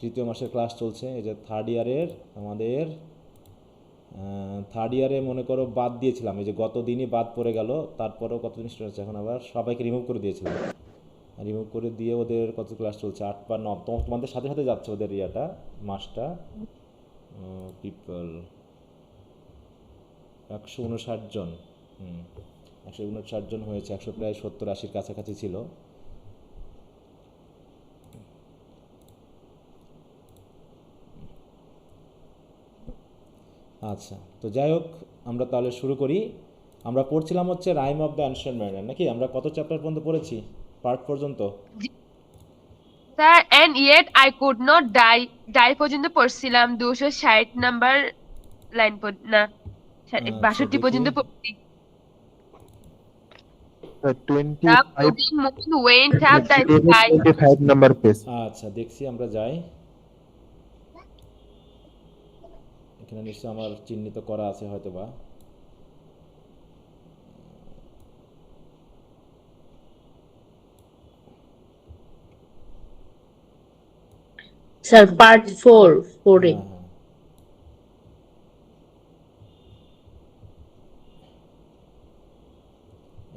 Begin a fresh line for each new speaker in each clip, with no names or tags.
তৃতীয় মাসের ক্লাস চলছে। এই যে থার্ড ইয়ারের আমাদের থার্ড ইয়ারে মনে করো বাদ দিয়েছিলাম, এই যে গত দিনই বাদ পড়ে গেল, তারপরেও কতদিন স্টুডেন্ট আছে, এখন আবার সবাইকে রিমুভ করে দিয়েছিলাম। রিমুভ করে দিয়ে ওদের কত ক্লাস চলছে, 8 বা 9, তোমাদের সাথে সাথে যাচ্ছে ওদের ইয়াটা, মাসটা। পিপল 159 জন। 159 জন হয়েছে, 100 প্রায় 70-80 কাছাকাছি ছিল। আচ্ছা, তো যাই হোক, আমরা তাহলে শুরু করি। আমরা পড়ছিলাম হচ্ছে rime of the ancient mariner, নাকি? আমরা কত চ্যাপ্টার পর্যন্ত পড়েছি, পার্ট পর্যন্ত?
Sir, and yet I could not die পর্যন্ত পড়ছিলাম, 260 নাম্বার লাইন না,
আচ্ছা
62
দেখি।
পর্যন্ত পড়ছি।
The
The
25,
moving moon went up the sky.
25 number page.
আচ্ছা দেখছি, আমরা যাই। এখানে নিশ্চয় আমার চিহ্নিত করা আছে হয়তো বা।
স্যার পার্ট 4 4
হ্যাঁ হ্যাঁ,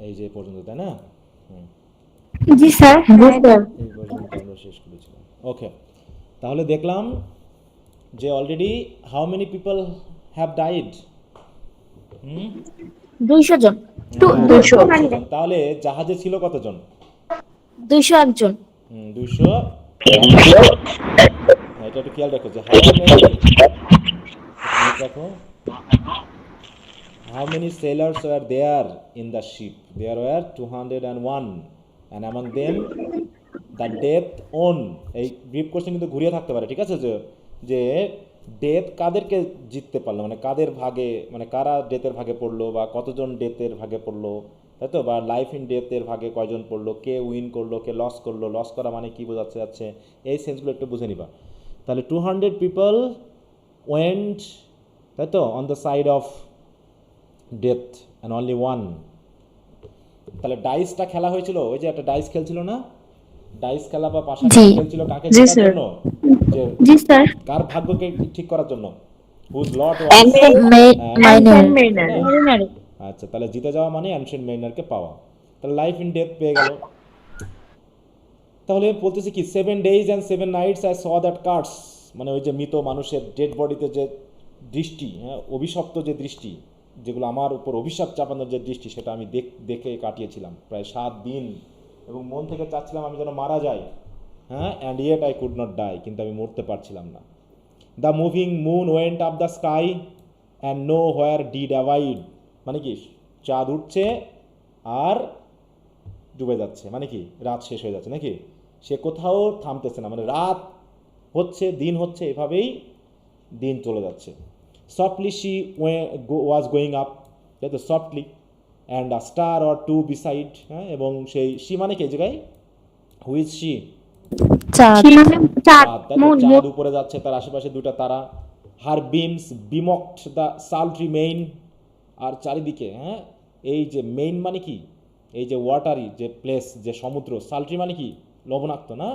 এই যে পর্যন্ত, তাই না? হুম,
জি স্যার।
জি স্যার।
এই পর্যন্ত আমরা শেষ করেছিলাম। ওকে, তাহলে দেখলাম যে already how many people have died.
200 জন।
200
জন। তাহলে জাহাজে ছিল কতজন?
201 জন।
200। এটা একটু খেয়াল রাখো যে হাউ মেনি, রাখো, how many sailors were there in the ship? There were 201, and among them the death on, এই ব্রিফ কোশ্চেন কিন্তু ঘুরিয়ে থাকতে পারে, ঠিক আছে? যে যে ডেথ কাদেরকে জিততে পারলো, মানে কাদের ভাগে, মানে কারা ডেথের ভাগে পড়লো, বা কতজন ডেথের ভাগে পড়লো, তাই তো? বা লাইফ ইন ডেথের ভাগে কয়জন পড়লো, কে উইন করলো, কে লস করলো, লস করা মানে কি বোঝাচ্ছে যাচ্ছে, এই সেন্সগুলো একটু বুঝে নিবা। তাহলে 200 পিপল ওয়েন্ট, তাই তো, on the side of death and only one. তাহলে ডাইসটা খেলা হয়েছিল, ওই যে একটা ডাইস খেলছিল না, ডাইস খেলা বা পাশা
জি।
খেলছিল কাকে
জি,
জেতার
স্যার।
জন্য? যে
জি স্যার।
কার ভাগ্যকে ঠিক করার জন্য, হুজ লট
Ancient
মাইনার।
Mariner.
আচ্ছা, তাহলে জিতে যাওয়া মানে অ্যানশিয়েন্ট মেরিনারকে পাওয়া। তাহলে লাইফ ইন ডেথ পেয়ে গেল। তাহলে বলতেছি কি, 7 days and 7 nights I saw that curse, মানে ওই যে মৃত মানুষের ডেড বডিতে যে দৃষ্টি, হ্যাঁ, অভিশপ্ত যে দৃষ্টি, যেগুলো আমার উপর অভিশাপ চাপানোর যে দৃষ্টি, সেটা আমি দেখে কাটিয়েছিলাম প্রায় 7 দিন, এবং মন থেকে চাচ্ছিলাম আমি যেন মারা যাই, হ্যাঁ, and yet I could not die, কিন্তু আমি মরতে পারছিলাম না। The moving moon went up the sky and nowhere did abide, মানে কি, চাঁদ উঠছে আর ডুবে যাচ্ছে, মানে কি রাত শেষ হয়ে যাচ্ছে, নাকি? সে কোথাও থামতেছে না, মানে রাত হচ্ছে, দিন হচ্ছে, এভাবেই দিন চলে যাচ্ছে। Softly she was going up, তাই তো, softly, and a star or two beside, হ্যাঁ, এবং সেই শি মানে কি এই জায়গায়, হুইজ শি,
চাঁদ।
চাঁদ, তাই তো, চাঁদ উপরে যাচ্ছে, তার আশেপাশে দুটা তারা। হার বিমস বিমক্ট দ্য সালট্রি মেইন, আর চারিদিকে, হ্যাঁ, এই যে মেইন মানে কি, এই যে ওয়াটারি যে প্লেস, যে সমুদ্র, সালট্রি মানে কি লবণাক্ত, না?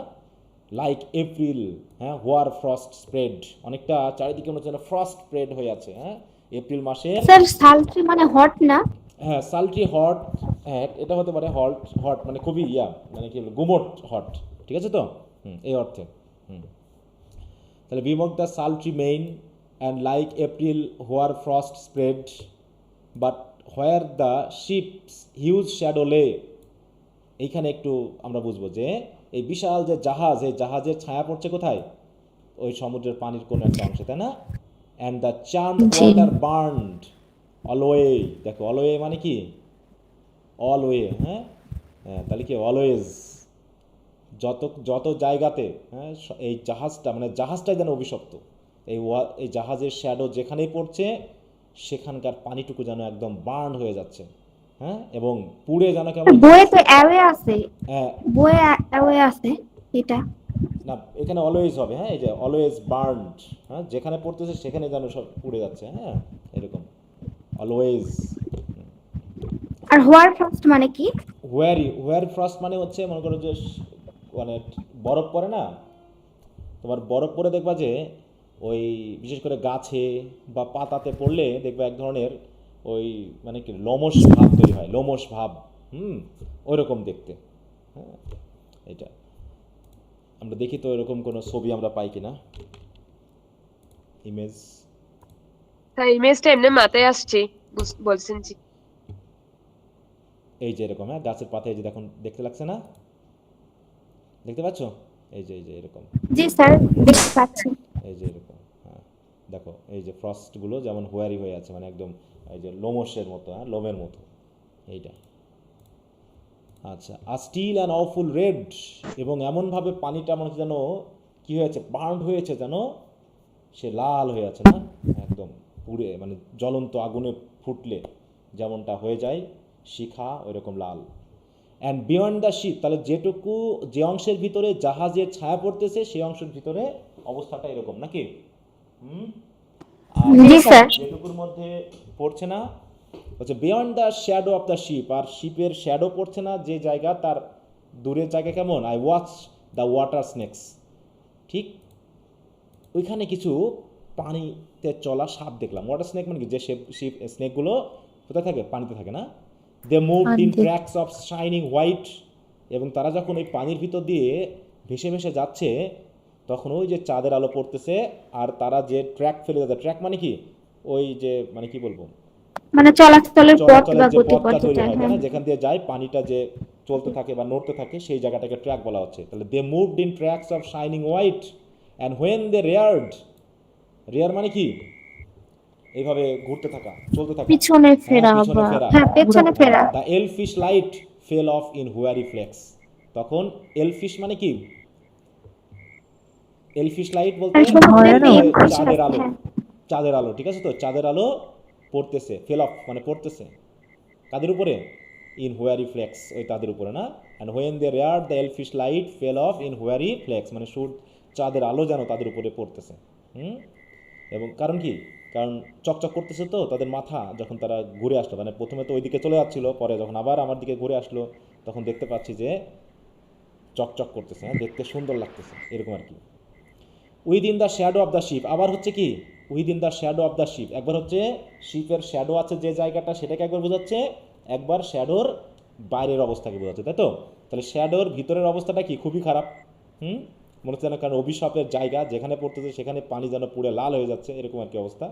লাইক এপ্রিল, হ্যাঁ, হোয়ার ফ্রস্ট স্প্রেড, অনেকটা চারিদিকে মনে হচ্ছে ফ্রস্ট স্প্রেড হয়ে আছে, হ্যাঁ, এপ্রিল মাসে।
স্যার সালট্রি মানে হট না?
হ্যাঁ, সালট্রি হট, হ্যাঁ এটা হতে পারে, হট, হট মানে খুবই মানে কি গুমট হট, ঠিক আছে তো, এই অর্থে। তাহলে bemock the sultry main and like April hoar frost spread, but where the ship's huge shadow lay, এইখানে একটু আমরা বুঝবো যে এই বিশাল যে জাহাজ, এই জাহাজের ছায়া পড়ছে কোথায়? ওই সমুদ্রের পানির কোনো একটা অংশে, তাই না? অ্যান্ড দ্য চার্মড
জি।
ওয়াটার বার্নড অলওয়ে, দেখো অলওয়ে মানে কি, অলওয়ে, হ্যাঁ, হ্যাঁ, তাহলে কি অলওয়েজ, যত যত জায়গাতে, হ্যাঁ, এই জাহাজটা, মানে জাহাজটাই যেন অভিশপ্ত, এই জাহাজের শ্যাডো যেখানেই পড়ছে সেখানকার পানিটুকু যেন একদম বার্ন হয়ে যাচ্ছে, হ্যাঁ, এবং পুড়ে যেন কেমন,
বইয়ে তো অ্যাওয়ে আছে,
হ্যাঁ,
বইয়ে অ্যাওয়ে আছে এটা।
না এখানে অলওয়েজ হবে, হ্যাঁ, এই যে অলওয়েজ বার্নড, হ্যাঁ, যেখানে পড়তেছে সেখানে যেন সব পুড়ে যাচ্ছে, হ্যাঁ, এরকম অলওয়েজ।
আর হোয়ার ফার্স্ট মানে কি?
হোয়ার ফ্রস্ট মানে হচ্ছে, মনে করো যে মানে বরফ পড়ে না, তোমার বরফ পরে দেখবা যে ওই বিশেষ করে গাছে বা পাতাতে পড়লে দেখবা এক ধরনের ওই মানে কি লোমশ ভাব তৈরি হয়, লোমশ ভাব। ওই রকম দেখতে। হ্যাঁ, এটা আমরা দেখি তো এরকম কোনো ছবি আমরা পাই কিনা, ইমেজ।
স্যার ইমেজটা এমনি মাথায় আসছে, বলছেন জি।
এই যে এরকম, হ্যাঁ, গাছের পাতা, এই যে দেখুন, দেখতে লাগছে না? দেখতে পাচ্ছ? এই যে এরকম,
জি স্যার, দেখতে পাচ্ছি।
এই যে এরকম, হ্যাঁ, দেখো এই যে ফ্রস্টগুলো যেমন হোয়ারি হয়ে আছে, মানে একদম এই যে লোমশের মতো, হ্যাঁ, লোমের মতো এইটা। আচ্ছা, আর স্টিল অ্যান্ড অফুল রেড, এবং এমনভাবে পানিটা মনে হচ্ছে যেন কী হয়েছে, বার্নড হয়েছে, যেন সে লাল হয়ে আছে না, একদম পুড়ে, মানে জ্বলন্ত আগুনে ফুটলে যেমনটা হয়ে যায় শিখা, ওইরকম লাল। অ্যান্ড বিয়ন্ড দ্য শিপ, তাহলে যেটুকু, যে অংশের ভিতরে জাহাজের ছায়া পড়তেছে সেই অংশের ভিতরে অবস্থাটা এরকম নাকি? আর
জি স্যার।
যেটুকুর মধ্যে পড়ছে না হচ্ছে beyond the shadow of the ship, আর শিপের শ্যাডো পড়ছে না যে জায়গা, তার দূরের জায়গা কেমন, I watch the water snakes, ঠিক ওইখানে কিছু পানিতে চলা সাপ দেখলাম। ওয়াটার স্নেক মানে কি, যে শিপ স্নেকগুলো কোথায় থাকে, পানিতে থাকে না? দে মুভড ইন
পানিতে।
ট্র্যাকস অফ শাইনিং হোয়াইট, এবং তারা যখন ওই পানির ভিতর দিয়ে ভেসে ভেসে যাচ্ছে তখন ওই যে চাঁদের আলো পড়তেছে, আর তারা যে ট্র্যাক ফেলে যাচ্ছে, ট্র্যাক মানে কি, ওই যে মানে কি বলবো,
মানে চলাচলের পথ বা
চলাচলের যে পথটা
গতিপথ
তৈরি
যেটা,
হয়, তাই
হ্যাঁ।
না, যেখান দিয়ে যায় পানিটা, যে চলতে থাকে বা নড়তে থাকে, সেই জায়গাটাকে ট্র্যাক বলা হচ্ছে। তাহলে they moved in tracks of shining white and when they reared, rear মানে কি, এইভাবে ঘুরতে থাকা, চলতে থাকা,
পিছনে
হ্যাঁ,
ফেরা
পিছনে
বা
ফেরা।
হ্যাঁ, পেছনে ফেরা।
The elfish light fell off in hoary flakes, তখন এলফিশ মানে কি, এলফিশ লাইট বলতে
আর সমুদ্রের
হয় না?
মেঘ ভেসে
চাঁদের
আসছে,
আলো,
হ্যাঁ।
চাঁদের আলো, ঠিক আছে তো, চাঁদের আলো পড়তেছে, ফেল অফ মানে পড়তেছে কাদের উপরে, ইন হুয়ারি ফ্লেক্স, ওই তাদের উপরে না। And when they reared the elfish light fell off in hoary flakes, মানে চাঁদের আলো যেন তাদের উপরে পড়তেছে। এবং কারণ কি, কারণ চকচক করতেছে তো তাদের মাথা, যখন তারা ঘুরে আসলো, মানে প্রথমে তো ওইদিকে চলে যাচ্ছিল, পরে যখন আবার আমার দিকে ঘুরে আসলো তখন দেখতে পাচ্ছি যে চকচক করতেছে, হ্যাঁ, দেখতে সুন্দর লাগতেছে, এরকম আর কি। Within the shadow of the sheep, আবার হচ্ছে কি, within the shadow of the sheep, একবার হচ্ছে শিপের শ্যাডো আছে যে জায়গাটা সেটাকে একবার বোঝাচ্ছে, একবার শ্যাডোর বাইরের অবস্থাকে বোঝাচ্ছে, তাই তো? তাহলে শ্যাডোর ভিতরের অবস্থাটা কি, খুবই খারাপ। মনে হচ্ছে যেন, কারণ অভিশাপের জায়গা, যেখানে পড়তেছে সেখানে পানি যেন পুড়ে লাল হয়ে যাচ্ছে, এরকম আর কি অবস্থা।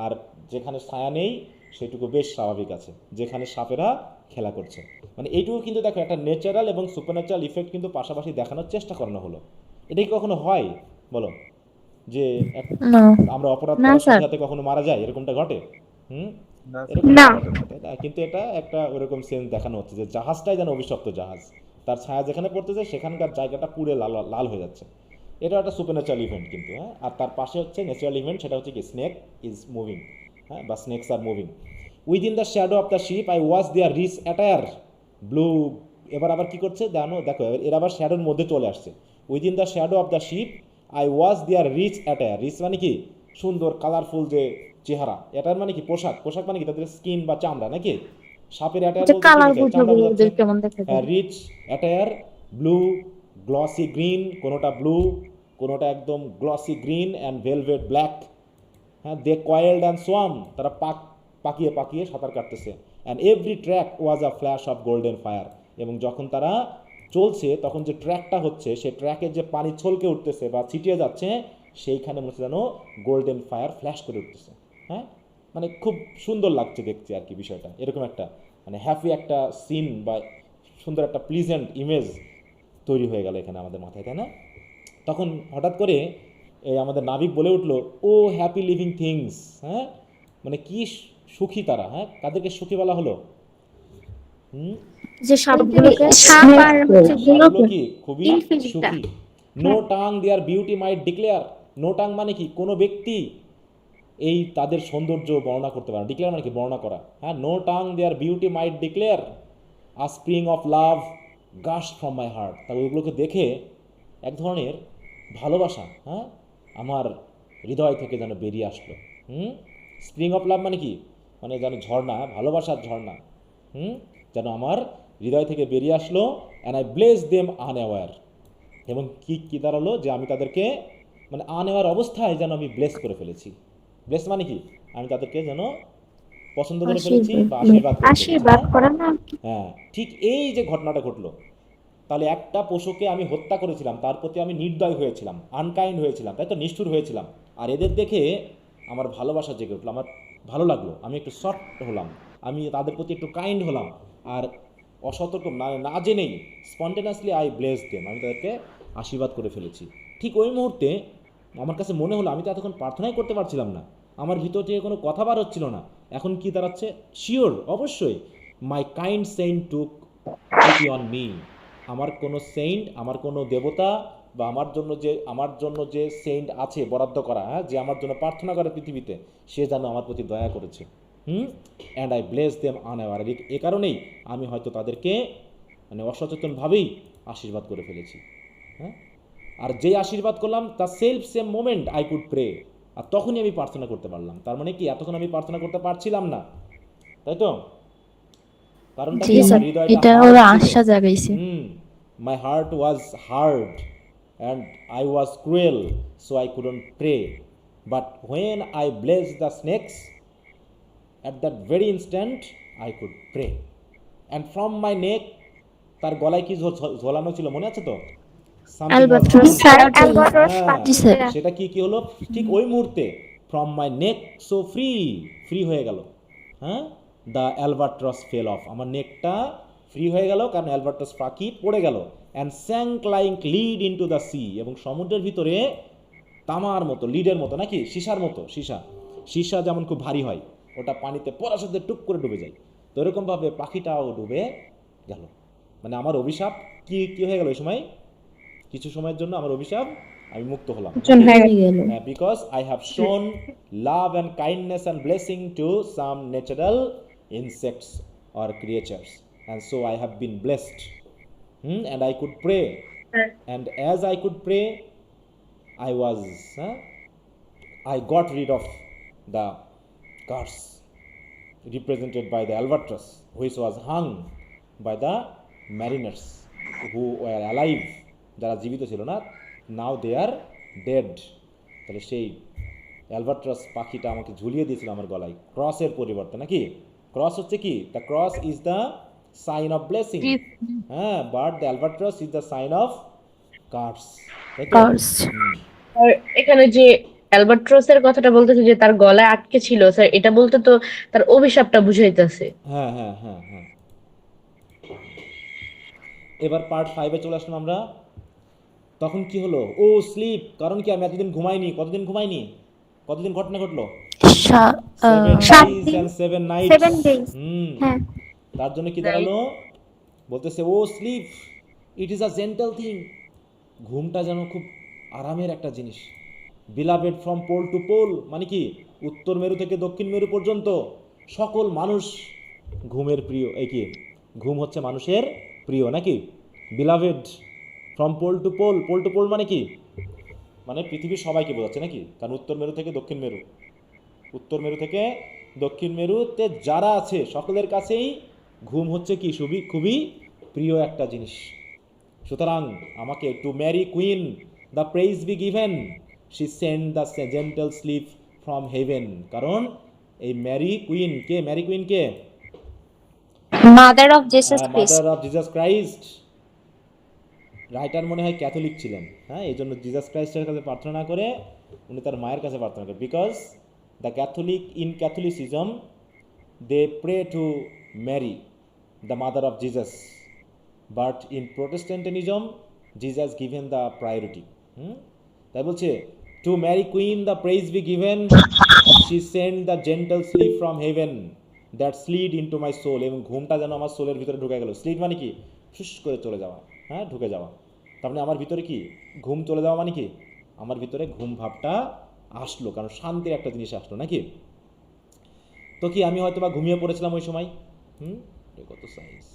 আর যেখানে ছায়া নেই সেটুকু বেশ স্বাভাবিক আছে, যেখানে সাপেরা খেলা করছে। মানে এইটুকু কিন্তু দেখো, একটা ন্যাচারাল এবং সুপারন্যাচারাল ইফেক্ট কিন্তু পাশাপাশি দেখানোর চেষ্টা করানো হলো। এটা কি কখনো হয় বলো, যে
না
আমরা অপরাধ
না
করার সাথে
স্যার,
সাথে কখনো মারা যায়, এরকমটা ঘটে? হুম
না
এরকম
না।
ঘটে না, তাই না? কিন্তু এটা একটা ওরকম সেন্স দেখানো হচ্ছে যে জাহাজটাই যেন অভিশপ্ত জাহাজ, তার ছায়া যেখানে পড়তেছে সেখানকার জায়গাটা পুড়ে লাল লাল হয়ে যাচ্ছে। এটা একটা সুপারন্যাচারাল ইভেন্ট কিন্তু, হ্যাঁ। আর তার পাশে হচ্ছে ন্যাচারাল ইভেন্ট, সেটা হচ্ছে কি, স্নেক ইজ মুভিং, হ্যাঁ, বা snakes are moving. Within the shadow of the ship I watch their rich attire blue, এবার আবার কি করছে জানো, দেখো এর আবার শ্যাডোর মধ্যে চলে আসছে। Within the shadow of the ship I watch their rich attire, rich মানে কি, সুন্দর কালারফুল যে চেহারা, অ্যাটায়ার মানে কি, পোশাক, পোশাক মানে কি তাদের স্কিন বা চামড়া নাকি, সাপের অ্যাটায়ার
যে
বলতে কি
কালার
বোঝায়, চামড়া
বুঝাবো
বোঝাচ্ছে।
ওদের কেমন দেখা
হ্যাঁ,
যায়।
Rich attire blue, glossy green, কোনোটা ব্লু, কোনোটা একদম glossy green and velvet black. হ্যাঁ, দে কয়েলড অ্যান্ড সোয়াম, তারা পাকিয়ে পাকিয়ে সাঁতার কাটতেছে। And every track was a flash of golden fire, এবং যখন তারা চলছে তখন যে ট্র্যাকটা হচ্ছে, সেই ট্র্যাকের যে পানি ছলকে উঠতেছে বা ছিটিয়ে যাচ্ছে, সেইখানে মনে হচ্ছে যেন গোল্ডেন ফায়ার ফ্ল্যাশ করে উঠতেছে। হ্যাঁ, মানে খুব সুন্দর লাগছে দেখতে আর কি বিষয়টা, এরকম একটা মানে হ্যাপি একটা সিন বা সুন্দর একটা প্লিজেন্ট ইমেজ তৈরি হয়ে গেল এখানে আমাদের মাথায়, তাই না? তখন হঠাৎ করে এই আমাদের নাবিক বলে উঠলো, ও হ্যাপি লিভিং থিংস, হ্যাঁ, মানে কি সুখী তারা, হ্যাঁ, কাদেরকে সুখী বলা হলো?
যে সাপগুলোকে
সাপ আর হচ্ছে
সাপগুলো কি খুবই
কিংফিশটা।
সুখী। No tongue their beauty might declare, no tongue মানে কি, কোনো ব্যক্তি এই তাদের সৌন্দর্য বর্ণনা করতে পারে, ডিক্লেয়ার মানে কি, বর্ণনা করা, হ্যাঁ। No tongue their beauty might declare a spring of love gush from my heart, তা ওইগুলোকে দেখে এক ধরনের ভালোবাসা, হ্যাঁ, আমার হৃদয় থেকে যেন বেরিয়ে আসলো। স্প্রিং অফ লাভ মানে কি, মানে যেন ঝর্ণা, ভালোবাসার ঝর্ণা, যেন আমার হৃদয় থেকে বেরিয়ে আসলো। অ্যান্ড আই ব্লেস দেম আনঅ্যাওয়্যার, এবং কি দাঁড়ালো, যে আমি তাদেরকে মানে আনেওয়ার অবস্থায় যেন আমি ব্লেস করে ফেলেছি। ব্লেস মানে কি, আমি তাদেরকে যেন পছন্দ করে ফেলেছি বা আশীর্বাদ করে ফেলেছি।
আশীর্বাদ করা না?
হ্যাঁ, ঠিক এই যে ঘটনাটা ঘটলো, তাহলে একটা পশুকে আমি হত্যা করেছিলাম, তার প্রতি আমি নির্দয় হয়েছিলাম, আনকাইন্ড হয়েছিলাম, তাই তো, নিষ্ঠুর হয়েছিলাম। আর এদের দেখে আমার ভালোবাসা জেগে উঠলো, আমার ভালো লাগলো, আমি একটু সফট হলাম, আমি তাদের প্রতি একটু কাইন্ড হলাম। আর অসতর্ক না জেনেই স্পন্টেনিয়াসলি আই ব্লেস দেম, আমি তাদেরকে আশীর্বাদ করে ফেলেছি। ঠিক ওই মুহূর্তে আমার কাছে মনে হলো আমি তো এতক্ষণ প্রার্থনাই করতে পারছিলাম না, আমার ভিতর থেকে কোনো কথা বার হচ্ছিল না, এখন কি দাঁড়াচ্ছে, শিওর, অবশ্যই, my kind saint took pity on me, আমার কোনো সেন্ট, আমার কোনো দেবতা বা আমার জন্য যে সেন্ট আছে বরাদ্দ করা, হ্যাঁ, যে আমার জন্য প্রার্থনা করে পৃথিবীতে, সে যেন আমার প্রতি দয়া করেছে। অ্যান্ড আই ব্লেস দেম আনএওয়ার, এ কারণেই আমি হয়তো তাদেরকে মানে অসচেতনভাবেই আশীর্বাদ করে ফেলেছি। হ্যাঁ, আর যেই আশীর্বাদ করলাম তার same moment I could pray, আর তখনই আমি প্রার্থনা করতে পারলাম। তার মানে কি, এতক্ষণ আমি প্রার্থনা করতে পারছিলাম না, তাই তো, কারণটা কি,
জি
আমার
স্যার,
হৃদয়টা
এটা
hard
ওরা
ছিল।
আশা জাগাইছে।
My heart was hard and I was cruel, so I couldn't pray. But when I blessed the snakes, at that very instant I could pray. And from my neck, তার গলায় কি ঝোলানো ছিল মনে আছে তো? Something was
Albatross.
hung.
Sir,
Albatross
হ্যাঁ,
জি sir.
সেটা কি হলো ঠিক ওই মুহূর্তে, from my neck so free হয়ে গেল। হ্যাঁ, দ্য অ্যালবাট্রস ফেল অফ, আমার নেকটা ফ্রি হয়ে গেল, কারণ অ্যালবাট্রস পাখি পড়ে গেল। And sank like lead into the sea, এবং সমুদ্রের ভিতরে তামার মতো, লিডের মতো নাকি সীসার মতো, সীসা যেমন খুব ভারী হয়, ওটা পানিতে পড়ার সাথে টুপ করে ডুবে যায়, তো এরকমভাবে পাখিটাও ডুবে গেল। মানে আমার অভিশাপ কি হয়ে গেল ওই সময়, কিছু সময়ের জন্য আমার অভিশাপ, আমি মুক্ত হলাম,
গেল।
Because I have shown love and kindness and blessing to some natural insects or creatures, and so I have been blessed, and I could pray, and as I could pray I got rid of the curse represented by the albatross, which was hung by the mariners who were alive, যারা জীবিত ছিল না, now they are dead. তাহলে সেই অ্যালবাট্রাস পাখিটা আমাকে ঝুলিয়ে দিয়েছিল আমার গলায় ক্রসের পরিবর্তে, নাকি? ক্রস হচ্ছে কি, the cross is the sign of blessing, হ্যাঁ, but the albatross is the sign of curse, তাই তো?
Curse.
আর এখানে যে অ্যালবাট্রসের কথাটা বলতেছে যে তার গলায় আটকে ছিল, স্যার এটা বলতে তো তার অভিশাপটা বুঝাইতেছে।
হ্যাঁ, এবার পার্ট 5-এ চলে আসলাম আমরা। তখন কি হলো, ও স্লিপ, কারণ কি আমি এতদিন ঘুমাইনি, কতদিন ঘটনা ঘটলো, 7
সাত
days
দিন,
and 7 nights।
7 days। হ্যাঁ,
তার জন্য কি দাঁড়ালো, বলতেছে O sleep, it is a gentle thing, ঘুমটা যেন খুব আরামের একটা জিনিস। Beloved from pole to pole, মানে কি, উত্তর মেরু থেকে দক্ষিণ মেরু পর্যন্ত সকল মানুষ ঘুমের প্রিয়, এই কি, ঘুম হচ্ছে মানুষের প্রিয়, নাকি? Beloved from pole to pole মানে কি, মানে পৃথিবীর সবাইকে বোঝাচ্ছে, নাকি? কারণ উত্তর মেরু থেকে দক্ষিণ মেরুতে যারা আছে সকলের কাছেই ঘুম হচ্ছে কি, খুবই প্রিয় একটা জিনিস। সুতরাং আমাকে to Mary queen the praise be given, she send the gentle sleep from heaven. কারণ এই ম্যারি কুইন কে,
Mother of Jesus Christ.
Mother of Jesus Christ. Writer মনে হয় ক্যাথলিক ছিলেন, হ্যাঁ, এই জন্য জিসাস ক্রাইস্টের কাছে প্রার্থনা না করে উনি তার মায়ের কাছে প্রার্থনা করেন, because the Catholicism they pray to Mary the mother of Jesus, but in Protestantism Jesus given the priority. তাই বলছে to Mary queen the praise be given, she send the gentle sleep from heaven that slid into my soul, এবং ঘুমটা যেন আমার সোলের ভিতরে ঢুকে গেল। Slid মানে কি, শুষ করে চলে যাওয়া, হ্যাঁ, ঢুকে যাওয়া। তার মানে আমার ভিতরে কি, ঘুম চলে যাওয়া মানে কি, আমার ভিতরে ঘুম ভাবটা আসলো, কারণ শান্তির একটা জিনিস আসলো, নাকি? তো কি আমি হয়তো বা ঘুমিয়ে পড়েছিলাম ওই সময়। কত সাইজ,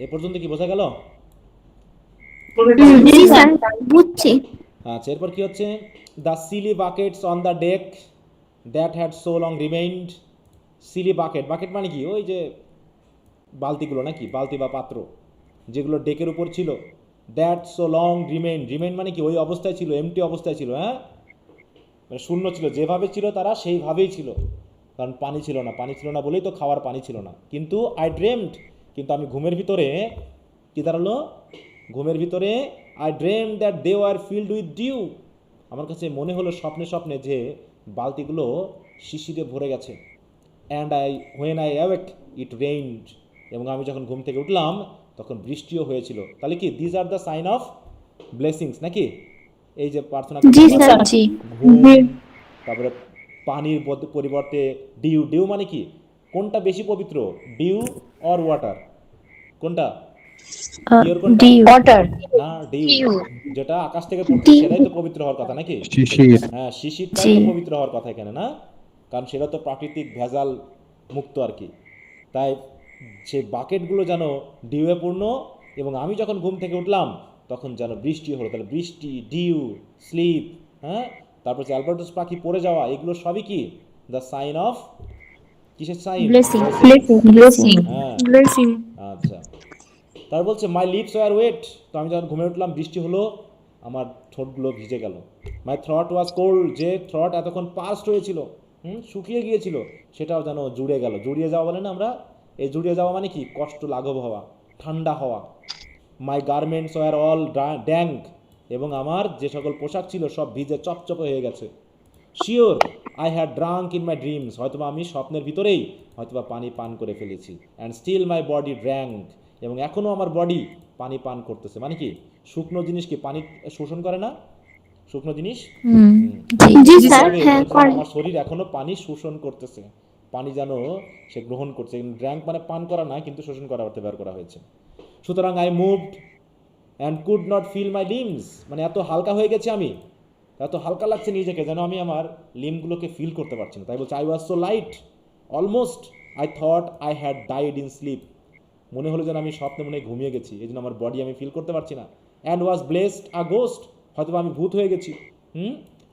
এ পর্যন্ত কি বোঝা গেল?
জি স্যার, বুঝছি।
আচ্ছা, এরপর কি হচ্ছে, the silly buckets on the deck that had so long remained. Silly bucket মানে কি, ওই যে বালতিগুলো, নাকি? বালতি বা পাত্র যেগুলো ডেকের উপর ছিল, দ্যাট সো লং রিমেইন মানে কি ওই অবস্থায় ছিল, এমটি অবস্থায় ছিল, হ্যাঁ, মানে শূন্য ছিল, যেভাবে ছিল তারা সেইভাবেই ছিল, কারণ পানি ছিল না, পানি ছিল না বলেই তো খাওয়ার পানি ছিল না। কিন্তু আই ড্রিমড, কিন্তু আমি ঘুমের ভিতরে কি দাঁড়ালো, ঘুমের ভিতরে I dream that they were filled with dew, আমার কাছে মনে হলো স্বপ্নে স্বপ্নে যে বালতিগুলো শিশিরে ভরে গেছে। And when I awake it rained, এবং আমি যখন ঘুম থেকে উঠলাম তখন বৃষ্টিও হয়েছিল। তাহলে কি this are the sign of blessings নাকি? এই যে প্রার্থনা
জি
করতে
স্যার,
পারলাম,
জি।
ঘুম, তারপরে পানির পরিবর্তে ডিউ, ডিউ মানে কি, কোনটা বেশি পবিত্র, ডিউ অর ওয়াটার, কোনটা পিওর, কোনটা
ডিউ।
ওয়াটার।
না ডিউ,
ডিউ।
যেটা আকাশ থেকে পড়ছে
ডিউ।
সেটাই তো পবিত্র হওয়ার কথা নাকি?
শিশির।
হ্যাঁ, শিশিরটাই
জি।
তো পবিত্র হওয়ার কথা এখানে, না? কারণ সেটা তো প্রাকৃতিক ভেজাল মুক্ত আর কি। তাই সেই বাকেটগুলো যেন ডিউয়ে পূর্ণ, এবং আমি যখন ঘুম থেকে উঠলাম তখন যেন বৃষ্টি হলো। তাহলে বৃষ্টি, ডিউ, স্লিপ, হ্যাঁ, তারপর যে অ্যালবার্টাস পাখি পড়ে যাওয়া, এগুলো সবই কি দ্য সাইন অফ, কিসের সাইন?
ব্লেসিং।
ব্লেসিং।
হ্যাঁ,
ব্লেসিং।
আচ্ছা। তার বলছে মাই লিপস ওয়ার ওয়েট, তো আমি যখন ঘুমে উঠলাম বৃষ্টি হলো, আমার ঠোঁটগুলো ভিজে গেল। মাই থ্রট ওয়াজ কোল্ড, যে থ্রট এতক্ষণ পাস্ট হয়েছিল, শুকিয়ে গিয়েছিল, সেটাও যেন জুড়ে গেল। জুড়িয়ে যাওয়া বলে না আমরা, এই জুড়িয়ে যাওয়া মানে কি, কষ্ট লাঘব হওয়া, ঠান্ডা হওয়া। মাই গার্মেন্টস ওয়ার অল ড্যাঙ্ক, এবং আমার যে সকল পোশাক ছিল সব ভিজে চপচপে হয়ে গেছে। Sure I had drunk in my dreams, হয়তোবা আমি স্বপ্নের ভিতরেই হয়তোবা পানি পান করে ফেলেছি। And still my body drank, এবং এখনও আমার বডি পানি পান করতেছে। মানে কি, শুকনো জিনিস কি পানি শোষণ করে না? শুকনো জিনিস,
জি
ঠিক
স্যার,
আছে,
হ্যাঁ করে।
আমার শরীর এখনো পানি শোষণ করতেছে, পানি যেন সে গ্রহণ করছে। ড্র্যাঙ্ক মানে পান করা না, কিন্তু শোষণ করা অর্থে ব্যবহার করা হয়েছে। সুতরাং I moved and could not feel my limbs, মানে এত হালকা হয়ে গেছে আমি, এত হালকা লাগছে নিজেকে যেন আমি আমার লিমগুলোকে ফিল করতে পারছি না। তাই বলছে I was so light almost I thought I had died in sleep, মনে হলো যেন আমি স্বপ্নে মনে হয় ঘুমিয়ে গেছি, এই জন্য আমার বডি আমি ফিল করতে পারছি না। And was blessed a ghost, হয়তো আমি ভূত হয়ে গেছি,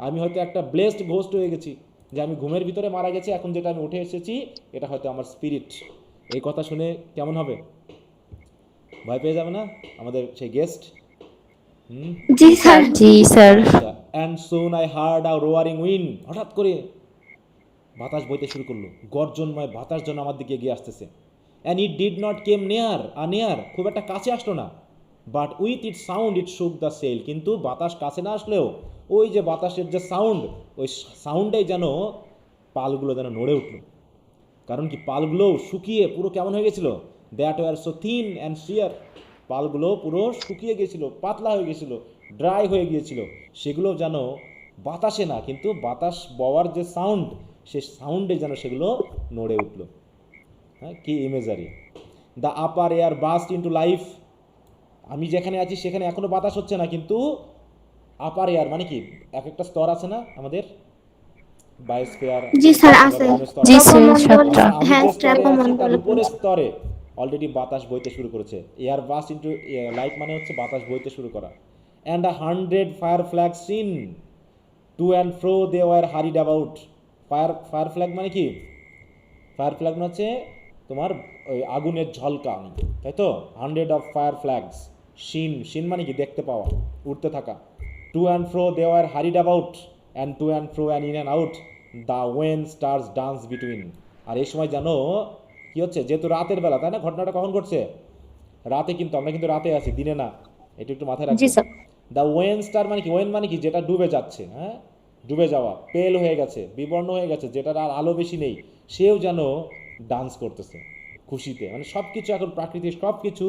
আমি হয়তো একটা ব্লেসড ঘোস্ট হয়ে গেছি, যে আমি ঘুমের ভিতরে মারা গেছি, এখন যেটা আমি উঠে এসেছি এটা হয়তো আমার স্পিরিট। এই কথা শুনে কেমন হবে? ভয় পেয়ে যাবে না আমাদের সেই গেস্ট?
জি স্যার। জি স্যার।
আচ্ছা। And soon I hard a roaring wind, হঠাৎ করে বাতাস বইতে শুরু করলো, গর্জনময় বাতাস যেন আমার দিকে এগিয়ে আসতেছে। অ্যান্ড ইট ডিড নট কেম নেয়ার, খুব একটা কাছে আসলো না, বাট উইথ ইট সাউন্ড ইট শুক দ্য সেল, কিন্তু বাতাস কাছে না আসলেও ওই যে বাতাসের যে সাউন্ড, ওই সাউন্ডেই যেন পালগুলো যেন নড়ে উঠলো। কারণ কি, পালগুলো শুকিয়ে পুরো কেমন হয়ে গেছিল, that were so thin and sere, পালগুলো পুরো শুকিয়ে গেছিল, পাতলা হয়ে গেছিল, ড্রাই হয়ে গিয়েছিল, সেগুলো যেন বাতাসে না, কিন্তু বাতাস বওয়ার যে সাউন্ড, সে সাউন্ডে যেন সেগুলো নড়ে উঠল। হ্যাঁ, কি imagery. The upper air burst into life, আমি যেখানে আছি সেখানে এখনো বাতাস হচ্ছে না, কিন্তু আপার এয়ার মানে কি, এক একটা স্তর আছে না আমাদের, বায়োস্ফিয়ার,
জি স্যার, আছে। জি স্যার, সাতটা।
আমি
হ্যাঁ,
যে স্তরে আছি তার
ট্রাপোমন্ডল।
উপরের স্তরে অলরেডি বাতাস বইতে শুরু করেছে। এয়ার বাস ইন্টু লাইফ মানে হচ্ছে বাতাস বইতে শুরু করা। And 100 fire flag sheen to and fro they were hurried about. Fire flag মানে কি, ফায়ার ফ্ল্যাগ মানে হচ্ছে তোমার ওই আগুনের ঝলকানি, তাই তো। 100 অফ ফায়ার ফ্ল্যাগস, শিন মানে কি, দেখতে পাওয়া, উঠতে থাকা। To and fro they were hurried about, and to and fro and in and out the wan stars dance between. আর এই সময় জানো কি হচ্ছে, যেহেতু রাতের বেলা, তাই না, ঘটনাটা কখন ঘটছে, রাতে, কিন্তু আমরা কিন্তু রাতে আছি, দিনে না, এটা একটু মাথায়
জি
রাখবে।
স্যার।
দ্য ওয়েন স্টার মানে কি, ওয়েন মানে কি, যেটা ডুবে যাচ্ছে, হ্যাঁ, ডুবে যাওয়া, পেল হয়ে গেছে, বিবর্ণ হয়ে গেছে, যেটার আর আলো বেশি নেই, সেও যেন ডান্স করতেছে খুশিতে। মানে সব কিছু এখন প্রাকৃতিক, সব কিছু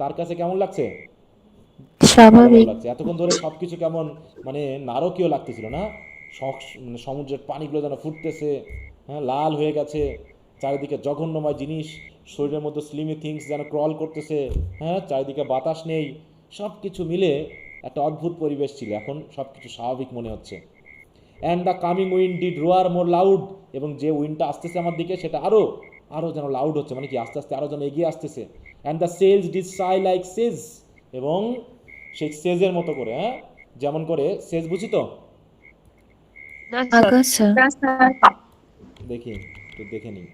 তার কাছে কেমন লাগছে, ভালো
স্বাভাবিক।
লাগছে। এতক্ষণ ধরে সব কিছু কেমন মানে নারকীয় লাগতেছিল না, মানে সমুদ্রের পানিগুলো যেন ফুটতেছে, হ্যাঁ, লাল হয়ে গেছে, চারিদিকে জঘন্যময় জিনিস, শরীরের মধ্যে স্লিমি থিংস যেন ক্রল করতেছে, হ্যাঁ, চারিদিকে বাতাস নেই, সব কিছু মিলে একটা অদ্ভুত পরিবেশ ছিল। এখন সব কিছু স্বাভাবিক মনে হচ্ছে। And the coming wind did রোয়ার মোর লাউড, এবং যে উইন্ডটা আসতেছে আমার দিকে সেটা আরও আরও যেন লাউড হচ্ছে, মানে কি আস্তে আস্তে আরও যেন এগিয়ে আসতেছে। And the cells did Sai like সেজ, এবং সেই সেজের মতো করে, হ্যাঁ, যেমন করে সেজ, বুঝি তো,
না স্যার।
আগাছা।
দেখি একটু দেখে নিই।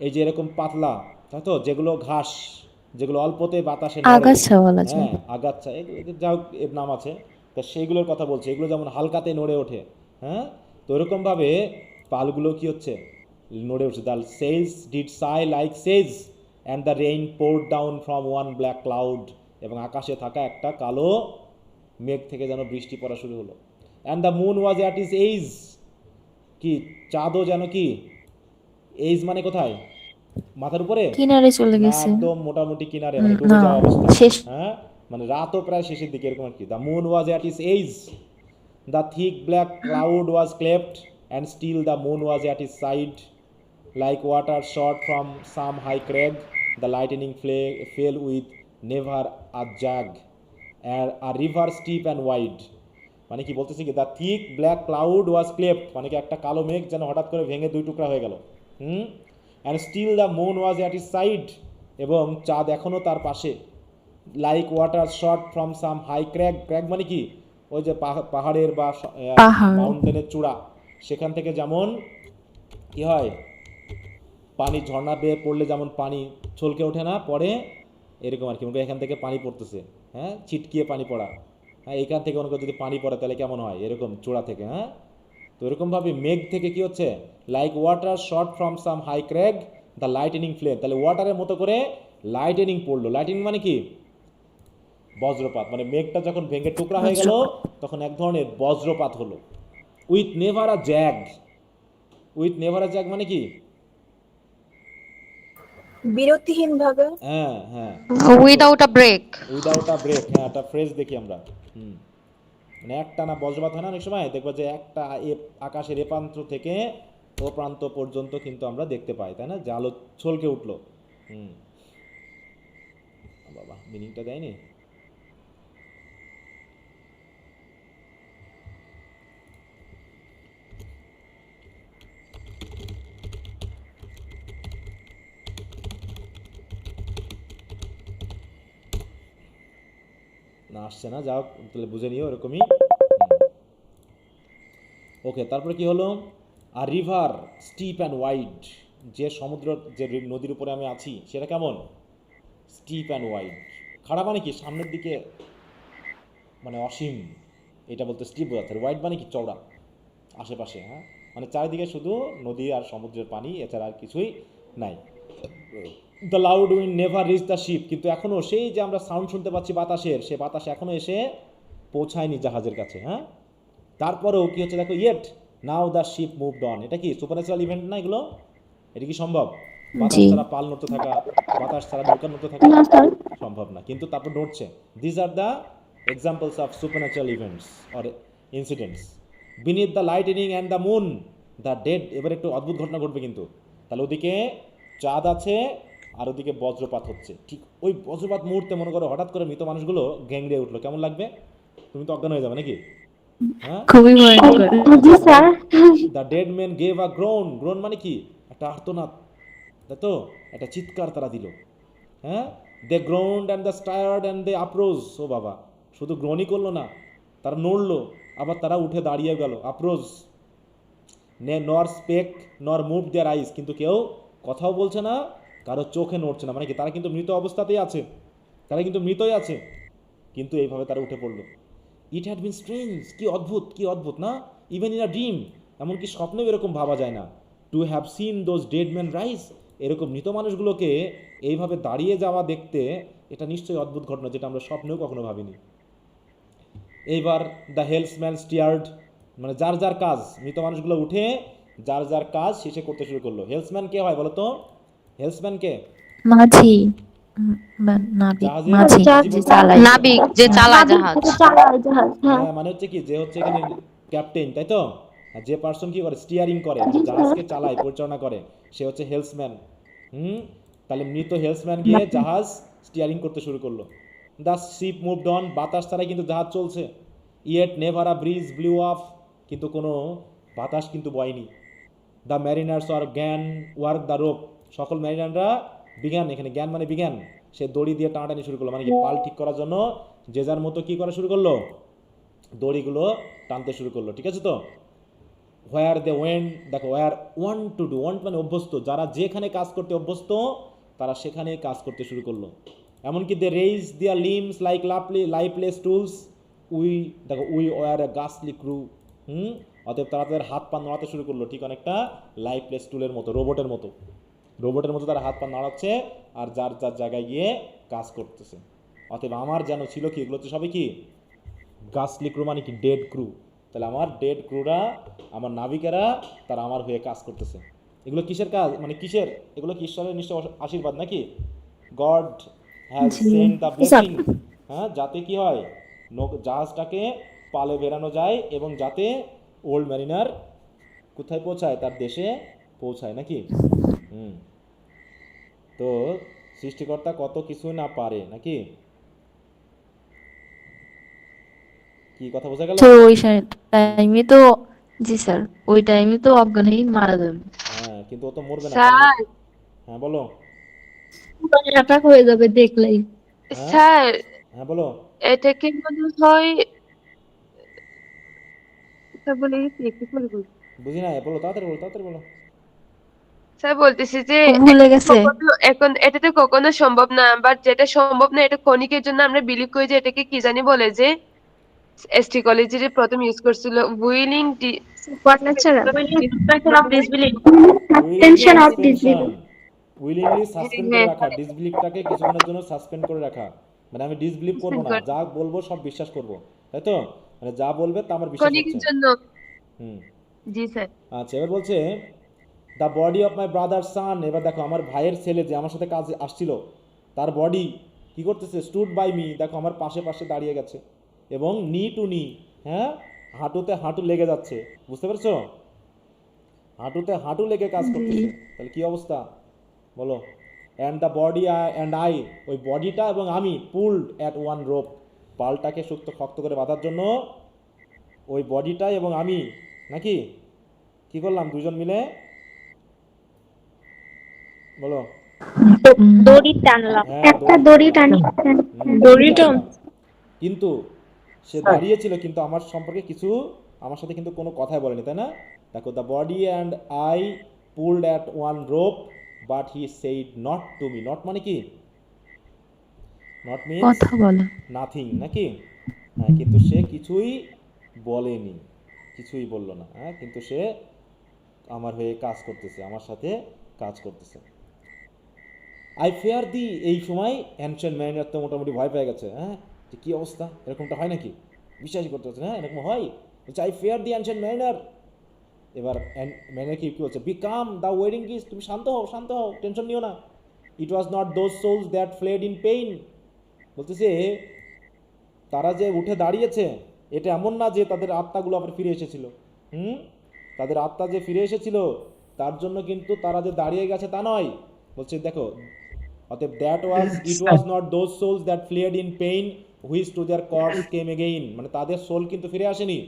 এই যে এরকম পাতলা, তাই তো, যেগুলো ঘাস, যেগুলো অল্পতে বাতাসে নড়ে,
আগাছা বলা যায়।
হ্যাঁ আগাছা, এগুলো এদের যা হোক এর নাম আছে, তা সেইগুলোর কথা বলছে, এগুলো যেমন হালকাতে নড়ে ওঠে, হ্যাঁ, তো এরকমভাবে পালগুলো কি হচ্ছে, নড়ে উঠছে। The cells did Sai like Sage and the rain poured down from one black cloud, এবং আকাশে থাকা একটা কালো মেঘ থেকে যেন বৃষ্টি পড়া শুরু হলো। And the moon was at its age, কি চাঁদও যেন কি, এইজ মানে কোথায়, মাথার উপরে
কিনারে চলে
না,
গেছে।
একদম মোটামুটি কিনারে, মানে ডুবে
না,
যাওয়া অবস্থা,
শেষ।
হ্যাঁ, মানে রাতও প্রায় শেষের দিকে, এরকম আর কি। The moon was at its edge, the thick black cloud was cleft and still the moon was at its side like water shot from some high crag, the lightning fell with never a jag a river steep and wide. মানে কি বলতেছি কি, the thick black cloud was cleft, মানে কি একটা কালো মেঘ যেন হঠাৎ করে ভেঙে দুই টুকরা হয়ে গেল, and still the moon was at its side, এবং চাঁদ এখনও তার পাশে, like water shot from some high crag, crag মানে কি, ওই যে পাহাড়ের বা
পাহাড়।
মাউন্টেনের চূড়া, সেখান থেকে যেমন কি হয়, পানি ঝর্ণা বেয়ে পড়লে যেমন পানি ছলকে ওঠে না পড়ে, এরকম আর কি, মনে করি এখান থেকে পানি পড়তেছে, হ্যাঁ, ছিটকিয়ে পানি পড়া, হ্যাঁ, এখান থেকে মনে করি যদি পানি পড়ে তাহলে কেমন হয়, এরকম চূড়া থেকে, হ্যাঁ, তো এরকমভাবে মেঘ থেকে কি হচ্ছে, like water shot from some high crag the lightning flame, তাহলে ওয়াটারের মতো করে লাইটেনিং পড়লো। লাইটেনিং মানে কি, বজ্রপাত, মানে মেঘটা যখন ভেঙে টুকরা হয়ে গেল তখন এক ধরনের বজ্রপাত হলো। With never a jag, with never a jag মানে কি,
বিরতিহীন ভাবে।
হ্যাঁ হ্যাঁ,
without a break.
Without a break, হ্যাঁ, একটা ফ্রেজ দেখি আমরা, মানে একটানা বজ্রপাত হয় না অনেক সময়, দেখবো যে একটা আকাশের এ প্রান্ত থেকে ও প্রান্ত পর্যন্ত কিন্তু আমরা দেখতে পাই, তাই না, যে আলো ছলকে উঠলো। বাবা মিনিংটা দেয়নি। না আসছে না, যাও তাহলে বুঝে নিও এরকমই। ওকে, তারপরে কি হলো, আর রিভার স্টিপ অ্যান্ড ওয়াইড, যে সমুদ্র, যে নদীর উপরে আমি আছি সেটা কেমন, স্টিপ অ্যান্ড ওয়াইড, খাড়া মানে কি সামনের দিকে, মানে অসীম, এটা বলতে স্টিপ বোঝাচ্ছে। ওয়াইড মানে কি চওড়া, আশেপাশে, হ্যাঁ, মানে চারিদিকে শুধু নদী আর সমুদ্রের পানি, এছাড়া আর কিছুই নাই। The loud wind never rich the sheep, কিন্তু এখনও সেই যে আমরা সাউন্ড শুনতে পাচ্ছি বাতাসের, সে বাতাস এখনও এসে পৌঁছায়নি জাহাজের কাছে, হ্যাঁ, তারপরেও কি হচ্ছে দেখো, yet now the ship moved on, এটা কি সুপারন্যাচুরাল ইভেন্ট না এগুলো, এটা কি সম্ভব, বাতাস
জি।
ছাড়া পাল নড়তে থাকা, বাতাস ছাড়া নৌকা নড়তে থাকা
না স্যার,
সম্ভব না, কিন্তু তারপর নড়ছে। This are the examples of supernatural events or incidents beneath the lightning and the moon the dead. এবার একটু অদ্ভুত ঘটনা ঘটবে কিন্তু, তাহলে ওদিকে চাঁদ আছে আর ওদিকে বজ্রপাত হচ্ছে, ঠিক ওই বজ্রপাত মুহূর্তে মনে করো হঠাৎ করে মৃত মানুষগুলো গ্যাংড়ে উঠলো, কেমন লাগবে, তুমি তো অজ্ঞান হয়ে যাবে নাকি, হ্যাঁ।
খুবই ভয়ঙ্কর।
জি sir.
The dead man gave a groan, groan মানে কি একটা আর্তনাদ, তাই তো, একটা চিৎকার তারা দিল, হ্যাঁ। দে গ্রোন্ড অ্যান্ড দ্য স্টায়ার্ড অ্যান্ড দে আপ্রোজ, ও বাবা, শুধু গ্রোনই করলো না, তারা নড়লো, আবার তারা উঠে দাঁড়িয়ে গেল, আপ্রোজ, নর স্পেক নর মুভ দেয়ার আইস, কিন্তু কেউ কথাও বলছে না, কারো চোখে নড়ছে না, মানে কি তারা কিন্তু মৃত অবস্থাতেই আছে, তারা কিন্তু মৃতই আছে, কিন্তু এইভাবে তারা উঠে পড়লো। ইট হ্যাড বিন স্ট্রেঞ্জ, কি অদ্ভুত, কি অদ্ভুত না, ইভেন ইন আ ড্রিম, এমনকি স্বপ্নেও এরকম ভাবা যায় না, to have seen those dead man rise, এরকম মৃত মানুষগুলোকে এইভাবে দাঁড়িয়ে যাওয়া দেখতে, এটা নিশ্চয়ই অদ্ভুত ঘটনা, যেটা আমরা স্বপ্নেও কখনো ভাবিনি। এইবার দ্য হেলসম্যান স্টিয়ার্ড, মানে যার যার কাজ, মৃত মানুষগুলো উঠে যার যার কাজ শেষে করতে শুরু করলো। হেলসম্যান কে হয় বলো তো, হেলসম্যান কে,
মাঝি। নাবিক,
জাহাজের
মাঝি।
মাঝি বলতে
চালায়।
বোঝায়।
নাবিক যে চালায় জাহাজ।
চালায় জাহাজ, হ্যাঁ।
হ্যাঁ, মানে হচ্ছে কি, যে হচ্ছে এখানে ক্যাপ্টেন, তাই তো, আর যে পার্সন কি করে, স্টিয়ারিং করে, জাহাজকে চালায়, পরিচালনা করে, সে হচ্ছে হেলসম্যান। তাহলে মৃত হেলসম্যান গিয়ে জাহাজ স্টিয়ারিং করতে শুরু করলো। দ্য শিপ মুভড অন, বাতাস ছাড়াই কিন্তু জাহাজ চলছে। Yet never a bridge blew of, কিন্তু কোনো বাতাস কিন্তু বয়নি। দ্য ম্যারিনার্স আর জ্ঞান ওয়ার্ক দ্য রোপ, সকল ম্যারিনাররা বিজ্ঞান, এখানে জ্ঞান মানে বিজ্ঞান, সে দড়ি দিয়ে টানাটানি শুরু করলো, মানে কি পাল ঠিক করার জন্য যে যার মতো কি করা শুরু করলো, দড়িগুলো টানতে শুরু করলো, ঠিক আছে তো। হোয়ার দে ওয়েন্ট, দেখো হোয়ার ওয়ান্ট টু ডু, ওয়ান্ট মানে অভ্যস্ত, যারা যেখানে কাজ করতে অভ্যস্ত তারা সেখানেই কাজ করতে শুরু করলো। এমনকি they raise their limbs like lifeless tools, we দেখো উই ওয়ার এ গাছলি ক্রু, অতএব তারা তাদের হাত পা নাড়াতে শুরু করলো ঠিক অনেকটা লাইফলেস টুলের মতো, রোবটের মতো তারা হাত পা নাড়াচ্ছে আর যার যার জায়গায় গিয়ে কাজ করতেছে। অতএব আমার যেন ছিল কি, এগুলো হচ্ছে সবই কি গাছলি ক্রু মানে কি ডেড ক্রু, তাহলে আমার ডেড ক্রুরা, আমার নাবিকেরা তারা আমার হয়ে কাজ করতেছে। এগুলো কিসের কাজ, মানে কিসের, এগুলো কি ঈশ্বরের নিশ্চয় আশীর্বাদ নাকি? God has
G.
Sent the
Yes,
blessing, হ্যাঁ, যাতে কি হয় জাহাজটাকে পালে বেরানো যায় এবং যাতে ওল্ড ম্যারিনার কোথায় পৌঁছায়, তার দেশে পৌঁছায় নাকি। হুম, তো সৃষ্টিকর্তা কত কিছু না পারে নাকি, কি কথা বোঝা গেল?
তো ওই টাইমে তো, জি স্যার, ওই টাইমে তো অজ্ঞান হয়ে মারা যাবে।
হ্যাঁ, কিন্তু ও তো মরবে না, কারণ
স্যার,
হ্যাঁ বলো,
অ্যাটাক হয়ে যাবে দেখলেই।
হ্যাঁ
স্যার
হ্যাঁ বলো,
এটা কি মনে হয়, স্যার বলে গেছি, একটু পরে বলছি।
বুঝি না, বলো তাড়াতাড়ি বলো।
স্যার বলতেছি যে
ভুলে গেছে।
এখন এটা তো কখনো সম্ভব না, বাট যেটা সম্ভব না এটা ক্ষণিকের জন্য আমরা বিলিভ করি যে এটাকে কি জানি বলে, যে এসটি কলেজে প্রথম ইউজ করছিল willing
What lecturer?
Suspension of disbelief.
Suspension of disbelief.
Willingly suspend করে
হ্যাঁ,
রাখা, ডিসবিলিভটাকে কিছুক্ষণের জন্য সাসপেন্ড করে রাখা, মানে আমি ডিসবিলিভ করবো না, যা বলবো সব বিশ্বাস করবো, তাই তো, মানে যা বলবে তা আমার বিশ্বাস
ক্ষণিকের
হচ্ছে।
জন্য।
হুম,
জি স্যার।
আচ্ছা, এবার বলছে the body of my brother son, এবার দেখো আমার ভাইয়ের ছেলে যে আমার সাথে কাজে আসছিল তার বডি কি করতেছে, স্টুড বাই মি, দেখো আমার পাশে পাশে দাঁড়িয়ে গেছে এবং নি টু নি, হ্যাঁ, হাঁটুতে হাঁটু লেগে যাচ্ছে, বুঝতে পারছো, হাঁটুতে হাঁটু লেগে কাজ করতেছে, তাহলে কি অবস্থা বলো। And the body and I, ওই বডিটা এবং আমি পুলড অ্যাট ওয়ান রোপ, পালটাকে শক্ত করে বাঁধার জন্য ওই বডিটা এবং আমি নাকি কি করলাম দুজন মিলে, বলো।
দড়ি টানলাম।
হ্যাঁ,
একটা দড়ি টানি
দড়ি টানলাম। কিন্তু সে দাঁড়িয়েছিল কিন্তু আমার সম্পর্কে কিছু, আমার সাথে কিন্তু কোনো কথাই বলেনি, তাই না? দেখো the body and I pulled at one rope but he said not to me, not মানে কি, নট মিনস
কথা বলে।
নাথিং নাকি, হ্যাঁ, কিন্তু সে কিছুই বলেনি, কিছুই বললো না, হ্যাঁ, কিন্তু সে আমার হয়ে কাজ করতেছে, আমার সাথে কাজ করতেছে। আই ফেয়ার দি, এই সময় অ্যানশিয়েন্ট ম্যারিনার তো মোটামুটি ভয় পেয়ে গেছে, হ্যাঁ, যে কী অবস্থা, এরকমটা হয় নাকি, বিশ্বাসই করতে হচ্ছে, হ্যাঁ এরকম হয়, বলছে I fear thee ancient mariner. এবার ম্যারিনার কি বলছে, be calm the wedding kiss, তুমি শান্ত হও, টেনশন নিও না। It was not those souls that fled in pain, বলতেছে তারা যে উঠে দাঁড়িয়েছে এটা এমন না যে তাদের আত্মাগুলো আবার ফিরে এসেছিল, তাদের আত্মা যে ফিরে এসেছিল তার জন্য কিন্তু তারা যে দাঁড়িয়ে গেছে তা নয়, বলছে দেখো, অতএব it was not those souls that fled in pain which to their corse came again, মানে তাদের সোল কিন্তু ফিরে আসেনি,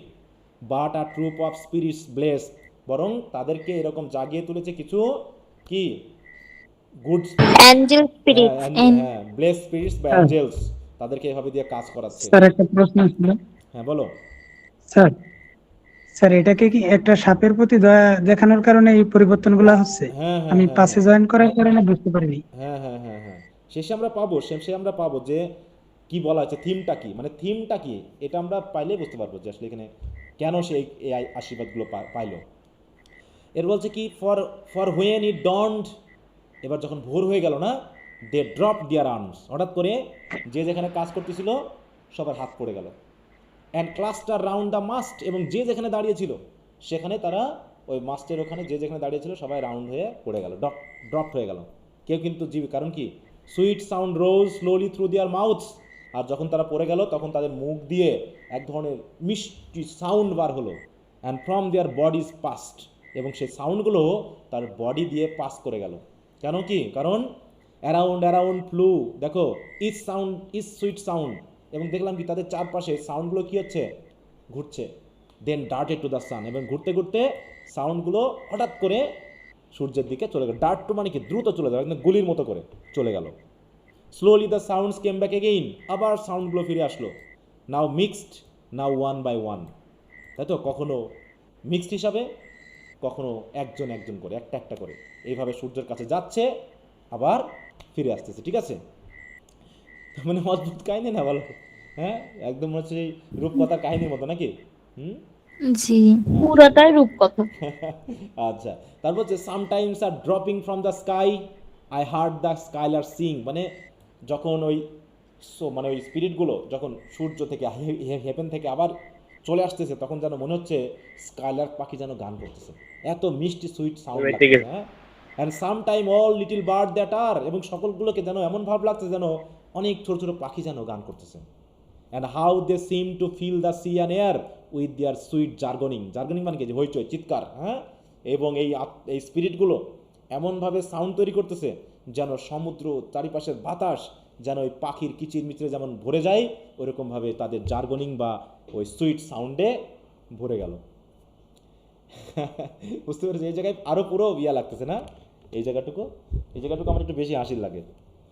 but a troop of spirits blessed, বরং তাদেরকে এরকম জাগিয়ে তুলেছে কিছু কি গুড
অ্যাঞ্জেল স্পিরিট।
হ্যাঁ, ব্লেস স্পিরিটস বা অ্যাঞ্জেলস, তাদেরকে এভাবে দিয়ে কাজ করাচ্ছে।
স্যার একটা প্রশ্ন ছিল।
হ্যাঁ বলো।
স্যার স্যার এটাকে কি একটা সাপের প্রতি দয়া দেখানোর কারণে এই পরিবর্তনগুলো হচ্ছে?
হ্যাঁ হ্যাঁ
আমি
হ্যাঁ
পাশে জয়েন করার কারণে বুঝতে পারিনি।
হ্যাঁ হ্যাঁ হ্যাঁ হ্যাঁ শেষে আমরা পাবো যে কি বলা আছে, থিমটা কি, মানে থিমটা কি, এটা আমরা পাইলেই বুঝতে পারবো যে আসলে এখানে কেন সে এই আশীর্বাদগুলো পাইলো। এর বলছে কি ফর হোয়েন ইট ডন্ড, এবার যখন ভোর হয়ে গেল না, দে ড্রপ দিয়ার আর্মস, হঠাৎ করে যে যেখানে কাজ করতেছিল সবার হাত পড়ে গেল, and cluster round the must, এবং যে যেখানে দাঁড়িয়েছিল সেখানে তারা ওই মাস্টের ওখানে যে যেখানে দাঁড়িয়েছিল সবাই রাউন্ড হয়ে পড়ে গেল, ড্রপ হয়ে গেল, কেউ কিন্তু কারণ কি সুইট সাউন্ড রোজ স্লোলি থ্রু দিয়ার মাউথস, আর যখন তারা পড়ে গেল তখন তাদের মুখ দিয়ে এক ধরনের মিষ্টি সাউন্ড বার হলো, and from their bodies passed, এবং সেই সাউন্ডগুলো তার বডি দিয়ে পাস করে গেল, কেন কি, কারণ অ্যারাউন্ড ফ্লু, দেখো ইজ সুইট সাউন্ড, এবং দেখলাম কি তাদের চারপাশে সাউন্ডগুলো কী হচ্ছে, ঘুরছে, দেন ডার্টেড টু দ্য সান, এবং ঘুরতে ঘুরতে সাউন্ডগুলো হঠাৎ করে সূর্যের দিকে চলে গেল, ডার্ট টু মানে কি দ্রুত চলে যাবে, একদম গুলির মতো করে চলে গেল, slowly the sounds came back again, আবার সাউন্ডগুলো ফিরে আসলো, now mixed, now one by one, তাই তো, কখনো মিক্সড হিসাবে, কখনো একজন একজন করে, একটা একটা করে এইভাবে সূর্যের কাছে যাচ্ছে, আবার ফিরে আসতেছে। ঠিক আছে, মানে অদ্ভুত কাহিনী না বলো? হ্যাঁ, একদম হচ্ছে এই রূপকথার কাহিনীর মতো নাকি? হুম।
জি।
পুরাটাই রূপকথা।
আচ্ছা, তারপর হচ্ছে sometimes are dropping from the sky, I heard the skylark sing, মানে যখন ওই মানে ওই স্পিরিটগুলো যখন সূর্য থেকে হেভেন থেকে আবার চলে আসতেছে, তখন যেন মনে হচ্ছে স্কাইলার পাখি যেন গান করতেছে, এত মিষ্টি সুইট সাউন্ড লাগতেছে। হ্যাঁ, and some time all little bird that are, এবং সকলগুলোকে যেন এমন ভাব লাগছে যেন অনেক ছোট ছোট পাখি যেন গান করতেছে। And how they seem to fill the sea and air with their sweet jargoning, jargoning মানে কি, যে হইচই, চিৎকার। হ্যাঁ, এবং এই স্পিরিটগুলো এমনভাবে সাউন্ড তৈরি করতেছে যেন সমুদ্র, চারিপাশের বাতাস যেন ওই পাখির কিচিরমিচিরে যেমন ভরে যায়, ওইরকমভাবে তাদের জার্গনিং বা ওই সুইট সাউন্ডে ভরে গেল। বুঝতে পেরেছি? এই জায়গায় আরও পুরো ইয়া লাগতেছে না? এই জায়গাটুকু আমার একটু বেশি হাসির লাগে,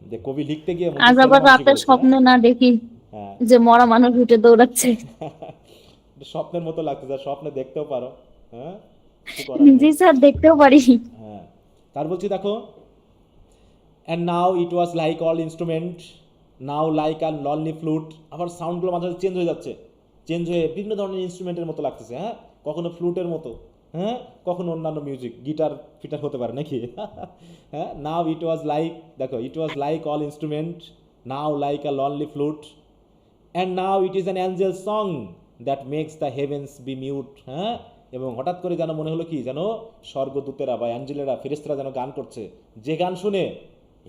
যে কবি লিখতে গিয়ে মনে
আজ
হচ্ছে
আবার
এরকম হাসি
রাতে
করেছে।
স্বপ্নে না দেখি
হ্যাঁ,
যে মরা মানুষ উঠে দৌড়াচ্ছে।
একটু স্বপ্নের মতো লাগতেছে, আর স্বপ্নে দেখতেও পারো। হ্যাঁ, কিছু করার নেই।
জি স্যার, দেখতেও পারি।
হ্যাঁ, তার বলছি দেখো, and now it was like all instrument, now like a lonely flute, আবার সাউন্ডগুলো মাঝে মাঝে চেঞ্জ হয়ে যাচ্ছে, চেঞ্জ হয়ে বিভিন্ন ধরনের ইনস্ট্রুমেন্টের মতো লাগতেছে। হ্যাঁ, কখনো ফ্লুটের মতো, হ্যাঁ, কখনো অন্যান্য মিউজিক, গিটার ফিটার হতে পারে নাকি? হ্যাঁ, নাও ইট ওয়াজ লাইক, দেখো, it was like all instrument, now like a lonely flute, and now it is an angel song that makes the heavens be mute. হ্যাঁ, এবং হঠাৎ করে যেন মনে হলো কি, যেন স্বর্গদূতেরা বা অ্যাঞ্জেলেরা, ফেরেশতারা যেন গান করছে, যে গান শুনে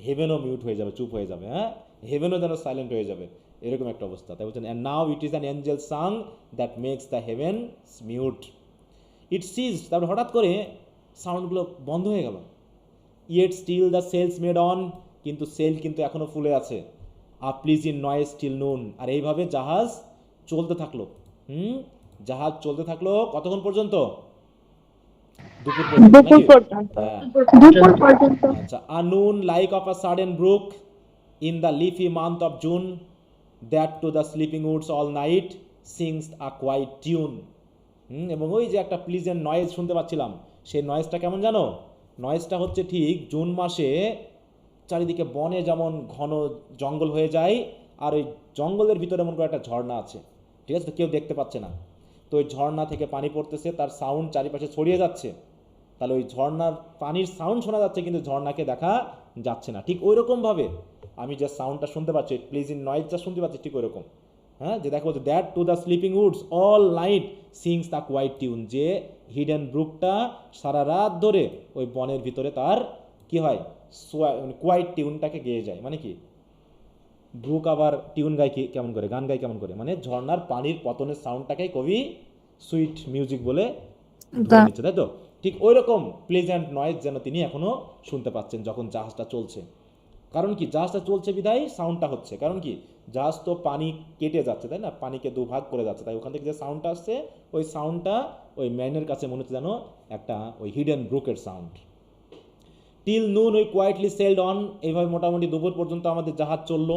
হেভেনও মিউট হয়ে যাবে, চুপ হয়ে যাবে। হ্যাঁ, হেভেনও যেন সাইলেন্ট হয়ে যাবে, এরকম একটা অবস্থা। তাই বলছেন, and now it is an angel song that makes the heaven mute, it cease, তারপর হঠাৎ করে সাউন্ডগুলো বন্ধ হয়ে গেল। Yet still the sails made on, কিন্তু সেল কিন্তু এখনও ফুলে আছে। A pleasant noise still noon, আর এইভাবে জাহাজ চলতে থাকলো। জাহাজ চলতে থাকলো কতক্ষণ পর্যন্ত? দুপুর পর্যন্ত
দুপুর
নাকি?
পর্যন্ত।
হ্যাঁ,
দুপুর পর্যন্ত।
আচ্ছা, a noon like of a sudden brook in the leafy month of June, that to the sleeping woods all night sings a quiet tune. এবং ওই যে একটা প্লিজেন্ট নয়েজ শুনতে পাচ্ছিলাম, সেই নয়েজটা কেমন জানো? নয়েজটা হচ্ছে ঠিক জুন মাসে চারিদিকে বনে যেমন ঘন জঙ্গল হয়ে যায়, আর ওই জঙ্গলের ভিতরে মনে করে একটা ঝর্ণা আছে, ঠিক আছে, তো কেউ দেখতে পাচ্ছে না, তো ওই ঝর্ণা থেকে পানি পড়তেছে, তার সাউন্ড চারিপাশে ছড়িয়ে যাচ্ছে, তাহলে ওই ঝর্ণার পানির সাউন্ড শোনা যাচ্ছে কিন্তু ঝর্ণাকে দেখা যাচ্ছে না। ঠিক ওই রকমভাবে আমি যে সাউন্ডটা শুনতে পাচ্ছি, প্লিজিং নয়েজটা শুনতে পাচ্ছি, ঠিক ওই রকম। হ্যাঁ, যে দেখো, that to the sleeping woods all night sings the quiet tune, যে হিডেন ব্রুকটা সারা রাত ধরে ওই বনের ভিতরে তার কি হয়, কোয়াইট টিউনটাকে গেয়ে যায়। মানে কি, ব্রুক আবার টিউন গায় কি কেমন করে, গান গায় কেমন করে, মানে ঝর্ণার পানির পতনের সাউন্ডটাকেই কবি সুইট মিউজিক বলে ধরে নিচ্ছে, তাই তো? ঠিক ওই রকম প্লেজেন্ট নয়েজ যেন তিনি এখনো শুনতে পাচ্ছেন যখন জাহাজটা চলছে। কারণ কি, জাহাজটা চলছে বিধায় সাউন্ডটা হচ্ছে, কারণ কি, জাহাজ তো পানি কেটে যাচ্ছে, তাই না, পানিকে দুভাগ করে যাচ্ছে, তাই ওখান থেকে যে সাউন্ডটা আসছে, ওই সাউন্ডটা ওই ম্যানের কাছে মনে হচ্ছে যেন একটা ওই হিডেন ব্রুকের sound. Till noon we quietly sailed on, এইভাবে মোটামুটি দুপুর পর্যন্ত আমাদের জাহাজ চললো।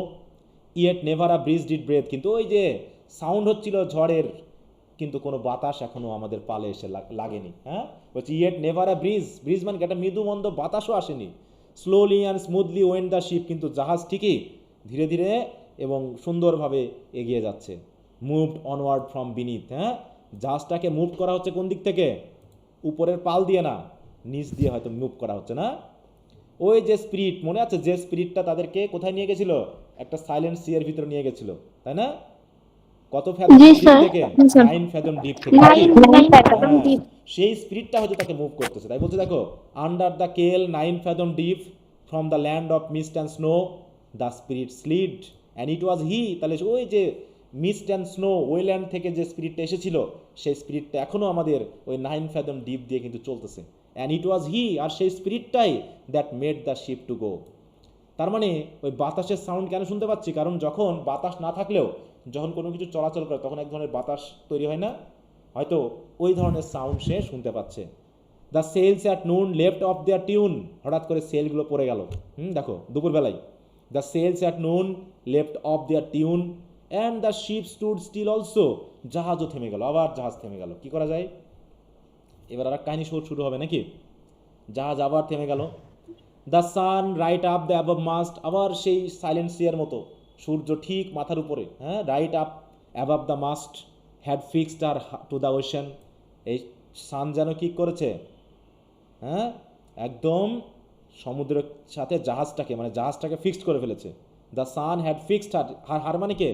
Yet never a breeze did breathe, কিন্তু ওই যে সাউন্ড হচ্ছিল ঝড়ের, কিন্তু কোনো বাতাস এখনও আমাদের পালে এসে লাগেনি। হ্যাঁ, বলছি yet never a bridge, bridge মানে একটা মৃদু মন্দ বাতাসও আসেনি। Slowly and smoothly went the ship, কিন্তু জাহাজ ঠিকই ধীরে ধীরে এবং সুন্দরভাবে এগিয়ে যাচ্ছে। মুভড অনওয়ার্ড ফ্রম বিনিথ, হ্যাঁ, জাহাজটাকে মুভ করা হচ্ছে কোন দিক থেকে? উপরের পাল দিয়ে না, নিচ দিয়ে হয়তো মুভ করা হচ্ছে না। ওই যে স্পিরিট, মনে আছে যে স্পিরিটটা তাদেরকে কোথায় নিয়ে গেছিল? একটা সাইলেন্ট সি এর ভিতরে নিয়ে গেছিল, তাই না? কত ফ্যাথম
জি
ডিপ
স্যার,
থেকে?
জি স্যার।
9 ফ্যাথম ডিপ থেকে। হ্যাঁ, সেই স্পিরিটটা হয়তো তাকে মুভ করতেছে। তাই বলছে দেখো, under the keel 9 fathom deep from the land of mist and snow the spirit slid and it was he. তাহলে ওই যে মিস্ট অ্যান্ড স্নো, ওই ল্যান্ড থেকে যে স্পিরিটটা এসেছিল, সেই স্পিরিটটা এখনও আমাদের ওই 9 ফ্যাথম ডিপ দিয়ে কিন্তু চলতেছে। অ্যান্ড ইট ওয়াজ হি, আর সেই স্পিরিটটাই that made the ship to go. তার মানে ওই বাতাসের সাউন্ড কেন শুনতে পাচ্ছি? কারণ যখন বাতাস না থাকলেও যখন কোনো কিছু চলাচল করে, তখন এক ধরনের বাতাস তৈরি হয় না, হয়তো ওই ধরনের সাউন্ড সে শুনতে পাচ্ছে। The sails at noon left off their tune, হঠাৎ করে সেলগুলো পড়ে গেল। দেখো দুপুরবেলায়, the sails at noon left off their tune and the ship stood still also, জাহাজও থেমে গেল, আবার জাহাজ থেমে গেল। কি করা যায়? এবার আর কাহিনী শুরু হবে নাকি? জাহাজ আবার থেমে গেল। The sun right up the above must, আবার সেই সাইলেন্ট সিয়ার মতো সূর্য ঠিক মাথার উপরে, হ্যাঁ, right up above the mast had fixed her to the ocean. এই সান যেন কি করেছে, হ্যাঁ, একদম সমুদ্রের সাথে জাহাজটাকে ফিক্সড করে ফেলেছে। দ্য সান হ্যাড ফিক্সড হার মানে কে,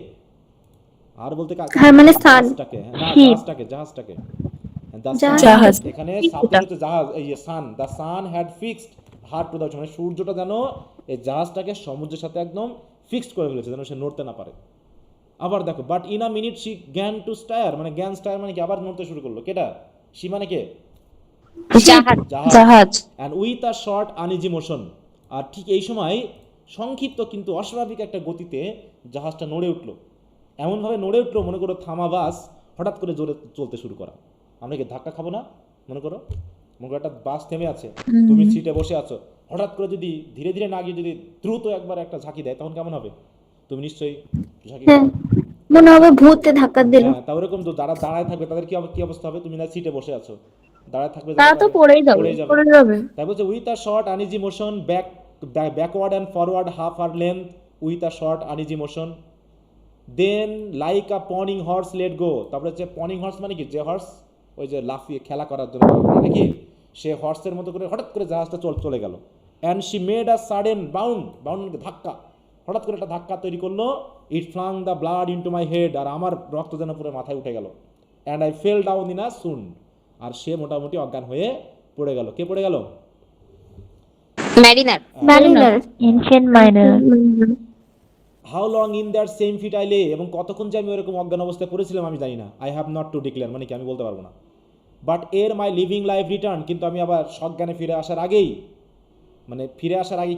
আর বলতে
হার মানে sun,
জাহাজটাকে, হ্যাঁ, না
Ship.
জাহাজটাকে The
জাহাজ।
sun-
জাহাজ।
এখানে সাবজেক্ট হচ্ছে জাহাজ, এই sun, the sun had fixed her to the মানে সূর্যটা যেন এই জাহাজটাকে সমুদ্রের সাথে একদম ফিক্সড করে ফেলেছে, যেন সে নড়তে না পারে। আবার দেখো, but in a minute she gan to stir, মানে জ্ঞান স্টায়ার মানে কি, আবার নড়তে শুরু করলো। কেটা? শি মানে কে?
জাহাজ।
জাহাজ।
And with a short uneasy motion, আর ঠিক এই সময় সংক্ষিপ্ত কিন্তু অস্বাভাবিক একটা গতিতে জাহাজটা নড়ে উঠলো। এমনভাবে নড়ে উঠলো, মনে করো থামা বাস হঠাৎ করে জোরে চলতে শুরু করা। আমরা কি ধাক্কা খাবো না? মনে করো একটা বাস থেমে আছে, তুমি সিটে বসে আছো, হঠাৎ করে যদি ধীরে ধীরে না গিয়ে যদি দ্রুত একবার একটা ঝাঁকি দেয়, তখন কেমন হবে? তুমি নিশ্চয়ই ঝাঁকি
হ্যাঁ,
খাবে।
মনে হবে ভূতে ধাক্কা দিল।
হ্যাঁ, তা ওরকম তো যারা দাঁড়ায় থাকবে তাদের কি অবস্থা হবে? তুমি না সিটে বসে আছো, দাঁড়ায় থাকবে
তারা তো পড়েই যাবে।
পড়ে যাবে।
তাই বলছে with a short uneasy motion backward and forward half her length with a short uneasy motion then like a pawing horse let go. তারপরে হচ্ছে পনিং হর্স মানে কি, যে হর্স ওই যে লাফিয়ে খেলা করার জন্য মানে কি, সে হর্সের মতো করে হঠাৎ করে জাহাজটা চলে গেল। And she made a sudden bound ধাক্কা, হঠাৎ করে একটা ধাক্কা তৈরি করলো। It flung the blood into my head, আর আমার রক্ত যেন পুরো মাথায় উঠে গেল। And I fell down in a swound, আর সে মোটামুটি অজ্ঞান হয়ে পড়ে গেল। কে পড়ে গেল?
Mariner.
Mariner.
Ancient mariner.
How long in that same fit I lay, এবং কতক্ষণ যে আমি ওরকম অজ্ঞান অবস্থায় পড়েছিলাম আমি জানি না। I have not to declare মানে কি, আমি বলতে পারবো না। বাট এর মাই লিভিং লাইফ রিটার্ন, কিন্তু আমি আবার সজ্ঞানে ফিরে আসার আগেই,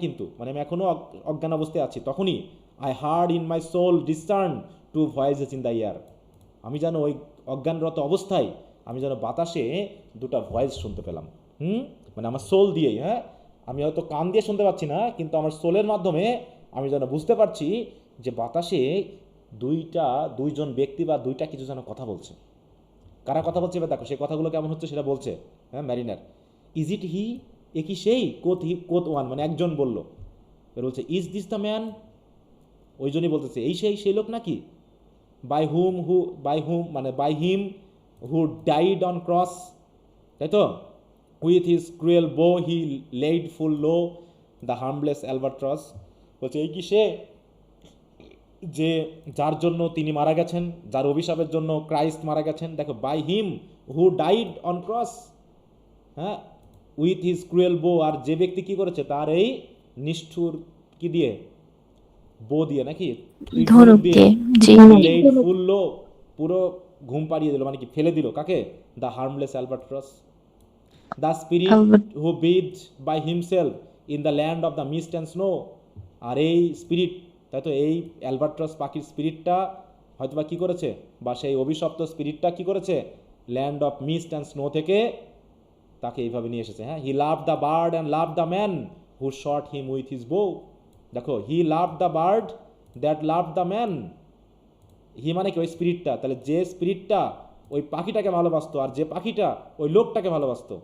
কিন্তু মানে আমি এখনও অজ্ঞান অবস্থায় আছি, তখনই I heard in my soul discern two voices in the air, আমি যেন ওই অজ্ঞানরত অবস্থায় আমি যেন বাতাসে দুটা ভয়েস শুনতে পেলাম। মানে আমার সোল দিয়েই, হ্যাঁ, আমি হয়তো কান দিয়ে শুনতে পাচ্ছি না, কিন্তু আমার সোলের মাধ্যমে আমি যেন বুঝতে পারছি যে বাতাসে দুইজন ব্যক্তি বা দুইটা কিছু যেন কথা বলছে। কারা কথা বলছে এবার দেখো, সেই কথাগুলো কেমন হচ্ছে সেটা বলছে, হ্যাঁ, ম্যারিনার। ইজ ইট হি, এ কি সেই? কোথ ওয়ান মানে একজন বলল, এবার বলছে ইজ দিস দ্য ম্যান, ওইজনই বলতেছে এই সেই লোক নাকি? By him who died on cross, তাই তো? With his cruel bow he laid full low the harmless albatross, বলছে এই কি সে যে যার জন্য তিনি মারা গেছেন, যার অভিশাপের জন্য ক্রাইস্ট মারা গেছেন। দেখো, by him who died on cross, হ্যাঁ, উইথ হিজ ক্রুয়েল বো, আর যে ব্যক্তি কি করেছে তার এই নিষ্ঠুর কি দিয়ে, বো দিয়ে নাকি,
ধনুক দিয়ে, জি।
লেইড ফুল লো, পুরো ঘুম পাড়িয়ে দিল, মানে কি ফেলে দিল কাকে? The harmless albatross, the spirit who breathe by himself in the land of the mist and snow. আর এই স্পিরিট, তাই তো, এই অ্যালবাট্রস পাখির স্পিরিটটা হয়তো বা কী করেছে, বা সেই অভিশপ্ত স্পিরিটটা কী করেছে, land of mist and snow থেকে তাকে এইভাবে নিয়ে এসেছে। হ্যাঁ, he love the bird and love the man who shot him with his bow. দেখো, he love the bird that love the man, he মানে কি ওই স্পিরিটটা, তাহলে যে স্পিরিটটা ওই পাখিটাকে ভালোবাসতো, আর যে পাখিটা ওই লোকটাকে ভালোবাসতো,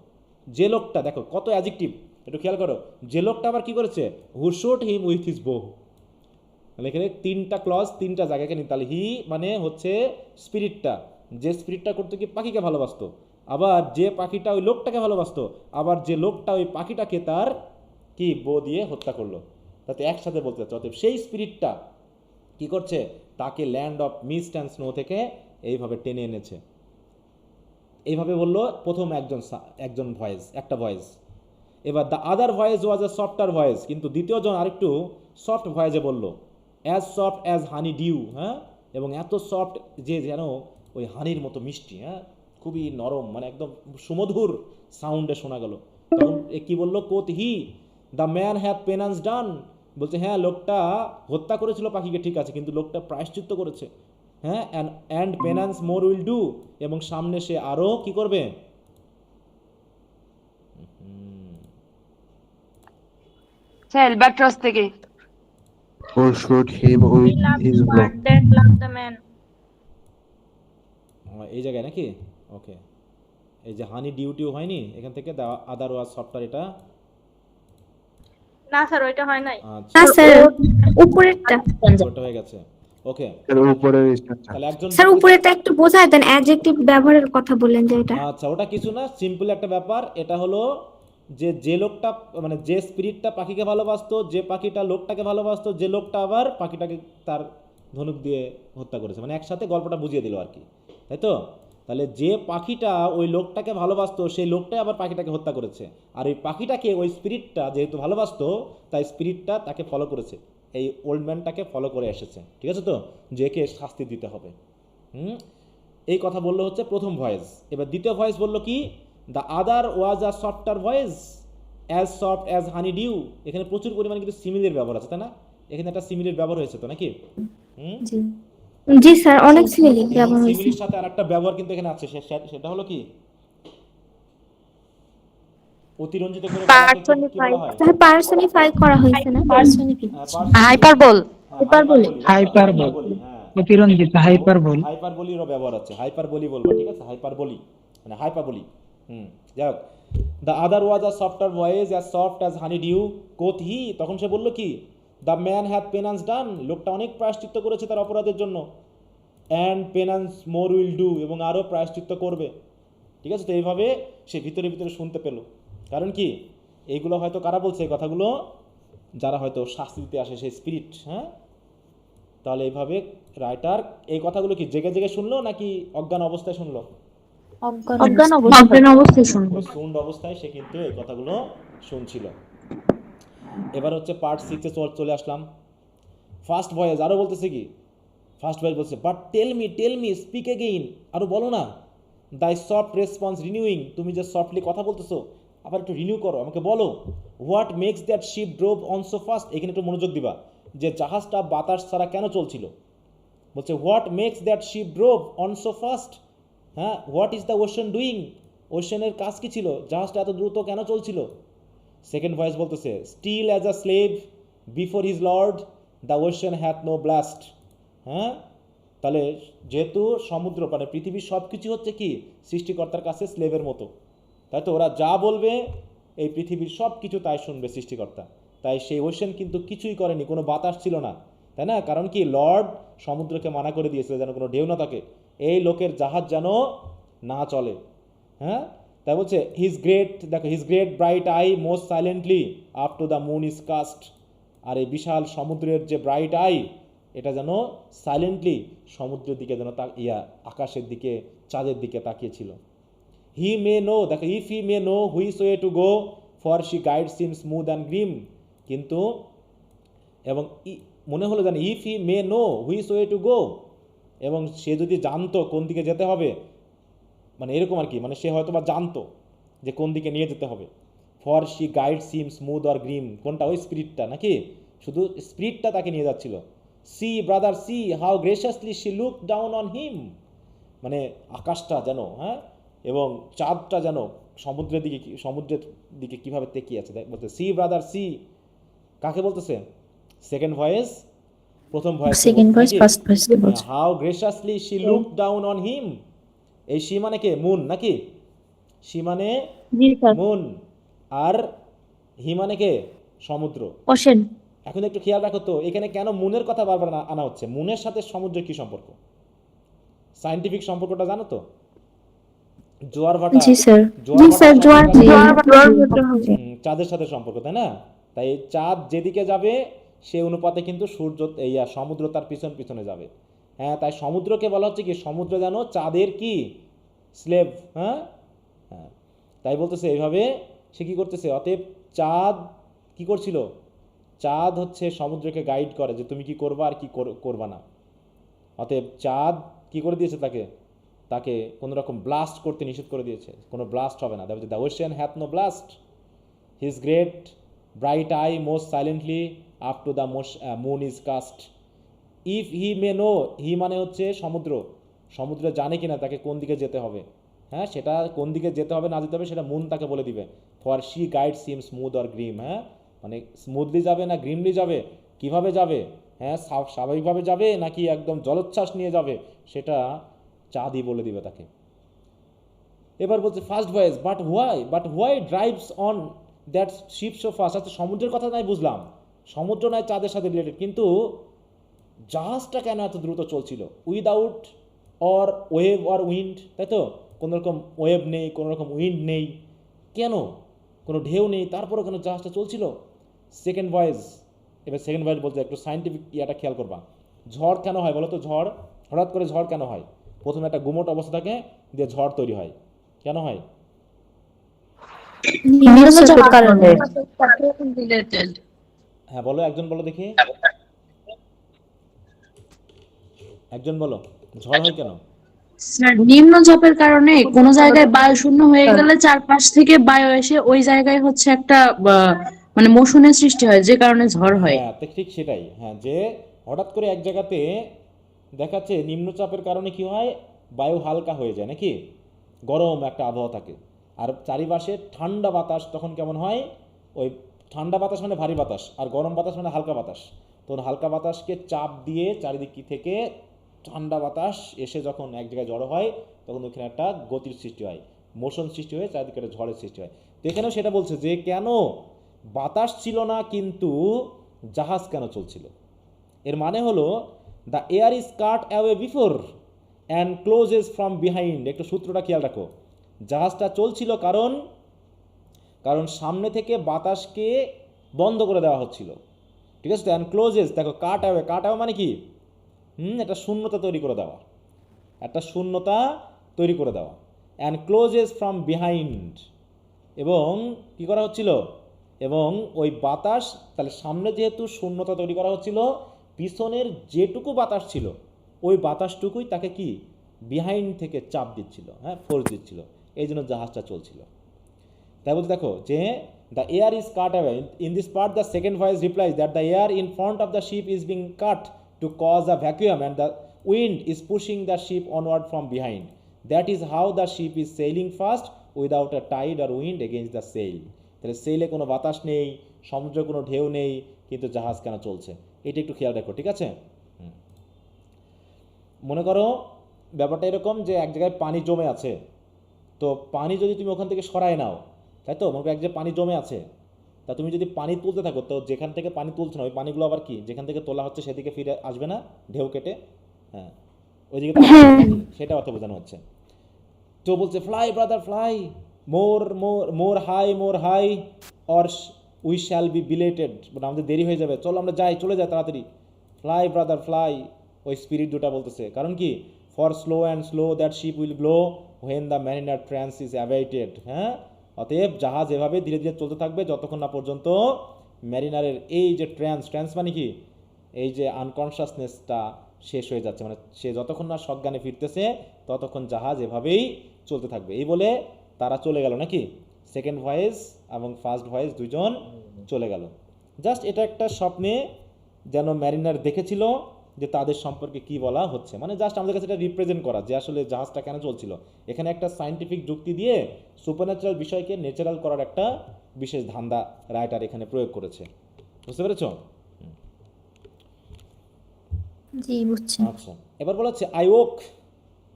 যে লোকটা, দেখো কত অ্যাডজেক্টিভ, একটু খেয়াল করো, যে লোকটা আবার কি করেছে, হু শট হিম উইথ হিজ বো, তাহলে এখানে তিনটা ক্লজ, তিনটা জায়গা এখানে। তাহলে হি মানে হচ্ছে স্পিরিটটা, যে স্পিরিটটা করতো কি পাখিকে ভালোবাসতো, আবার যে পাখিটা ওই লোকটাকে ভালোবাসতো, আবার যে লোকটা ওই পাখিটাকে তার কি বো দিয়ে হত্যা করলো, তাতে একসাথে বলতে চাচ্ছে। অতএব সেই স্পিরিটটা কি করছে, তাকে land of mist and snow থেকে এইভাবে টেনে এনেছে। এইভাবে বললো প্রথম একজন ভয়েস, একটা ভয়েস। এবার the other voice was A softer voice, কিন্তু দ্বিতীয়জন আরেকটু সফট ভয়েসে বলল, as soft as honey due, হ্যাঁ, এবং এত সফট যে যেন ওই হানির মতো মিষ্টি, হ্যাঁ, খুবই নরম, মানে একদম সুমধুর সাউন্ডে শোনা গেল। তখন কি বললো, quoth he the man have penance done, বলছে হ্যাঁ, লোকটা হত্যা করেছিল পাখিকে, ঠিক আছে, কিন্তু লোকটা প্রায়শ্চিত্ত করেছে, হ্যাঁ, and penance more will do, এবং সামনে সে আরও কি করবে,
অ্যালবাট্রস থেকে।
Who shoot him with his bow?
এই জায়গায় নাকি? ওকে, এই যে হানি ডিউটিও হয়নি এখান থেকে, দ্য আদার ওয়াজ সফটওয়্যার, এটা
না স্যার ওইটা হয় নাই
আচ্ছা
না স্যার উপরেরটা
ওটা হয়ে গেছে। ওকে,
এর উপরের স্ট্রাকচার।
তাহলে একজন
স্যার উপরেরটা একটু বোঝায় দেন অ্যাডজেক্টিভ ব্যবহারের কথা বললেন যে এটা
আচ্ছা ওটা কিছু না, সিম্পল একটা ব্যাপার। এটা হলো যে লোকটা মানে যে স্পিরিটটা পাখিকে ভালোবাসতো, যে পাখিটা লোকটাকে ভালোবাসতো, যে লোকটা আবার পাখিটাকে তার ধনুক দিয়ে হত্যা করেছে, মানে একসাথে গল্পটা বুঝিয়ে দিল আর কি, তাই তো? তাহলে যে পাখিটা ওই লোকটাকে ভালোবাসতো সেই লোকটাই আবার পাখিটাকে হত্যা করেছে, আর ওই পাখিটাকে ওই স্পিরিটটা যেহেতু ভালোবাসতো তাই স্পিরিটটা তাকে ফলো করেছে, এই ওল্ড ম্যানটাকে ফলো করে এসেছে, ঠিক আছে তো? যে একে শাস্তি দিতে হবে। এই কথা বললো হচ্ছে প্রথম ভয়েস। এবার দ্বিতীয় ভয়েস বললো কি, the other was a softer voice as soft as honey due. এখানে প্রচুর পরিমাণে কিন্তু সিমিলের ব্যবহার আছে, তাই না? এখানে একটা সিমিলের ব্যবহার হয়েছে তো নাকি?
জি
জি স্যার অনেক সিমিলি ব্যবহার হয়েছে
সিমিলির সাথে আরেকটা ব্যবহার কিন্তু এখানে আছে, সেটা হলো কি, অতিরঞ্জিত করে বলাকে কি বলা হয়?
স্যার পার্সনিফাই করা হয়েছে না
হাইপারবল
হাইপারবলি,
হাইপারবলি,
হ্যাঁ
অতিরঞ্জিত হাইপারবল।
হাইপারবলিরও ব্যবহার আছে, হাইপারবলি বলবা, ঠিক আছে? হাইপারবলি মানে হাইপারবলি। যাই হোক, the other was a softer voice as soft as honey dew quoth he, তখন সে বলল কি, the man have penance done, লোকটা অনেক প্রায়শ্চিত্ত করেছে তার অপরাধের জন্য, and penance more will do, এবং আরও প্রায়শ্চিত্ত করবে, ঠিক আছে? তো এইভাবে সে ভিতরে ভিতরে শুনতে পেল। কারণ কি, এইগুলো হয়তো কারা বলছে এই কথাগুলো, যারা হয়তো শাস্তি দিতে আসে সেই স্পিরিট, হ্যাঁ? তাহলে এইভাবে রাইটার এই কথাগুলো কি জেগে জেগে শুনলো নাকি অজ্ঞান অবস্থায় শুনলো?
অজ্ঞান
অবস্থায় শুনবো।
ওই সুন্ড অবস্থায় সে কিন্তু এই কথাগুলো শুনছিল। এবার হচ্ছে পার্ট 6-এ চলে আসলাম। ফার্স্ট ভয়েস আরও বলতেছে কি, ফার্স্ট ভয়েস বলছে, but tell me speak again, আরও বলো না, দাই সফট রেসপন্স রিনিউইং, তুমি যে সফটলি কথা বলতেছো আবার একটু রিনিউ করো, আমাকে বলো, what makes that ship drove on so fast, এখানে একটু মনোযোগ দিবা, যে জাহাজটা বাতাস ছাড়া কেন চলছিল? বলছে what makes that ship drove on so fast, হ্যাঁ, what is the ocean doing, ওশেনের কাজ কি ছিল, জাহাজটা এত দ্রুত কেন চলছিল? সেকেন্ড ভয়েস বলতেছে, still as a slave before his lord the ocean hath no blast, হ্যাঁ? তাহলে যেহেতু সমুদ্র মানে পৃথিবীর সব কিছু হচ্ছে কি সৃষ্টিকর্তার কাছে স্লেভের মতো, তাই তো? ওরা যা বলবে এই পৃথিবীর সব কিছু তাই শুনবে সৃষ্টিকর্তা, তাই সেই ওশেন কিন্তু কিছুই করেনি, কোনো বাতাস ছিল না, তাই না? কারণ কি, লর্ড সমুদ্রকে মানা করে দিয়েছিল যেন কোনো ঢেউ না থাকে, এই লোকের জাহাজ যেন না চলে, হ্যাঁ? তাই বলছে হিজ গ্রেট, দেখো, his great bright eye most silently up to the moon is cast, আর এই বিশাল সমুদ্রের যে ব্রাইট আই এটা যেন সাইলেন্টলি সমুদ্রের দিকে যেন আকাশের দিকে, চাঁদের দিকে তাকিয়েছিল। হি মে নো, দেখো, if he may know which way to go for she guides him smooth and Grimm, কিন্তু এবং মনে হলো জানি if he may know which way to go, এবং সে যদি জানতো কোন দিকে যেতে হবে, মানে এরকম আর কি, মানে সে হয়তো বা জানতো যে কোন দিকে নিয়ে যেতে হবে। For she guides him smooth or grim, কোনটা? ওই স্পিরিটটা, নাকি শুধু স্পিরিটটা তাকে নিয়ে যাচ্ছিল। See brother see how graciously she look down on him, মানে আকাশটা যেন, হ্যাঁ, এবং চাঁদটা যেন সমুদ্রের দিকে কীভাবে তেকিয়ে আছে, বলতে সি ব্রাদার সি, কাকে বলতেছে? সেকেন্ড ভয়েস প্রথম voice, how graciously she look down on him, এই শি মানে কে? মুন, নাকি? শি মানে মুন, আর হি মানে কে? সমুদ্র,
ওশেন।
এখন একটু খেয়াল রাখো তো, এখানে কেন মুনের কথা বারবার আনা হচ্ছে? মুনের সাথে সমুদ্রের কি সম্পর্ক? সায়েন্টিফিক সম্পর্কটা জানো তো? জোয়ার ভাটা, চাঁদের সাথে সম্পর্ক, তাই না? তাই চাঁদ যেদিকে যাবে সে অনুপাতে কিন্তু সূর্য সমুদ্র তার পিছনে যাবে, হ্যাঁ? তাই সমুদ্রকে বলা হচ্ছে কি, সমুদ্র যেন চাঁদের কি স্লেভ, হ্যাঁ হ্যাঁ। তাই বলতেছে এইভাবে সে কি করতেছে, অতএব চাঁদ কি করছিল? চাঁদ হচ্ছে সমুদ্রকে গাইড করে যে তুমি কি করবা আর কি করবা না। অতএব চাঁদ কি করে দিয়েছে তাকে কোনো রকম ব্লাস্ট করতে নিষেধ করে দিয়েছে, কোনো ব্লাস্ট হবে না। The ocean hath no blast, his great bright eye most silently up to the moon is cast. If he may know, he মানে হচ্ছে সমুদ্র জানে কিনা তাকে কোন দিকে যেতে হবে, হ্যাঁ, সেটা কোন দিকে যেতে হবে না যেতে হবে সেটা মুন তাকে বলে দিবে। For she guides him smooth or Grimm, হ্যাঁ, মানে স্মুথলি যাবে না গ্রিমলি যাবে, কিভাবে যাবে, হ্যাঁ, স্বাভাবিকভাবে যাবে নাকি একদম জলোচ্ছ্বাস নিয়ে যাবে, সেটা চাঁদই বলে দিবে তাকে। এবার বলছে first voice but why drives on that ship so fast. আচ্ছা সমুদ্রের কথা নাই বুঝলাম, সমুদ্র নয় চাঁদের সাথে রিলেটেড, কিন্তু জাহাজটা কেন এত দ্রুত চলছিল? Without or wave or wind, তাই তো? কোনো রকম ওয়েভ নেই, কোনো রকম উইন্ড নেই, কেন? কোনো ঢেউ নেই, তারপরেও কেন জাহাজটা চলছিল? সেকেন্ড ভয়েস, এবার সেকেন্ড ভয়েস বলতে একটু সাইন্টিফিক ইয়াটা খেয়াল করবা। ঝড় কেন হয় বলো তো? ঝড়, হঠাৎ করে ঝড় কেন হয়? প্রথমে একটা গুমোট অবস্থা থাকে, দিয়ে ঝড় তৈরি হয়, কেন হয়?
নিম্নচাপের কারণে।
হ্যাঁ বলো, একজন বলো দেখি, একজন বলো, ঝড় হয় কেন?
স্যার নিম্নচাপের কারণে কোন জায়গায় বায়ু শূন্য হয়ে গেলে চারপাশ থেকে বায়ু এসে ওই জায়গায় হচ্ছে একটা মানে মোশনের সৃষ্টি হয়, যে কারণে ঝড় হয়।
হ্যাঁ তো ঠিক সেটাই, হ্যাঁ, যে হঠাৎ করে এক জায়গাতে দেখাচ্ছে নিম্নচাপের কারণে কি হয়, বায়ু হালকা হয়ে যায় নাকি, গরম একটা আবহাওয়া থাকে, আর চারিপাশে ঠান্ডা বাতাস তখন কেমন হয়, ওই ঠান্ডা বাতাস মানে ভারী বাতাস, আর গরম বাতাস মানে হালকা বাতাস। তখন হালকা বাতাসকে চাপ দিয়ে চারিদিক থেকে ঠান্ডা বাতাস এসে যখন এক জায়গায় জড়ো হয়, তখন ওইখানে একটা গতির সৃষ্টি হয়, মোশন সৃষ্টি হয়ে চারিদিকে একটা ঝড়ের সৃষ্টি হয়। তো এখানেও সেটা বলছে যে কেন বাতাস ছিল না কিন্তু জাহাজ কেন চলছিল। এর মানে হলো the air is cut away before and clauses from behind. একটু সূত্রটা খেয়াল রাখো, জাহাজটা চলছিল কারণ সামনে থেকে বাতাসকে বন্ধ করে দেওয়া হচ্ছিল, ঠিক আছে? অ্যান্ড ক্লোজেস, দেখো কাট অ্যাওয়ে মানে কি, একটা শূন্যতা তৈরি করে দেওয়া, একটা শূন্যতা তৈরি করে দেওয়া। অ্যান্ড ক্লোজেস ফ্রম বিহাইন্ড, এবং কি করা হচ্ছিল, এবং ওই বাতাস, তাহলে সামনে যেহেতু শূন্যতা তৈরি করা হচ্ছিল, পিছনের যেটুকু বাতাস ছিল ওই বাতাসটুকুই তাকে কি বিহাইন্ড থেকে চাপ দিচ্ছিল, হ্যাঁ, ফোর্স দিচ্ছিল, এই জন্য জাহাজটা চলছিল। তাই বলতে দেখো যে the air is cut away, in this part the second voice replies that the air in front of the ship is being cut to cause a vacuum and the wind is pushing the ship onward from behind, that is how the ship is sailing fast without a tide or wind against the sail. তাহলে সেলে কোনো বাতাস নেই, সমুদ্রে কোনো ঢেউ নেই, কিন্তু জাহাজ কেন চলছে, এটা একটু খেয়াল রাখো, ঠিক আছে? মনে করো ব্যাপারটা এরকম যে এক জায়গায় পানি জমে আছে, তো পানি যদি তুমি ওখান থেকে সরায় নাও, তাই তো? মনে করো এক জায়গায় পানি জমে আছে, তা তুমি যদি পানি তুলতে থাকো, তো যেখান থেকে পানি তুলছো না ওই পানিগুলো আবার কি যেখান থেকে তোলা হচ্ছে সেদিকে ফিরে আসবে না ঢেউ কেটে, হ্যাঁ, ওইদিকে তো আসবে নাকি, সেটা অর্থ বোঝানো হচ্ছে। তো বলছে fly brother fly, more high or we shall be belated, মানে আমাদের দেরি হয়ে যাবে, চলো আমরা চলে যাই তাড়াতাড়ি। ফ্লাই ব্রাদার ফ্লাই, ওই স্পিরিট দুটা বলতেছে, কারণ কি, for slow that ship will glow when the mariner trance is abated, হ্যাঁ, অতএব জাহাজ এভাবে ধীরে ধীরে চলতে থাকবে যতক্ষণ না পর্যন্ত ম্যারিনারের এই যে ট্রান্স মানে কি, এই যে আনকনশাসনেসটা শেষ হয়ে যাচ্ছে, মানে সে যতক্ষণ না সজ্ঞানে ফিরতেছে ততক্ষণ জাহাজ এভাবেই চলতে থাকবে। এই বলে তারা চলে গেল নাকি, সেকেন্ড ভয়েস এবং ফার্স্ট ভয়েস দুজন চলে গেল। জাস্ট এটা একটা স্বপ্নে যেন ম্যারিনার দেখেছিল যে তাদের সম্পর্কে কি বলা হচ্ছে, মানে জাস্ট আমাদের কাছে এটা রিপ্রেজেন্ট করা যে আসলে জাহাজটা কেন চলছিল। এখানে একটা সায়েন্টিফিক যুক্তি দিয়ে সুপারন্যাচারাল বিষয়কে ন্যাচারাল করার একটা বিশেষ ধান্দা রাইটার এখানে প্রয়োগ করেছে, বুঝতে পেরেছ?
জি বুঝছি।
আচ্ছা, এবার বলা হচ্ছে আই ওক,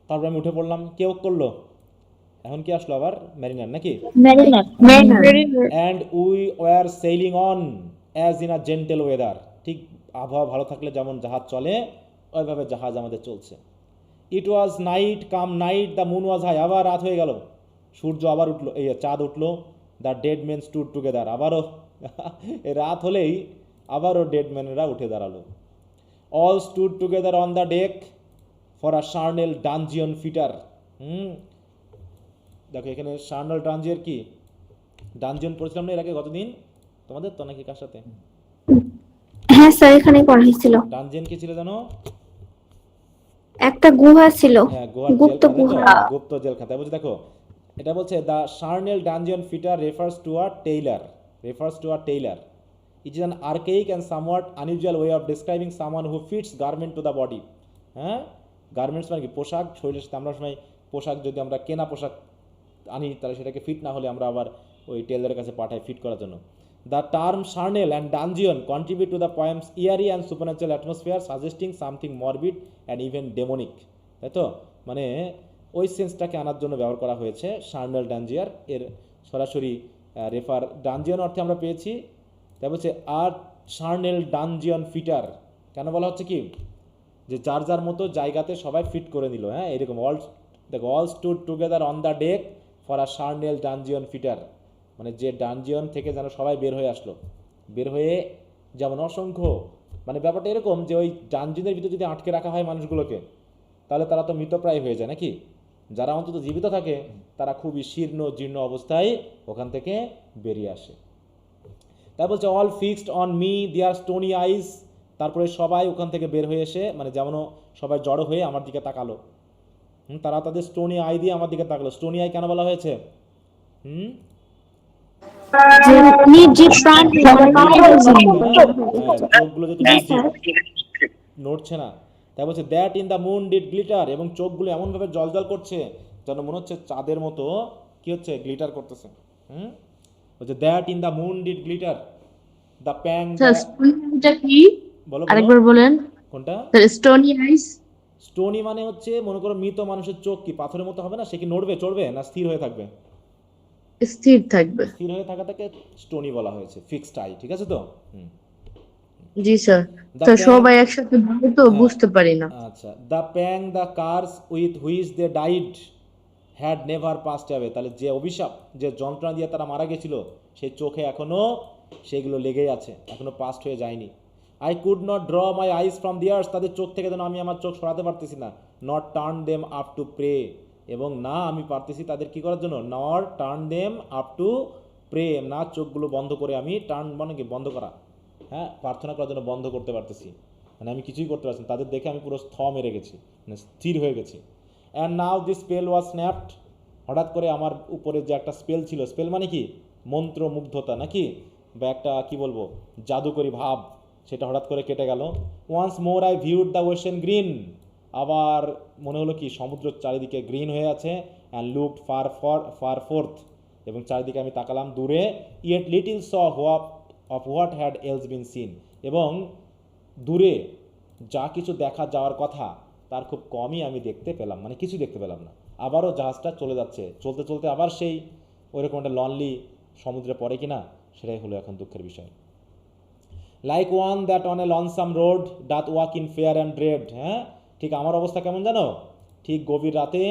তারপর আমি উঠে পড়লাম, কে ওক করলো, এখন কি আসলো আবার, ম্যারিনার নাকি? And we were sailing on as in a gentle weather, ঠিক আবহাওয়া ভালো থাকলে যেমন জাহাজ চলে ওইভাবে জাহাজ আমাদের চলছে। It was night calm night, the moon was high, আবার রাত হয়ে গেল, সূর্য আবার উঠলো, এই চাঁদ উঠলো, the dead men stood together, আবারও রাত হলেই আবারও ডেড ম্যানেরা উঠে দাঁড়ালো। All stood together on the deck for a charnel dungeon fitter. দেখো এখানে শার্নেল ডানজিয়ন কি, ডানজিয়ন পড়েছিলাম না এর আগে গতদিন তোমাদের, তো নাকি কার সাথে?
হ্যাঁ স্যার, এখানে পড়া হয়েছিল।
ডানজিয়ন কি ছিল জানো?
একটা গুহা ছিল,
হ্যাঁ,
গুপ্ত গুহা।
গুপ্ত জেলখানা। তাই বলছে দেখো, এটা বলছে the charnel dungeon fitter refers to a tailor. It is an archaic and somewhat unusual way of describing someone who fits garment to the body. হ্যাঁ, গার্মেন্টস মানে কি, পোশাক, শরীরের সাথে আমরা সময় পোশাক যদি আমরা কেনা পোশাক আনি তাহলে সেটাকে ফিট না হলে আমরা আবার ওই টেলারের কাছে পাঠাই ফিট করার জন্য। The term charnel and dungeon contribute to the poem's eerie and supernatural atmosphere suggesting something morbid and even demonic, তাই তো? মানে ওই সেন্সটাকে আনার জন্য ব্যবহার করা হয়েছে শার্নেল ডাঞ্জিয়ার। এর সরাসরি রেফার ডাঞ্জিয়ন অর্থে আমরা পেয়েছি। তাই বলছে আর শার্নেল ডাঞ্জিয়ন ফিটার, কেন বলা হচ্ছে কি যে যার যার মতো জায়গাতে সবাই ফিট করে নিল, হ্যাঁ এরকম all stood together on the deck for a charnel dungeon fitter, মানে যে ডাঞ্জিয়ন থেকে যেন সবাই বের হয়ে আসলো, বের হয়ে যেমন অসংখ্য, মানে ব্যাপারটা এরকম যে ওই ডাঞ্জিয়নের ভিতরে যদি আটকে রাখা হয় মানুষগুলোকে তাহলে তারা তো মৃতপ্রায় হয়ে যায় নাকি, যারা অন্তত জীবিত থাকে তারা খুবই শীর্ণ জীর্ণ অবস্থায় ওখান থেকে বেরিয়ে আসে। তাই বলছে all fixed on me their stony eyes, তারপরে সবাই ওখান থেকে বের হয়ে এসে মানে যেমন সবাই জড়ো হয়ে আমার দিকে তাকালো, তারা তাদের স্টোনি আই দিয়ে আমার দিকে তাকালো। স্টোনি আই কেন বলা হয়েছে? চোখগুলো যে নড়ছে না, তাই বলছে that in the moon did glitter, এবং চোখগুলো এমনভাবে জলজল করছে যেন মনে হচ্ছে চাঁদের মতো কি হচ্ছে গ্লিটার করতেছে। বলছে that in the moon did glitter the pang.
এটা কি
বলো
আরেকবার বলেন?
কোনটা?
স্টোনি আইস।
স্টোনি মানে হচ্ছে মনে করো মৃত মানুষের চোখ কি পাথরের মতো হবে না, সে কি নড়বে চড়বে না স্থির হয়ে থাকবে?
স্থির থাকবে।
স্থির হয়ে থাকাটাকে স্টোনি বলা হয়েছে, ফিক্সড আই, ঠিক আছে তো?
জি স্যার। তো সবাই একসাথে বলে তো বুঝতে পারি না।
আচ্ছা, the pang the curse with which they died had never passed away, তাহলে যে অভিশাপ যে যন্ত্রণা দিয়ে তারা মারা গেছিল সেই চোখে এখনো সেগুলো লেগেই আছে, এখনো পাস্ট হয়ে যায়নি। I could not draw my eyes from the earth, তাদের চোখ থেকে যেন আমি আমার চোখ সরাতে পারতেছি না। Not turn them up to pray, এবং না আমি পারতেছি তাদের কি করার জন্য, not turn them up to pray, না চোখগুলো বন্ধ করে আমি টার্ন মানে কি বন্ধ করা, হ্যাঁ প্রার্থনা করার জন্য বন্ধ করতে পারতেছি, মানে আমি কিছুই করতে পারছি না, তাদের দেখে আমি পুরো থ মেরে গেছি, মানে স্থির হয়ে গেছি। And now this spell was snapped, হঠাৎ করে আমার উপরে যে একটা স্পেল ছিল, স্পেল মানে কি মন্ত্র মুগ্ধতা নাকি, বা একটা কি বলবো জাদুকরী ভাব, সেটা হঠাৎ করে কেটে গেল। Once more I viewed the ocean green, আবার মনে হলো কি সমুদ্র চারিদিকে গ্রিন হয়ে আছে। অ্যান্ড লুকড ফার ফোর্থ, এবং চারিদিকে আমি তাকালাম দূরে। Yet little saw of what had else been seen, এবং দূরে যা কিছু দেখা যাওয়ার কথা তার খুব কমই আমি দেখতে পেলাম, মানে কিছু দেখতে পেলাম না। আবারও জাহাজটা চলে যাচ্ছে, চলতে চলতে আবার সেই ওইরকম একটা লনলি সমুদ্রে পড়ে কিনা সেটাই হলো এখন দুঃখের বিষয়। Like one that on a lonesome road doth walk in fear and dread, হ্যাঁ ঠিক আমার অবস্থা কেমন জানো, ঠিক গভীর রাতে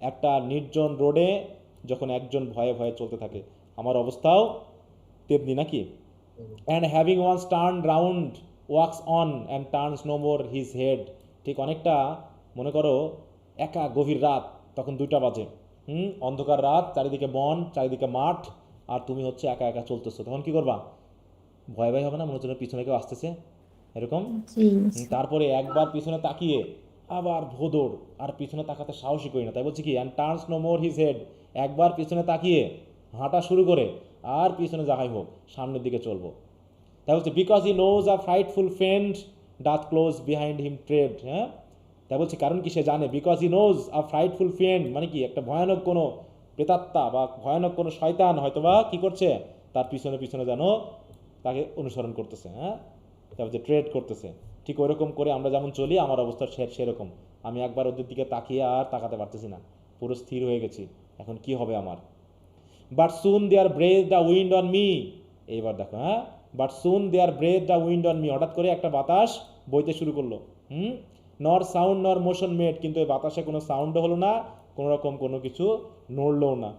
একটা নির্জন রোডে যখন একজন ভয়ে ভয়ে চলতে থাকে আমার অবস্থাও তেমনি নাকি। And having once turn round walks on and turns no more his head, ঠিক অনেকটা মনে করো একা গভীর রাত, তখন 2টা বাজে, অন্ধকার রাত, চারিদিকে বন, চারিদিকে মাঠ, আর তুমি হচ্ছে একা একা চলতেছো, তখন কি করবা? ভয় ভয় হবে না, মনে হচ্ছে পিছনে কেউ আসতেছে এরকম। তারপরে একবার পিছনে তাকিয়ে আবার ভোদর, আর পিছনে তাকাতে সাহসই করি না, তাই বলছি কি and turns no more his head, একবার পিছনে তাকিয়ে হাঁটা শুরু করে আর পিছনে যাহাই হোক সামনের দিকে চলবো। তাই বলছে because he knows a frightful friend doth close behind him tread, হ্যাঁ তাই বলছি কারণ কি সে জানে, because he knows a frightful friend মানে কি একটা ভয়ানক কোনো প্রেতাত্মা বা ভয়ানক কোনো শয়তান হয়তোবা কি করছে তার পিছনে পিছনে যেন তাকে অনুসরণ করতেছে, হ্যাঁ তারপর যে ট্রেড করতেছে, ঠিক ওইরকম করে আমরা যেমন চলি আমার অবস্থা সেরকম। আমি একবার ওদের দিকে তাকিয়ে আর তাকাতে পারতেছি না, পুরো স্থির হয়ে গেছি, এখন কি হবে আমার। But soon there breath the wind on me, এইবার দেখো, হ্যাঁ but soon there breath the wind on me, হঠাৎ করে একটা বাতাস বইতে শুরু করলো, নর সাউন্ড নর মোশন মেড, কিন্তু এই বাতাসে কোনো সাউন্ডও হলো না, কোনো রকম কোনো কিছু নড়লও না।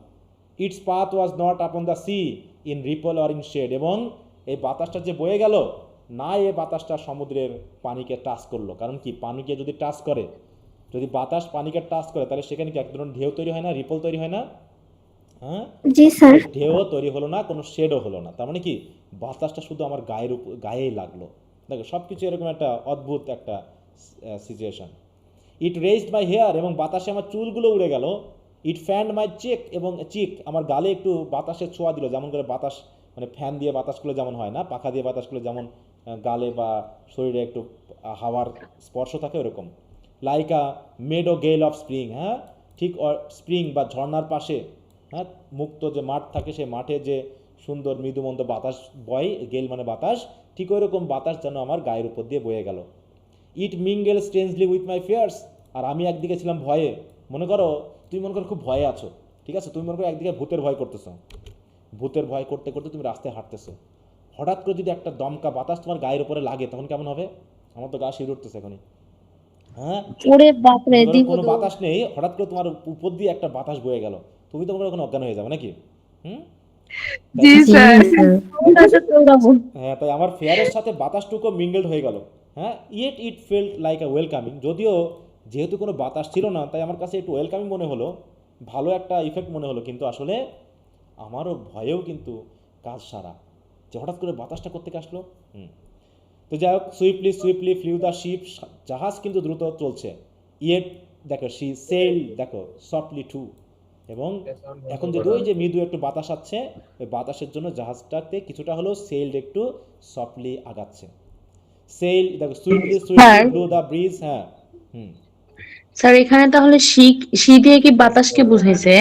Its path was not upon the sea in ripple or in shade, এবং এই বাতাসটা যে বয়ে গেল না, এই বাতাসটা সমুদ্রের পানিকে টাচ করলো, কারণ কি পানিকে যদি টাচ করে, যদি বাতাস পানিকে টাচ করে তাহলে সেখানে কি এক ধরনের ঢেউ তৈরি হয় না, রিপল তৈরি হয় না, হ্যাঁ
জি স্যার।
ঢেউ তৈরি হলো না, কোনো শেডও হলো না, তার মানে কি বাতাসটা শুধু আমার গায়েই লাগলো। দেখো সব কিছু এরকম একটা অদ্ভুত একটা situation. It raised my hair, এবং বাতাসে আমার চুলগুলো উড়ে গেল। ইট ফ্যান্ড মাই চেক, এবং চিক আমার গালে একটু বাতাসের ছোঁয়া দিল, যেমন করে বাতাস মানে ফ্যান দিয়ে বাতাসগুলো যেমন হয় না, পাখা দিয়ে বাতাসগুলো যেমন গালে বা শরীরে একটু হাওয়ার স্পর্শ থাকে ওরকম। লাইক আ মেডো গেল অফ স্প্রিং, হ্যাঁ ঠিক স্প্রিং বা ঝর্নার পাশে, হ্যাঁ মুক্ত যে মাঠ থাকে সেই মাঠে যে সুন্দর মৃদুমন্দ বাতাস বয়, গেল মানে বাতাস, ঠিক ওই রকম বাতাস যেন আমার গায়ের উপর দিয়ে বয়ে গেল। It mingle strangely with my fears, আর আমি একদিকে ছিলাম ভয়ে, মনে করো তুমি মনে করো খুব ভয়ে আছো, ঠিক আছে, তুমি মনে করো একদিকে ভূতের ভয় করতেছো, ভূতের ভয় করতে করতে তুমি রাস্তায় হাঁটতেছো, হঠাৎ করে যদি একটা দমকা বাতাস তোমার গায়ের উপরে লাগে তখন কেমন হবে? আমার তো গা শিউরে উঠতেছে এখনই। হ্যাঁ,
ওরে বাপরে,
মনে করো
দিব
কোনো বাতাস নেই, হঠাৎ করে তোমার উপর দিয়ে একটা বাতাস বয়ে গেল, তুমি তো মনে করো এখন অজ্ঞান হয়ে যাবে নাকি? হুম। তাই
জি
জি
স্যার।
স্যার।
হ্যাঁ, তাই আমার ফেয়ারের সাথে বাতাসটুকু মিঙ্গলড হয়ে গেল। হ্যাঁ, ইয়েট ইট ফেল্ট লাইক আ ওয়েলকামিং, যদিও যেহেতু কোনো বাতাস ছিল না তাই আমার কাছে একটু ওয়েলকামিং মনে হলো, ভালো একটা ইফেক্ট মনে হলো, কিন্তু আসলে আমারও ভয়েও কিন্তু কাজ সারা, যে হঠাৎ করে বাতাসটা কোত্থেকে আসলো। তো যাই হোক, swiftly swiftly flew the ship, জাহাজ কিন্তু দ্রুত চলছে। ইয়েট দেখো সি সেল দেখো সফটলি টু, এবং এখন যদি ওই যে মৃদু একটু বাতাস আসছে, ওই বাতাসের জন্য জাহাজটাতে কিছুটা হলেও সেলড একটু সফটলি আগাচ্ছে। সেল দেখো swiftly swiftly
sir
blue the bridge. হ্যাঁ, হুম।
স্যার এখানে তাহলে শি দিয়ে কি বাতাসকে বুঝাইছে?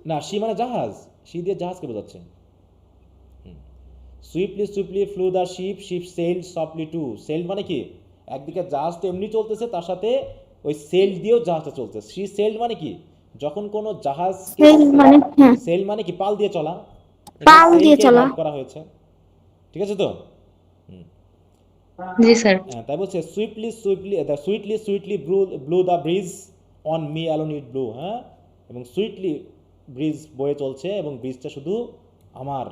না, সি মানে জাহাজ, সি দিয়ে জাহাজকে বোঝাচ্ছে। Swiftly swiftly flew the ship, ship sail softly too. Sail মানে কি, একদিকে জাহাজ তো এমনি চলতেছে, তার সাথে ওই সেল দিয়েও জাহাজটা চলতেছে। সি সেল মানে কি, যখন কোনো জাহাজ,
সেল মানে হ্যাঁ,
সেল মানে কি পাল দিয়ে চলা, এখানে
পাল দিয়ে
সেলকে
চলা।
ভাগ করা হয়েছে, ঠিক আছে তো?
জি স্যার।
হ্যাঁ, তাই বলছে swiftly swiftly sweetly sweetly blue the bridge on me alone it blue. হ্যাঁ, এবং সুইটলি ব্রিজ বয়ে চলছে, এবং ব্রিজটা শুধু আমার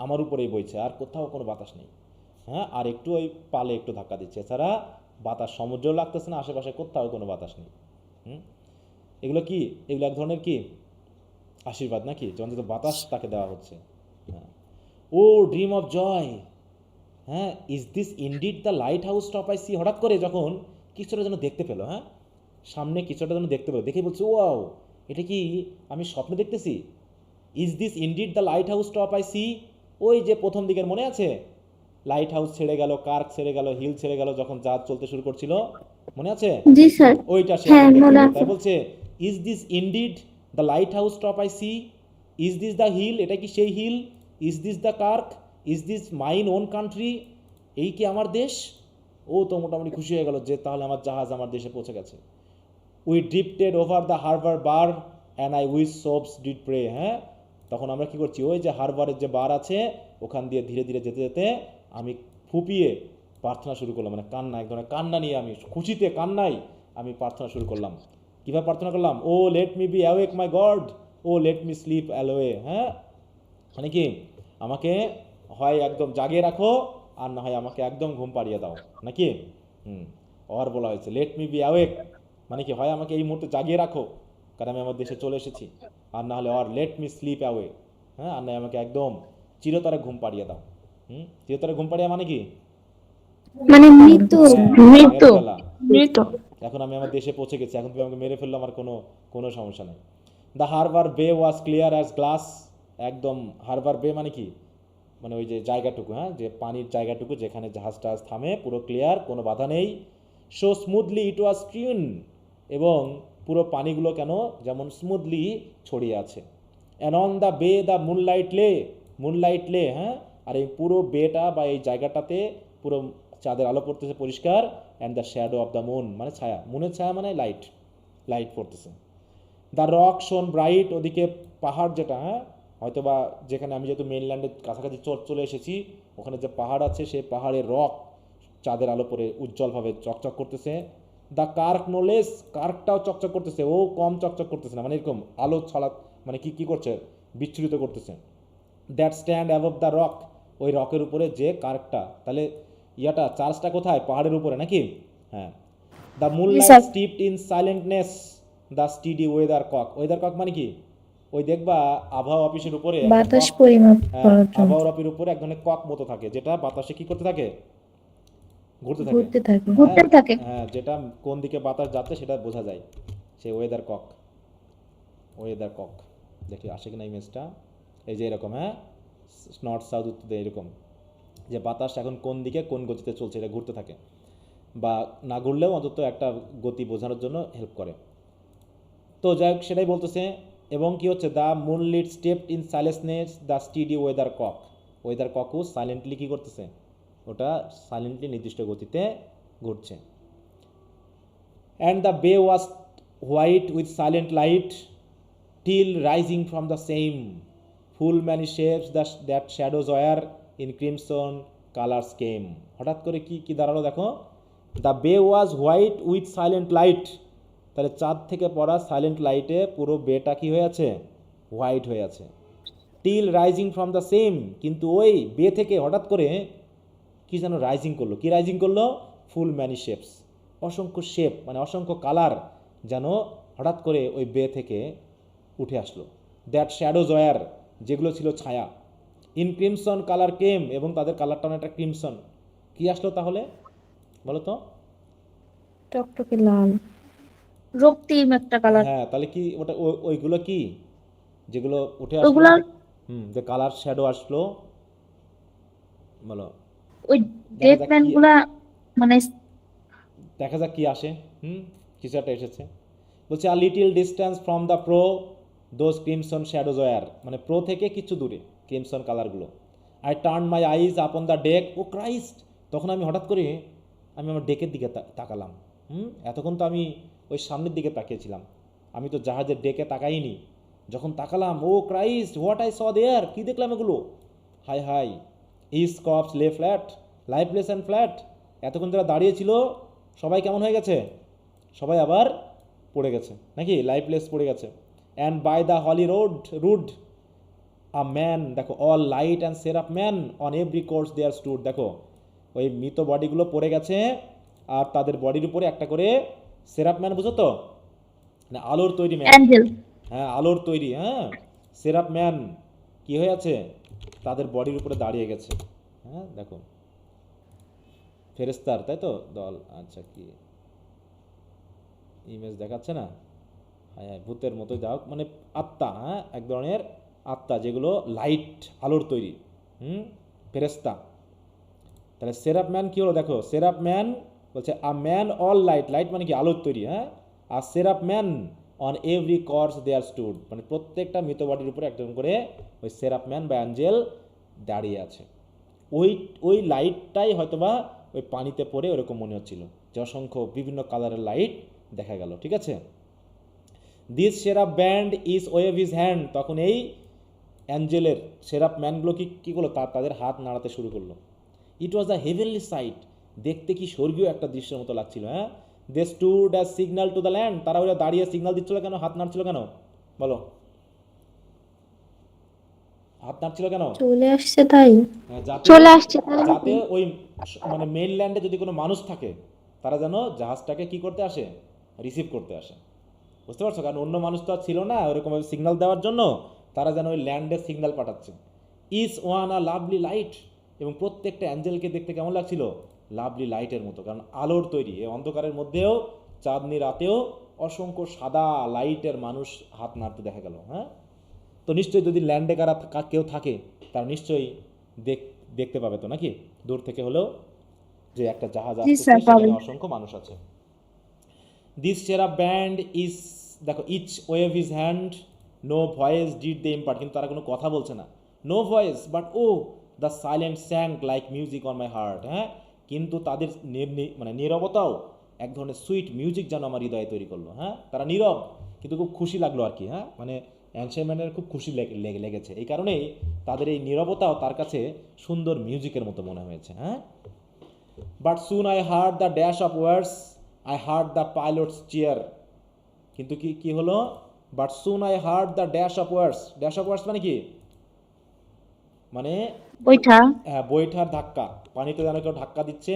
আমার উপরেই বইছে, আর কোথাও কোনো বাতাস নেই। হ্যাঁ, আর একটু ওই পালে একটু ধাক্কা দিচ্ছে, এছাড়া বাতাস সমুদ্রেও লাগতেছে না, আশেপাশে কোথাও কোনো বাতাস নেই। এগুলো কি, এগুলো এক ধরনের কি আশীর্বাদ নাকি, যে অন্তত বাতাস তাকে দেওয়া হচ্ছে। হ্যাঁ, ও ড্রিম অফ জয়। হ্যাঁ, is this indeed the lighthouse top I see, হঠাৎ করে যখন কিছুটা যেন দেখতে পেলো, হ্যাঁ, সামনে কিছুটা যেন দেখতে পেলো, দেখে বলছে ওয়াও, এটা কি আমি স্বপ্নে দেখতেছি? Is this indeed the lighthouse top I see, ওই যে প্রথম দিকের মনে আছে, লাইট হাউস ছেড়ে গেল, কার্ক ছেড়ে গেল, হিল ছেড়ে গেল, যখন জাহাজ চলতে শুরু করছিল, মনে আছে?
জি স্যার।
ওইটা সে
হ্যাঁ,
এখন দেখতে
মনে
পেলো।
আছে।
তাই বলছে is this indeed the lighthouse top I see, is this the hill, এটা কি সেই hill, is this the kirk, is this mine own country, এই কি আমার দেশ? ও তো মোটামুটি খুশি হয়ে গেল যে তাহলে আমার জাহাজ আমার দেশে পৌঁছে গেছে। We drifted over the harbour bar and I with sobs did pray. হ্যাঁ, তখন আমরা কি করছি, ওই যে হারবারের যে বার আছে ওখান দিয়ে ধীরে ধীরে যেতে যেতে আমি ফুপিয়ে প্রার্থনা শুরু করলাম, মানে কান্না, এক ধরনের কান্না নিয়ে আমি খুশিতে কান্নাই আমি প্রার্থনা শুরু করলাম। কীভাবে প্রার্থনা করলাম? ও লেট মি বি অ্যাওয়েক মাই গড, ও লেট মি স্লিপ অ্যালোয়ে। হ্যাঁ, মানে কি, আমাকে হয় একদম জাগিয়ে রাখো, আর না হয় আমাকে একদম ঘুম পাড়িয়ে দাও, নাকি? আর বলা হয়েছে লেট মি বি অ্যাওয়েক, মানে কি, হয় আমাকে এই মুহূর্তে জাগিয়ে রাখো কারণ আমি আমার দেশে চলে এসেছি, আর না হলে আর লেট মি স্লিপ অ্যাওয়ে। হ্যাঁ, আর না আমাকে একদম চিরতরে ঘুম পাড়িয়ে দাও। চিরতরে ঘুম পাড়িয়ে মানে কি,
মানে মৃত্যু।
মৃত্যু।
মেরে ফেলা।
মৃত।
এখন আমি আমার দেশে পৌঁছে গেছি, এখন তুমি আমাকে মেরে ফেললে আমার কোনো কোনো সমস্যা নেই। দ্য হারবার বে ওয়াজ ক্লিয়ার অ্যাজ গ্লাস, একদম হারবার বে মানে কি, মানে ওই যে জায়গাটুকু, হ্যাঁ, যে পানির জায়গাটুকু যেখানে জাহাজ টাহাজ থামে, পুরো ক্লিয়ার, কোনো বাধা নেই। সো স্মুথলি ইট ওয়াজ স্ট্রিউন, এবং পুরো পানিগুলো কেন যেমন স্মুথলি ছড়িয়ে আছে। অ্যান্ড অন দ্য বে দ্য মুনলাইট লে। হ্যাঁ, আর এই পুরো বেটা বা এই জায়গাটাতে পুরো চাঁদের আলো পড়তেছে পরিষ্কার। And the shadow of the moon মানে ছায়া, মুনের ছায়া মানে লাইট পড়তেছে। দ্য রক শোন ব্রাইট, ওদিকে পাহাড় যেটা, হ্যাঁ, হয়তো বা যেখানে আমি যেহেতু মেইনল্যান্ডের কাছাকাছি চলে এসেছি, ওখানে যে পাহাড় আছে সেই পাহাড়ের রক চাঁদের আলো পরে উজ্জ্বলভাবে চকচক করতেছে। দ্য কার্ক নোলেস, কার্কটাও চকচক করতেছে, ও কম চকচক করতেছে না, মানে এরকম আলো ছড়া, মানে কি করছে, বিচ্ছুরিত করতেছে। That stand above the rock, ওই রকের উপরে যে কার্কটা, তাহলে ইয়াটা চার্জটা কোথায়, পাহাড়ের উপরে নাকি? হ্যাঁ। The moonlight steeped in silentness the steady weathercock মানে কি, ওই দেখবা আবহাওয়া অফিসের উপরে
বাতাস পরিমাপ
হ্যাঁ,
করার জন্য
আবহাওয়া অফিসের উপরে এক ধরনের কক মতো থাকে, যেটা বাতাসে কি করতে থাকে, ঘুরতে থাকে।
ঘুরতে থাকে।
ঘুরতে থাকে।
হ্যাঁ, যেটা কোন দিকে বাতাস যাচ্ছে সেটা বোঝা যায়, সেই ওয়েদার কক। দেখি আসে কিনা ইমেজটা, এই যে এরকম, হ্যাঁ, নর্থ সাউথ উত্তর এরকম, যে বাতাস এখন কোন দিকে কোন গতিতে চলছে এটা ঘুরতে থাকে, বা না ঘুরলেও অন্তত একটা গতি বোঝানোর জন্য হেল্প করে। তো যাই হোক, সেটাই বলতেছে। এবং কি হচ্ছে, the moonlit stepped in silentness the steady weather ককও সাইলেন্টলি কি করতেছে, ওটা সাইলেন্টলি নির্দিষ্ট গতিতে ঘুরছে। And the bay was white with silent light till rising from the same full many shapes that shadows were in crimson colors came. হঠাৎ করে কি কি দাঁড়ালো দেখো, the bay was white with silent light, তাহলে চাঁদ থেকে পড়া সাইলেন্ট লাইটে পুরো বেটা কি হয়ে আছে, হোয়াইট হয়ে আছে। Till rising from the same, কিন্তু ওই বে থেকে হঠাৎ করে কি যেন রাইজিং করলো, কি রাইজিং করলো, ফুল ম্যানি শেপস, অসংখ্য শেপ মানে অসংখ্য কালার যেন হঠাৎ করে ওই বে থেকে উঠে আসলো। দ্যাট শ্যাডোজ ওয়ার, যেগুলো ছিল ছায়া, ইন ক্রিমসন কালার কেম, এবং তাদের কালারটা অনেকটা ক্রিমসন। কি আসলো তাহলে বলো তো?
টকটকে লাল।
রক্তিম একটা কালার।
হ্যাঁ, তাহলে কি ওটা ওইগুলো কি যেগুলো উঠে আসলো,
ওগুলা
যে কালার শ্যাডো আসলো, বলো
ওই
দেখা
ডেড
যাক
ম্যান
কি,
গুলা মানে
দেখা যাক কি আসে। কিছু একটা এসেছে, বলছে a little distance from the prow those crimson shadows were, মানে প্রো থেকে কিছু দূরে ক্রিমসন কালারগুলো। I turn my eyes upon the deck, O Christ, তখন আমি হঠাৎ করে আমি আমার ডেকের দিকে তাকালাম। এতক্ষণ তো আমি ওই সামনের দিকে তাকিয়েছিলাম, আমি তো জাহাজের ডেকে তাকাইনি। যখন তাকালাম, ও ক্রাইস্ট হোয়াট আই স দেয়ার, কী দেখলাম এগুলো, হাই হাই, ইজ কপস লে ফ্ল্যাট লাইফলেস অ্যান্ড ফ্ল্যাট, এতক্ষণ যারা দাঁড়িয়েছিল সবাই কেমন হয়ে গেছে, সবাই আবার পড়ে গেছে নাকি, লাইফলেস পড়ে গেছে। And by the holy rood a man, দেখো all light and seraph man on every corse there stood, দেখো ওই মৃত বডিগুলো পড়ে গেছে আর তাদের বডির উপরে একটা করে সেরাপ ম্যান, বুঝো তো, না আলোর তৈরি ম্যান,
অ্যাঞ্জেল।
হ্যাঁ আলোর তৈরি, হ্যাঁ সেরাপ ম্যান কি হয়ে আছে, তাদের বডির উপরে দাঁড়িয়ে গেছে। হ্যাঁ দেখো ফেরেস্তার, তাই তো দল, আচ্ছা কি ইমেজ দেখাচ্ছে না, হ্যাঁ ভূতের মতো যাও, মানে আত্মা, হ্যাঁ এক ধরনের আত্মা যেগুলো লাইট আলোর তৈরি, ফেরেস্তা। তাহলে সেরাপ ম্যান কি হলো দেখো, সেরাপ ম্যান বলছে a man all light, light মানে কি আলোর তৈরি, হ্যাঁ আর seraph man on every corse there stood, মানে প্রত্যেকটা মৃত বডির উপরে একজন করে ওই সেরাপ ম্যান বা অ্যাঞ্জেল দাঁড়িয়ে আছে। ওই লাইটটাই হয়তোবা ওই পানিতে পড়ে ওরকম মনে হচ্ছিল যে অসংখ্য বিভিন্ন কালারের লাইট দেখা গেল, ঠিক আছে। This seraph band is wave his hand, তখন এই অ্যাঞ্জেলের সেরাপ ম্যানগুলো কী করলো, তাদের হাত নাড়াতে শুরু করলো। ইট ওয়াজ আ হেভেনলি সাইট, দেখতে কি স্বর্গীয় একটা দৃশ্যের মতো লাগছিল। হ্যাঁ, they stood as signal to the land, তারা ওরা দাঁড়িয়ে সিগন্যাল দিচ্ছিল কেন, হাত নাড়ছিল কেন বলো, হাত নাড়ছিল কেন,
চলে আসছে তাই।
চলে আসছে তাই
যাতে ওই মানে মেইনল্যান্ডে যদি কোনো মানুষ থাকে তারা যেন জাহাজটাকে কি করতে আসে, রিসিভ করতে আসে, বুঝতে পারছো, কারণ অন্য মানুষ তো আর ছিল না ওরকমভাবে সিগন্যাল দেওয়ার জন্য, তারা যেন ওই ল্যান্ডে সিগন্যাল পাঠাচ্ছে। Is one a lovely light, এবং প্রত্যেকটা অ্যাঞ্জেলকে দেখতে কেমন লাগছিল, লাভলি লাইটের মতো, কারণ আলোর তৈরি, এই অন্ধকারের মধ্যেও চাঁদনি রাতেও অসংখ্য সাদা লাইটের মানুষ হাত নাড়তে দেখা গেল। হ্যাঁ, তো নিশ্চয়ই যদি ল্যান্ডে কেউ থাকে তারা নিশ্চয়ই দেখতে পাবে তো নাকি, দূর থেকে হলেও যে একটা জাহাজ
জি
আসছে
স্যার,
সেখানে
পাবে।
অসংখ্য মানুষ আছে। দিস সেরাপ ব্যান্ড ইজ, দেখো each wave his hand, no voice did they impart, কিন্তু তারা কোনো কথা বলছে না, no voice but oh the silent sank like music on my heart, হ্যাঁ কিন্তু তাদের মানে নীরবতাও এক ধরনের সুইট মিউজিক যেন আমার হৃদয়ে তৈরি করলো। হ্যাঁ, তারা নীরব কিন্তু খুব খুশি লাগলো আর কি, হ্যাঁ মানে অ্যানশাইম্যানের খুব খুশি লেগেছে, এই কারণেই তাদের এই নীরবতাও তার কাছে সুন্দর মিউজিকের মতো মনে হয়েছে। হ্যাঁ, but soon I heard the dash of words, I heard the pilot's cheer, কিন্তু কি হলো, but soon I heard the dash of words মানে কি, মানে
ওইটা
হ্যাঁ বৈঠার ধাক্কা, পানিতে যেন কেউ ধাক্কা দিচ্ছে,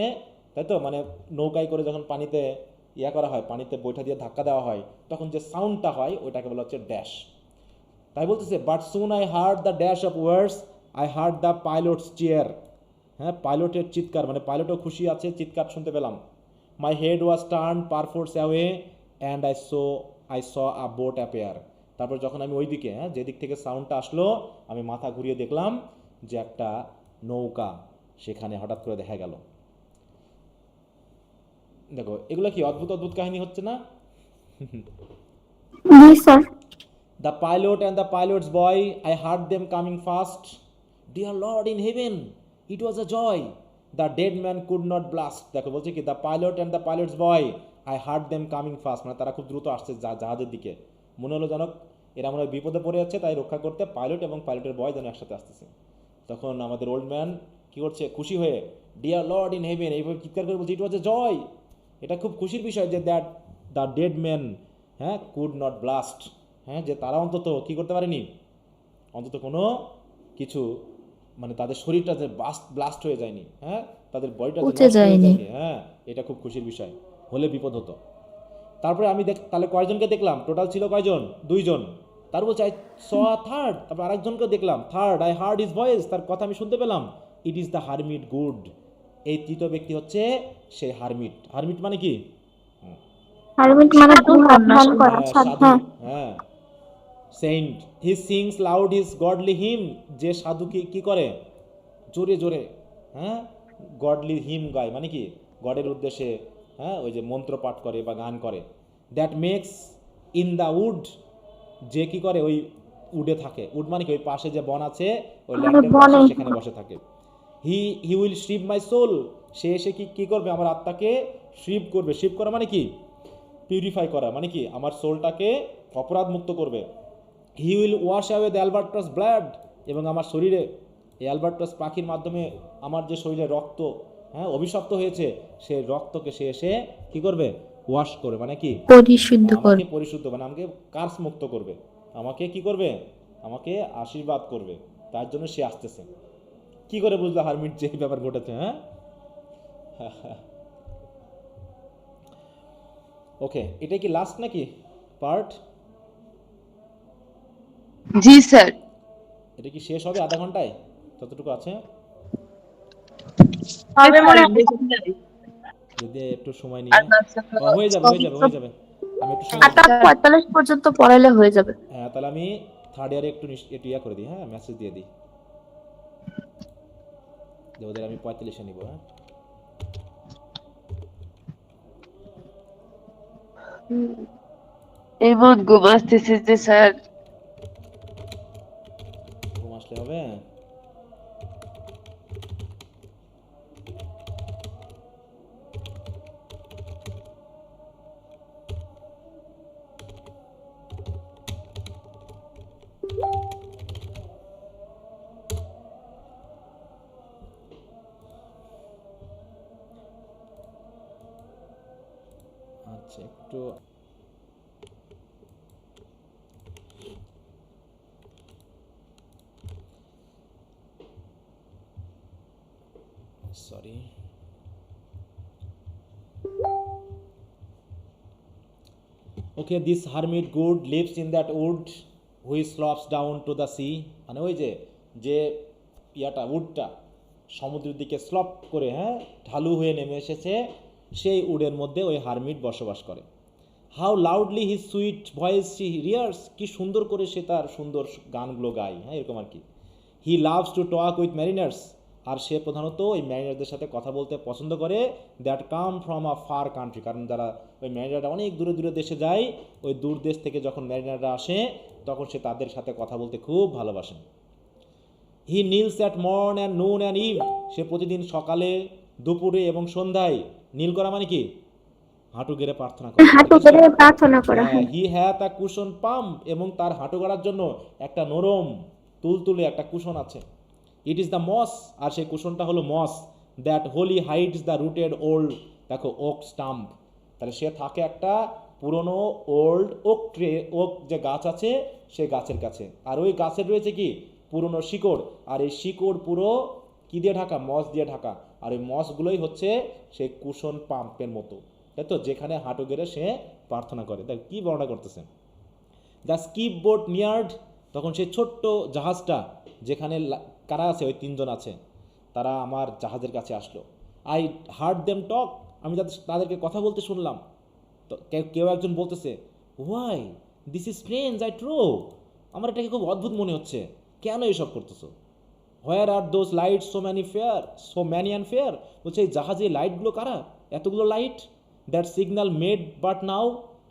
তাই তো, মানে নৌকায় করে যখন পানিতে করা হয়, পানিতে বৈঠা দিয়ে ধাক্কা দেওয়া হয়, তখন যে সাউন্ডটা হয় ওইটাকে বলা হচ্ছে ড্যাশ। তাই বলতেছে but soon I heard the dash of words, I heard the pilot's cheer, হ্যাঁ পাইলটের চিৎকার, মানে পাইলটও খুশি আছে, চিৎকার শুনতে পেলাম। My head was turn perforce away and I saw a boat appear, তারপর যখন আমি ওই দিকে, হ্যাঁ যেদিক থেকে সাউন্ডটা আসলো, আমি মাথা ঘুরিয়ে দেখলাম যে একটা নৌকা সেখানে হঠাৎ করে দেখা গেল। দেখো এগুলো কি অদ্ভুত অদ্ভুত কাহিনী হচ্ছে না।
জি sir.
The pilot and the pilot's boy, I heard them coming fast. Dear Lord in heaven, it was a joy. The dead man could not blast. দেখো বলছে কি, the pilot and the pilot's boy, I hard them coming fast, মানে তারা খুব দ্রুত আসছে জাহাজের দিকে। মনে হলো যেন এরা মনে হয় বিপদে পড়ে যাচ্ছে, তাই রক্ষা করতে পাইলট এবং পাইলটের বয় যেন একসাথে আসতেছে। তখন আমাদের ওল্ড ম্যান কী করছে, খুশি হয়ে ডিয়ার লর্ড ইন হেভেন এইভাবে চিৎকার করে বলছে, ইট ওয়াজ এ জয়। এটা খুব খুশির বিষয় যে that the dead man could not blast, যে তারা অন্তত কী করতে পারেনি, অন্তত কোনো কিছু, মানে তাদের শরীরটা যে ব্লাস্ট হয়ে যায়নি, তাদের বডিটা যে
পচে
নষ্ট হয়ে
যায়নি।
যায়নি, এটা খুব খুশির বিষয়, হলে বিপদ হতো। তারপরে আমি তাহলে কয়জনকে দেখলাম, টোটাল ছিল কয়জন, 2 জন। তার বলছে আই স থার্ড, তারপর আরেকজনকে দেখলাম third, I hard his voice, তার কথা আমি শুনতে পেলাম, it is the hermit good. এই তৃতীয় ব্যক্তি হচ্ছে সেই হারমিট। হারমিট মানে কি?
হারমিট মানে গুহা ধ্যান করা,
সাধু,
হ্যাঁ।
Saint. He sings loud his godly hymn, যে সাধু কি করে, জোরে জোরে গডলি হিম গায়, মানে কি গডের উদ্দেশ্যে ওই যে মন্ত্র পাঠ করে বা গান করে। That makes in the wood, যে কি করে ওই উডে থাকে। উড মানে কি ওই পাশে যে বন আছে, ওই ল্যান্ডের পাশে সেখানে বসে থাকে। হি উইল শ্রিপ মাই সোল, সে এসে কি করবে, আমার আত্মাকে শ্রিপ করবে। শ্রিপ করা মানে কি, পিউরিফাই করা, মানে কি আমার সোলটাকে অপরাধ মুক্ত করবে। He will wash away the albatross blood, এবং আমার শরীরে এই অ্যালবার্টাস পাখির মাধ্যমে আমার যে শরীরে রক্ত অভিশপ্ত হয়েছে, সেই রক্তকে সে এসে কি করবে, ওয়াশ করবে, মানে কি
পরিশুদ্ধ করে।
আমাকে পরিশুদ্ধ, মানে আমাকে কার্স মুক্ত করবে, আমাকে কি করবে, আমাকে আশীর্বাদ করবে। তার জন্য সে আসতেছে। কি করে বুঝলো হারমিট যে ব্যাপার ঘটেছে? ওকে, এটা কি লাস্ট নাকি পার্ট?
জি স্যার।
এটা কি শেষ হবে আধা ঘন্টায় যতটুকু আছে?
হবে মনে হয়।
যদি একটু সময় নিয়ে হয়ে যাবে হয়ে যাবে। আমি একটু সময়
8:45 পর্যন্ত পড়াইলে হয়ে যাবে।
তাহলে আমি থার্ড ইয়ারে একটু ইয়া করে দিই, মেসেজ দিয়ে দিই যে ওদের আমি 45-এ নিব।
এমন ঘুম আসতেছে যে স্যার।
ঘুম আসলে হবে? আচ্ছা, একটু sorry. Okay, this hermit good lives in that wood which slopes down to the sea, মানে ওই যে ইয়াটা উডটা সমুদ্রের দিকে স্লপ করে ঢালু হয়ে নেমে এসেছে, সেই উডের মধ্যে ওই হারমিট বসবাস করে। How loudly his sweet voice she rears, কি সুন্দর করে সে তার সুন্দর গানগুলো গায়, এরকম আর কি। He loves to talk with mariners, আর সে প্রধানত ওই ম্যারিনারদের সাথে কথা বলতে পছন্দ করে। That come from a far country, কারণ যারা ওই ম্যারিনাররা অনেক দূরে দূরে দেশে যায়, ওই দূর দেশ থেকে যখন ম্যারিনাররা আসে তখন সে তাদের সাথে কথা বলতে খুব ভালোবাসে। He kneels at morn and noon and eve, সে প্রতিদিন সকালে, দুপুরে এবং সন্ধ্যায়, নীল করা মানে কি হাঁটু গেড়ে প্রার্থনা করে।
হাঁটু গেড়ে প্রার্থনা করা হয়।
হি হ্যাথ আ কুশন পাম্প, এবং তার হাঁটু গাড়ার জন্য একটা নরম তুলতুলে একটা কুশন আছে। ইট ইজ দ্য মস, আর সেই কুশনটা হলো moss. That wholly hides the rooted old, দেখো ওক স্টাম্প, তাহলে সে থাকে একটা পুরনো ওল্ড ওক যে গাছ আছে সেই গাছের কাছে, আর ওই গাছের রয়েছে কি পুরনো শিকড়, আর এই শিকড় পুরো কি দিয়ে ঢাকা, মস দিয়ে ঢাকা, আর ওই মসগুলোই হচ্ছে সেই কুশন পাম্পের মতো, তাই তো, যেখানে হাঁটু গেড়ে সে প্রার্থনা করে। দেখ কি বর্ণনা করতেছে। দ্য স্কিপ বোট নিয়ার্ড, তখন সেই ছোট্ট জাহাজটা, যেখানে কারা আছে, ওই 3 জন আছে, তারা আমার জাহাজের কাছে আসলো। আই হার্ড দেম টক, আমি তাদেরকে কথা বলতে শুনলাম। তো কেউ একজন বলতেছে, why this is strange I trow, আমার এটাকে খুব অদ্ভুত মনে হচ্ছে, কেন এইসব করতেছো? Where are those light so many and fair, বলছে এই জাহাজে লাইটগুলো কারা, এতগুলো light? That signal made but now,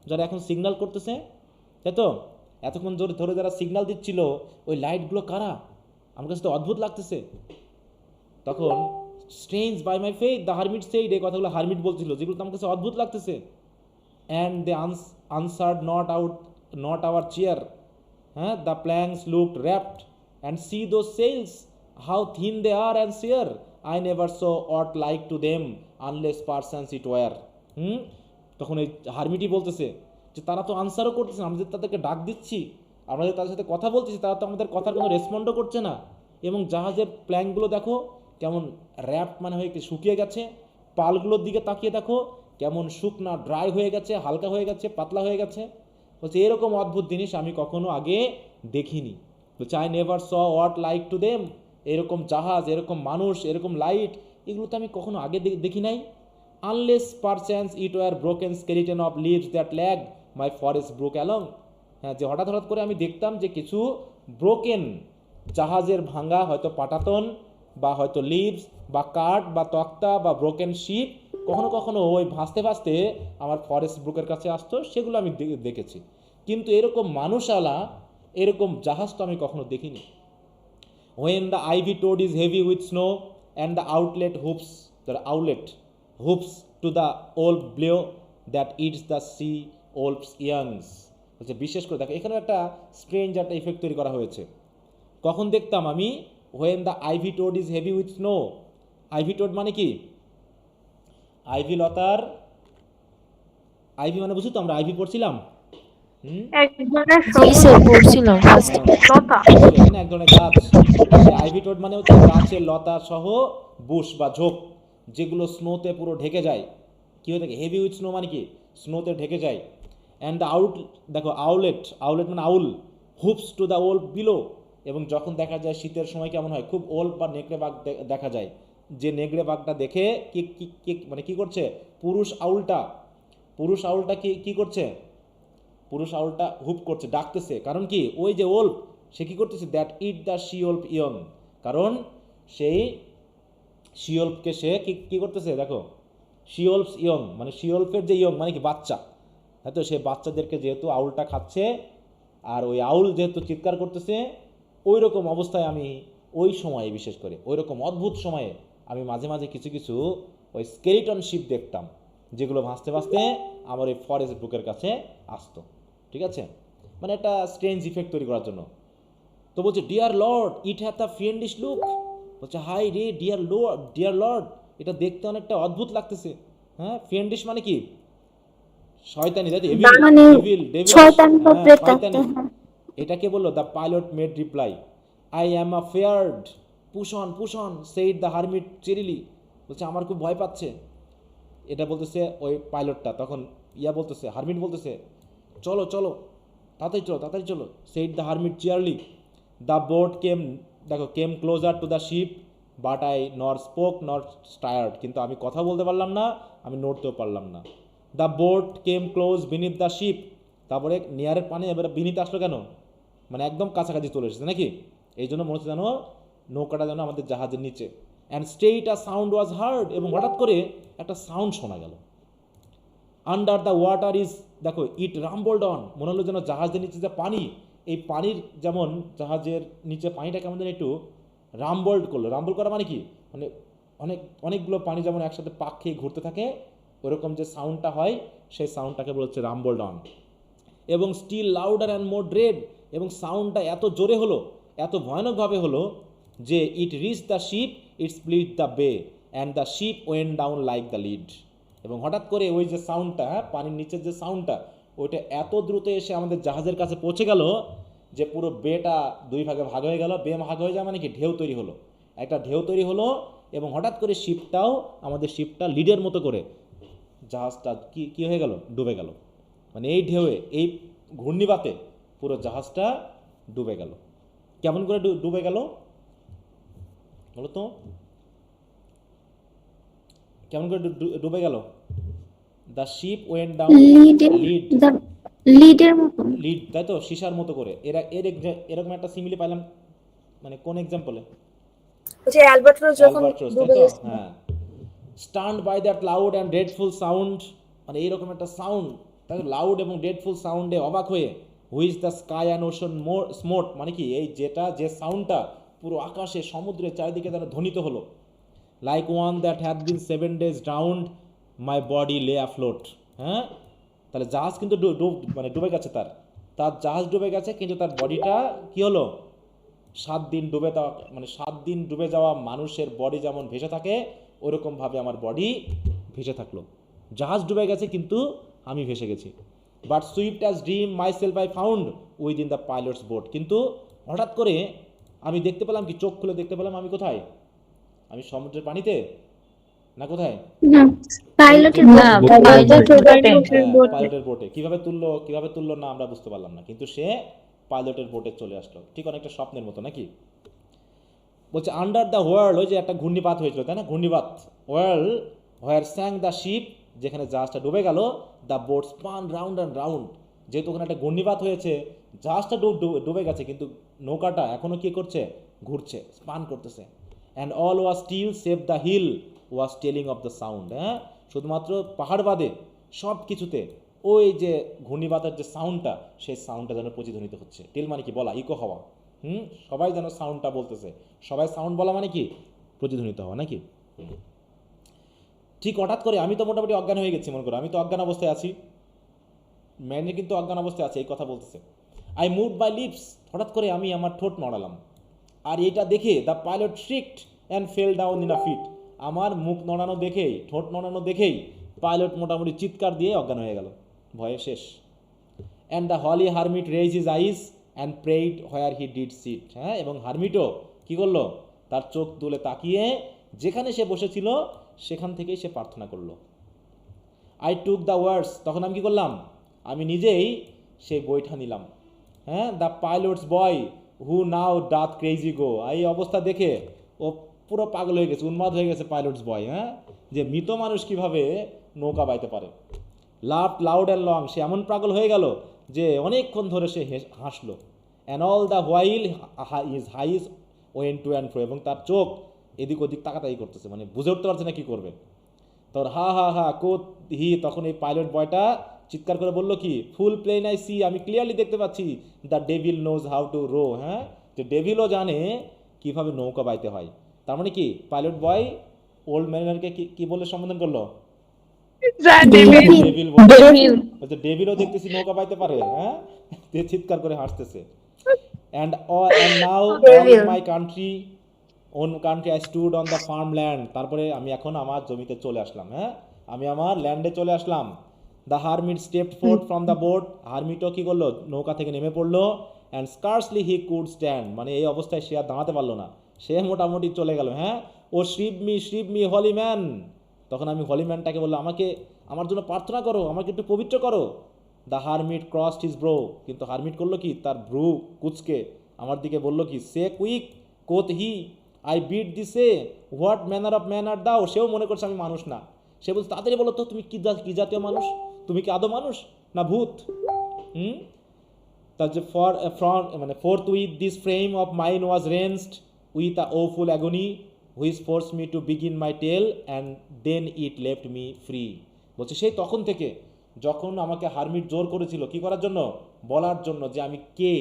যারা এখন সিগন্যাল করতেছে, তাই তো, এতক্ষণ ধরে যারা সিগন্যাল দিচ্ছিল, ওই লাইটগুলো কারা? আমার কাছে তো অদ্ভুত লাগতেছে। তখন strange by my faith the hermit said, এই কথাগুলো হারমিট বলছিল, যেগুলো তো আমার কাছে অদ্ভুত লাগতেছে। and they answered not our cheer. The planks looked wrapped, and see those sails, how thin they are and sere. I never saw aught like to them, unless persons it were. তখন এই হারমিটি বলতেছে যে তারা তো আনসারও করতেছে না, আমরা যে তাদেরকে ডাক দিচ্ছি, আমরা যে তাদের সাথে কথা বলতেছি, তারা তো আমাদের কথার কোনো রেসপন্ডও করছে না। এবং জাহাজের প্ল্যাঙ্কগুলো দেখো কেমন র্যাপ মানে হয়ে শুকিয়ে গেছে, পালগুলোর দিকে তাকিয়ে দেখো কেমন শুকনা ড্রাই হয়ে গেছে, হালকা হয়ে গেছে, পাতলা হয়ে গেছে। বলছে এরকম অদ্ভুত জিনিস আমি কখনো আগে দেখিনি। বলছে I never saw what like to them, এরকম জাহাজ, এরকম মানুষ, এরকম লাইট, এগুলো তো আমি কখনো আগে দেখি নাই। Unless perchance it were broken skeleton of leaves that lag my forest brook along. হ্যাঁ, যে হঠাৎ করে আমি দেখতাম যে কিছু ব্রোকেন জাহাজের ভাঙা হয়তো পাটাতন বা হয়তো লিভস বা কাঠ বা তক্তা বা ব্রোকেন শিপ কখনো কখনো ওই ভাসতে ভাসতে আমার ফরেস্ট ব্রুকের কাছে আসতো, সেগুলো আমি দেখেছি। কিন্তু এরকম মানুষওয়ালা এরকম জাহাজ তো আমি কখনো দেখিনি। When the ivy toad is heavy with snow and the outlet hoops to the wolf blow that eats the sea wolf's youngs. হচ্ছে বিশেষ করে দেখো এখানে একটা স্ট্রেঞ্জ একটা ইফেক্ট তৈরি করা হয়েছে। কখন দেখতাম আমি? when the ivy toad is heavy with snow. Ivy tod মানে কি? আইভি লতার, আইভি মানে বুঝি তো, আমরা আইভি পড়ছিলাম।
এক ধরনের
জি স্যার পড়ছিলাম ফার্স্ট।
লতা।
এখানে এক ধরনের গাছ। আইভি টোড মানে হচ্ছে গাছের লতা সহ বুশ বা ঝোপ, যেগুলো স্নোতে পুরো ঢেকে যায়। কি হয়ে থাকে? হেভি উইথ স্নো মানে কি? স্নোতে ঢেকে যায়। অ্যান্ড দ্য দেখো আউলেট মানে owl, whoops to the old below. এবং যখন দেখা যায় শীতের সময় কেমন হয়, খুব ওল্ড বা নেকড়ে বাঘ দেখা যায়, যে নেকড়ে বাঘটা দেখে মানে কি করছে? পুরুষ আউলটা কি করছে? পুরুষ আউলটা হুপ করছে, ডাকতেছে। কারণ কি? ওই যে ওল্ফ সে কি করতেছে? That it the she wolf young. কারণ সেই শি ওল্ফকে সে কি করতেছে? দেখো শি ওল্ফস ইয়ং মানে শি ওল্ফের যে ইয়ং মানে কি? বাচ্চা। হ্যাঁ, তো সে বাচ্চাদেরকে যেহেতু আউলটা খাচ্ছে আর ওই আউল যেহেতু চিৎকার করতেছে, ওই রকম অবস্থায় আমি ওই সময়ে, বিশেষ করে ওই রকম অদ্ভুত সময়ে আমি মাঝে মাঝে কিছু ওই স্কেলিটন শিপ দেখতাম, যেগুলো ভাসতে ভাসতে আমার ওই ফরেস্ট বুকের কাছে আসতো। ঠিক আছে, মানে একটা স্ট্রেঞ্জ ইফেক্ট তৈরি করার জন্য। তো বলছে dear Lord it have the fiendish look. বলছে হাই রে ডিয়ার লর্ড, এটা দেখতে অনেকটা অদ্ভুত লাগতেছে। হ্যাঁ, ফ্রেন্ডিশ মানে কি? শয়তানি, তাই তো?
মানে শয়তান বা প্রেতাত্মা,
শয়তানি।
হ্যাঁ।
এটা কে বললো? The pilot made reply, I am afeared, push on said the hermit cheerily. বলছে আমার খুব ভয় পাচ্ছে। এটা বলতেছে ওই পাইলটটা। তখন বলতেছে, হারমিট বলতেছে চলো তাড়াতাড়ি চলো। Said the hermit cheerily. The boat came closer to the ship, but I nor spoke nor stirred. কিন্তু আমি কথা বলতে পারলাম না, আমি নড়তেও পারলাম না। The boat came close beneath the ship. তারপরে নিয়ারের পানি এবারে বিনিতে আসলো কেন? মানে একদম কাছাকাছি চলে এসেছে নাকি? এই জন্য মনে হচ্ছে যেন নৌকাটা যেন আমাদের জাহাজের নিচে। And straight a sound was heard, এবং হঠাৎ করে একটা সাউন্ড শোনা গেল। আন্ডার দ্য ওয়াটার ইজ, দেখো ইট রাম্বলড অন, মনে হলো যেন জাহাজের নিচে যে পানি, এই পানির যেমন জাহাজের নিচে পানিটা কেমন যেন একটু রাম্বলড করলো। রাম্বল করা মানে কি? মানে অনেকগুলো পানি যেমন একসাথে পাক খেয়ে ঘুরতে থাকে, ওরকম যে সাউন্ডটা হয় সেই সাউন্ডটাকে বলছে রাম্বলড অন। এবং still louder and more dread, এবং সাউন্ডটা এত জোরে হলো, এত ভয়ানকভাবে হলো যে it reach the ship, it split the bay and the ship went down like the lead. এবং হঠাৎ করে ওই যে সাউন্ডটা, পানির নিচের যে সাউন্ডটা, ওইটা এত দ্রুত এসে আমাদের জাহাজের কাছে পৌঁছে গেল যে পুরো বেটা দুই ভাগে ভাগ হয়ে গেল। বে ভাগ হয়ে যাওয়া মানে কি? ঢেউ তৈরি হলো, একটা ঢেউ তৈরি হলো। এবং হঠাৎ করে আমাদের শিপটা লিডের মতো করে জাহাজটা কি হয়ে গেল? ডুবে গেল। মানে এই ঢেউয়ে, এই ঘূর্ণিবাতে পুরো জাহাজটা ডুবে গেল। কেমন করে ডুবে গেল বলো তো? কেমন করে ডুবে গেল? দ্য শিপ ওয়েন্ট ডাউন
লিডের মতো,
লিড, তাই তো? সীসার মতো করে। এরকম একটা সিমিলি পাইলাম, মানে কোন এক্সাম্পলে?
অ্যালবাট্রস যখন ডুবে গেছে।
হ্যাঁ, stunned by that loud and dreadful sound, মানে এইরকম একটা সাউন্ড, তাই লাউড এবং ড্রেডফুল সাউন্ডে অবাক হয়ে, which the sky and ocean smote, মানে কি? এই যে সাউন্ডটা পুরো আকাশে সমুদ্রের চারিদিকে যেন ধ্বনিত হলো। Like one that had bin 7 days drowned, my body লে অ্যাফ্লোট। হ্যাঁ, তাহলে জাহাজ কিন্তু মানে ডুবে গেছে, তার জাহাজ ডুবে গেছে, কিন্তু তার বডিটা কি হলো 7 দিন ডুবে দেওয়া, মানে 7 দিন ডুবে যাওয়া মানুষের বডি যেমন ভেসে থাকে ওরকমভাবে আমার বডি ভেসে থাকলো। জাহাজ ডুবে গেছে কিন্তু আমি ভেসে গেছি। But Swift as dream my self I found with in the pilots boat. কিন্তু হঠাৎ করে আমি দেখতে পেলাম কি, চোখ খুলে দেখতে পেলাম আমি কোথায়, আমি সমুদ্রের পানিতে না কোথায়,
না পাইলটের
না,
পাইলটের বোটে। কিভাবে তুললো না আমরা বুঝতে পারলাম না, কিন্তু সে পাইলটের বোটে চলে আসলো, ঠিক অনেকটা স্বপ্নের মতো নাকি। বলছে আন্ডার দ্য ওয়ার্ল্ড, ওই যে একটা ঘূর্ণিপাত হয়েছিল তাই না, ঘূর্ণিপাত, world where sang the ship, যেখানে জাহাজটা ডুবে গেল, the boat spun round and round. যেহেতু ওখানে একটা ঘূর্ণিপাত হয়েছে, জাহাজটা ডুবে গেছে কিন্তু নৌকাটা এখনো কি করছে, ঘুরছে, স্পান করতেছে। And all was still save the hill was telling of the sound. হ্যাঁ, শুধুমাত্র পাহাড় বাদে সব কিছুতে ওই যে ঘূর্ণিপাতের যে সাউন্ডটা, সেই সাউন্ডটা যেন প্রতিধ্বনিত হচ্ছে। টেল মানে কি, বলা, ইকো হওয়া। সবাই যেন সাউন্ডটা বলতেছে, সবাই সাউন্ড বলা মানে কি, প্রতিধ্বনিত হওয়া নাকি। ঠিক হঠাৎ করে আমি তো মোটামুটি অজ্ঞান হয়ে গেছি, মনে করো আমি তো অজ্ঞান অবস্থায় আছি, ম্যানে কিন্তু অজ্ঞান অবস্থায় আছে, এই কথা বলতেছে। আই মুভ মাই লিপস, হঠাৎ করে আমি আমার ঠোঁট নড়ালাম, আর এটা দেখে the pilot shrieked and fell down in a fit. আমার মুখ নড়ানো দেখেই, ঠোঁট নড়ানো দেখেই পাইলট মোটামুটি চিৎকার দিয়ে অজ্ঞান হয়ে গেল, ভয়ে শেষ। And the holy hermit raise his eyes and prayed where he did sit. হ্যাঁ, এবং হারমিটও কি করলো, তার চোখ তুলে তাকিয়ে যেখানে সে বসেছিল সেখান থেকেই সে প্রার্থনা করলো। আই টুক দ্য ওয়ার্ডস, তখন আমি কি করলাম, আমি নিজেই সেই বইটা নিলাম। হ্যাঁ, the pilot's boy who now doth crazy go. এই অবস্থা দেখে ও পুরো পাগল হয়ে গেছে, উন্মাদ হয়ে গেছে পাইলটস বয়। হ্যাঁ, যে মৃত মানুষ কিভাবে নৌকা বাইতে পারে। লাভ লাউড অ্যান্ড লং, সে এমন পাগল হয়ে গেল যে অনেকক্ষণ ধরে সে হাসলো। And all the while his eyes went to and fro, এবং তার চোখ এদিক ওদিক তাকাতাকি করতেছে, মানে বুঝে উঠতে পারছে না কি করবে। তোর হা হা হা কোথ হি, তখন এই পাইলট বয়টা চিৎকার করে বললো কি, ফুল প্লেন আই সি, আমি ক্লিয়ারলি দেখতে পাচ্ছি, the devil knows how to row. হ্যাঁ, যে ডেভিলও জানে কিভাবে নৌকা বাইতে হয়। তার মানে কি, পাইলট বয় ওল্ড ম্যারিনারকে কি বলে সম্বোধন করলো, ডেভিল বলছে, ডেভিলও দেখতেছি নৌকা বাইতে পারে। হ্যাঁ, চিৎকার করে হাসতেছে। And now all my country own country I stood on the firm land, তারপরে আমি এখন আমার জমিতে চলে আসলাম। হ্যাঁ, আমি আমার ল্যান্ডে চলে আসলাম। The hermit stepped forth from the boat, হারমিটও কি করলো, নৌকা থেকে নেমে পড়লো। And scarcely he could stand, মানে এই অবস্থায় সে আর দাঁড়াতে পারলো না, সে মোটামুটি চলে গেল। হ্যাঁ, ও শ্রিপ মি হলি ম্যান, তখন আমি হলি ম্যানটাকে বললো, আমাকে আমার জন্য প্রার্থনা করো, আমাকে একটু পবিত্র করো। The hermit crossed his bro, কিন্তু হারমিট করলো কি, তার ব্রু কুচকে আমার দিকে বললো কি, সে কুইক কোথ হি আই বিট দিসে হোয়াট ম্যানার অফ ম্যান আর দাও। সেও মনে করছে আমি মানুষ না, সে বলছে তাড়াতাড়ি বলো তো তুমি কি জাতীয় মানুষ, তুমি কি আদৌ মানুষ না ভূত। তার যে মানে forthwith this frame of mine was wrenched with a woeful agony which force me to begin my tale and then it left me free. বলছে সেই তখন থেকে যখন আমাকে হারমিট জোর করেছিল কি করার জন্য, বলার জন্য যে আমি কে,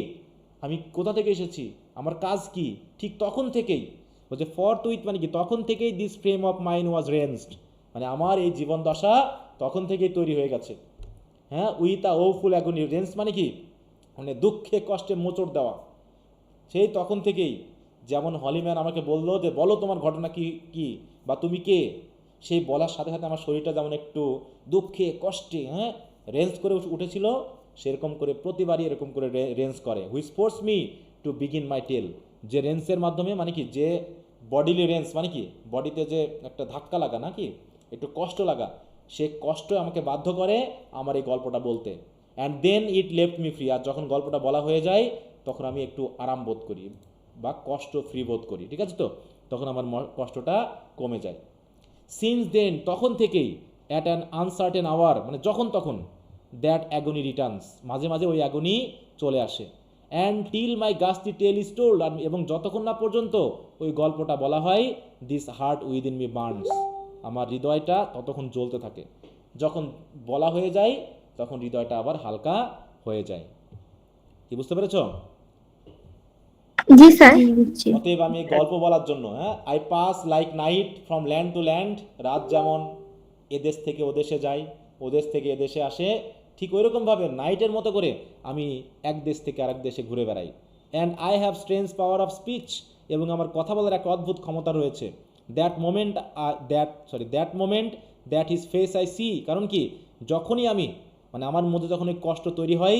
আমি কোথা থেকে এসেছি, আমার কাজ কি, ঠিক তখন থেকেই বলছে ফোর্থ উইথ মানে কি, তখন থেকেই this frame of mine was ranged, মানে আমার এই জীবন দশা তখন থেকেই তৈরি হয়ে গেছে। হ্যাঁ, উইথ আ ওফুল অ্যাগনি, রেঞ্জ মানে কি, মানে দুঃখে কষ্টে মোচড় দেওয়া। সেই তখন থেকেই যেমন হলিম্যান আমাকে বললো যে বলো তোমার ঘটনা কি বা তুমি কে, সেই বলার সাথে সাথে আমার শরীরটা যেমন একটু দুঃখে কষ্টে রেঞ্জ করে উঠেছিল, সেরকম করে প্রতিবারই এরকম করে রেঞ্জ করে। Which force me to begin my tale, যে রেঞ্জের মাধ্যমে মানে কি, যে বডিলি রেঞ্জ মানে কি, বডিতে যে একটা ধাক্কা লাগা নাকি একটু কষ্ট লাগা, সে কষ্ট আমাকে বাধ্য করে আমার এই গল্পটা বলতে। And then it left me free, আর যখন গল্পটা বলা হয়ে যায় তখন আমি একটু আরাম বোধ করি বা কষ্ট ফ্রি বোধ করি, ঠিক আছে তো, তখন আমার কষ্টটা কমে যায়। সিন্স দেন, তখন থেকেই, অ্যাট অ্যান আনসার্টেন আওয়ার মানে যখন তখন, দ্যাট অ্যাগনি রিটার্নস, মাঝে মাঝে ওই অ্যাগনি চলে আসে। অ্যান্ড টিল মাই গাস্টি টেল ইজ টোল্ড, এবং যতক্ষণ না পর্যন্ত ওই গল্পটা বলা হয়, this heart within me burns, আমার হৃদয়টা ততক্ষণ জ্বলতে থাকে। যখন বলা হয়ে যায় তখন হৃদয়টা আবার হালকা হয়ে যায়। কি বুঝতে পেরেছ?
জি স্যার।
অতএব আমি গল্প বলার জন্য, I pass like night from land to land, রাত যেমন এদেশ থেকে ওদেশে যায়, ওদেশ থেকে এদেশে আসে, ঠিক ওইরকমভাবে নাইটের মতো করে আমি এক দেশ থেকে আরেক দেশে ঘুরে বেড়াই। And I have strange power of speech, এবং আমার কথা বলার একটা অদ্ভুত ক্ষমতা রয়েছে। That moment that his face I see, কারণ কি যখনই আমি মানে আমার মধ্যে যখন এই কষ্ট তৈরি হয়,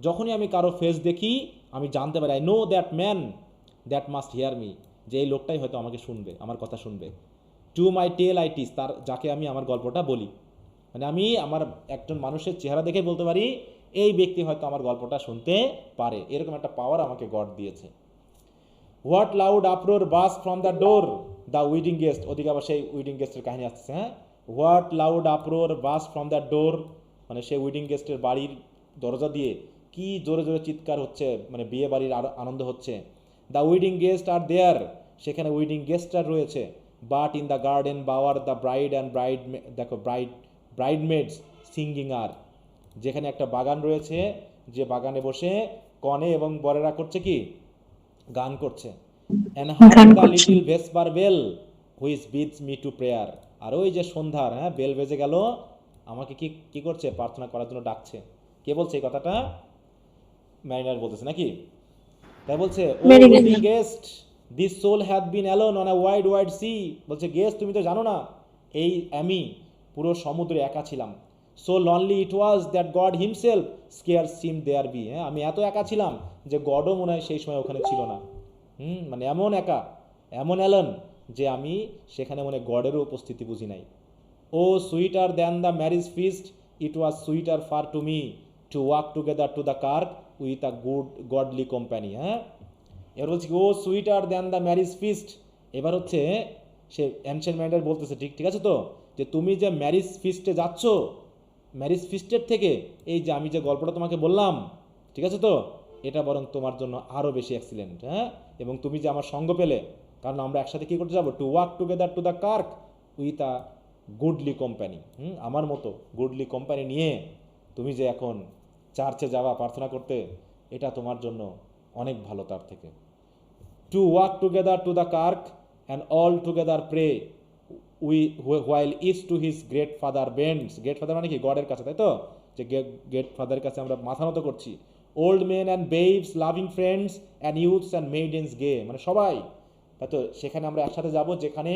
যখনই আমি কারো ফেস দেখি আমি জানতে পারি, I know that man that must hear me, যে এই লোকটাই হয়তো আমাকে শুনবে, আমার কথা শুনবে। To my tale I teach, তার যাকে আমি আমার গল্পটা বলি, মানে আমি আমার একজন মানুষের চেহারা দেখে বলতে পারি এই ব্যক্তি হয়তো আমার গল্পটা শুনতে পারে, এরকম একটা পাওয়ার আমাকে গড দিয়েছে। What loud uproar burst from the door the wedding guest, ওদিকে আবার সেই উইডিং গেস্টের কাহিনী আসছে। হ্যাঁ, what loud uproar burst from the door, মানে সেই উইডিং গেস্টের বাড়ির দরজা দিয়ে কি জোরে জোরে চিৎকার হচ্ছে, মানে বিয়ে বাড়ির আনন্দ হচ্ছে। The wedding guest are there, সেখানে উইডিং গেস্টরা রয়েছে। But in the garden bower the bride and bridesmaids singing are, যেখানে একটা বাগান রয়েছে, যে বাগানে বসে কনে এবং বরেরা করছে কি, গান করছে। And how the little vesper bell which bids me to prayer, আর ওই যে সন্ধ্যার বেল বেজে গেল, আমাকে কি করছে, প্রার্থনা করার জন্য ডাকছে। কে বলছে এই কথাটা? ম্যারিনার বলতেছে নাকি? তাই বলছে O wedding guest this soul have been alone on a wide wide sea, বলছে গেস্ট তুমি তো জানো না এই আমি পুরো সমুদ্রে একা ছিলাম। So lonely it was that God himself scarce seem there be, আমি এত একা ছিলাম যে গডও মনে হয় সেই সময় ওখানে ছিল না। মানে এমন একা, এমন অ্যালোন যে আমি সেখানে মনে গডেরও উপস্থিতি বুঝি নাই। O sweeter than the marriage feast it was sweeter far to me to walk together to the kirk with a good godly company. এবার বলছি O sweeter than the marriage feast, এবার হচ্ছে সে অ্যানশিয়েন্ট ম্যান্ডার বলতেছে ঠিক আছে তো, যে তুমি যে ম্যারিজ ফিস্টে যাচ্ছ, ম্যারিজ ফিস্টের থেকে এই যে আমি যে গল্পটা তোমাকে বললাম, ঠিক আছে তো, এটা বরং তোমার জন্য আরও বেশি এক্সিলেন্ট। এবং তুমি যে আমার সঙ্গ পেলে, কারণ আমরা একসাথে কী করতে যাবো, two walk together to the kirk with a Goodley company. আমার মতো গুডলি কোম্পানি নিয়ে তুমি যে এখন চার্চে যাওয়া প্রার্থনা করতে, এটা তোমার জন্য অনেক ভালো তার থেকে। To walk together to the kirk and all together pray while each to his great father bends, great father মানে কি, গডের কাছে, তাই তো, যে গ্রেট ফাদারের কাছে আমরা মাথা নত করছি। Old men and babes loving friends and youths and maidens gay, মানে সবাই, তাই তো সেখানে আমরা একসাথে যাব, যেখানে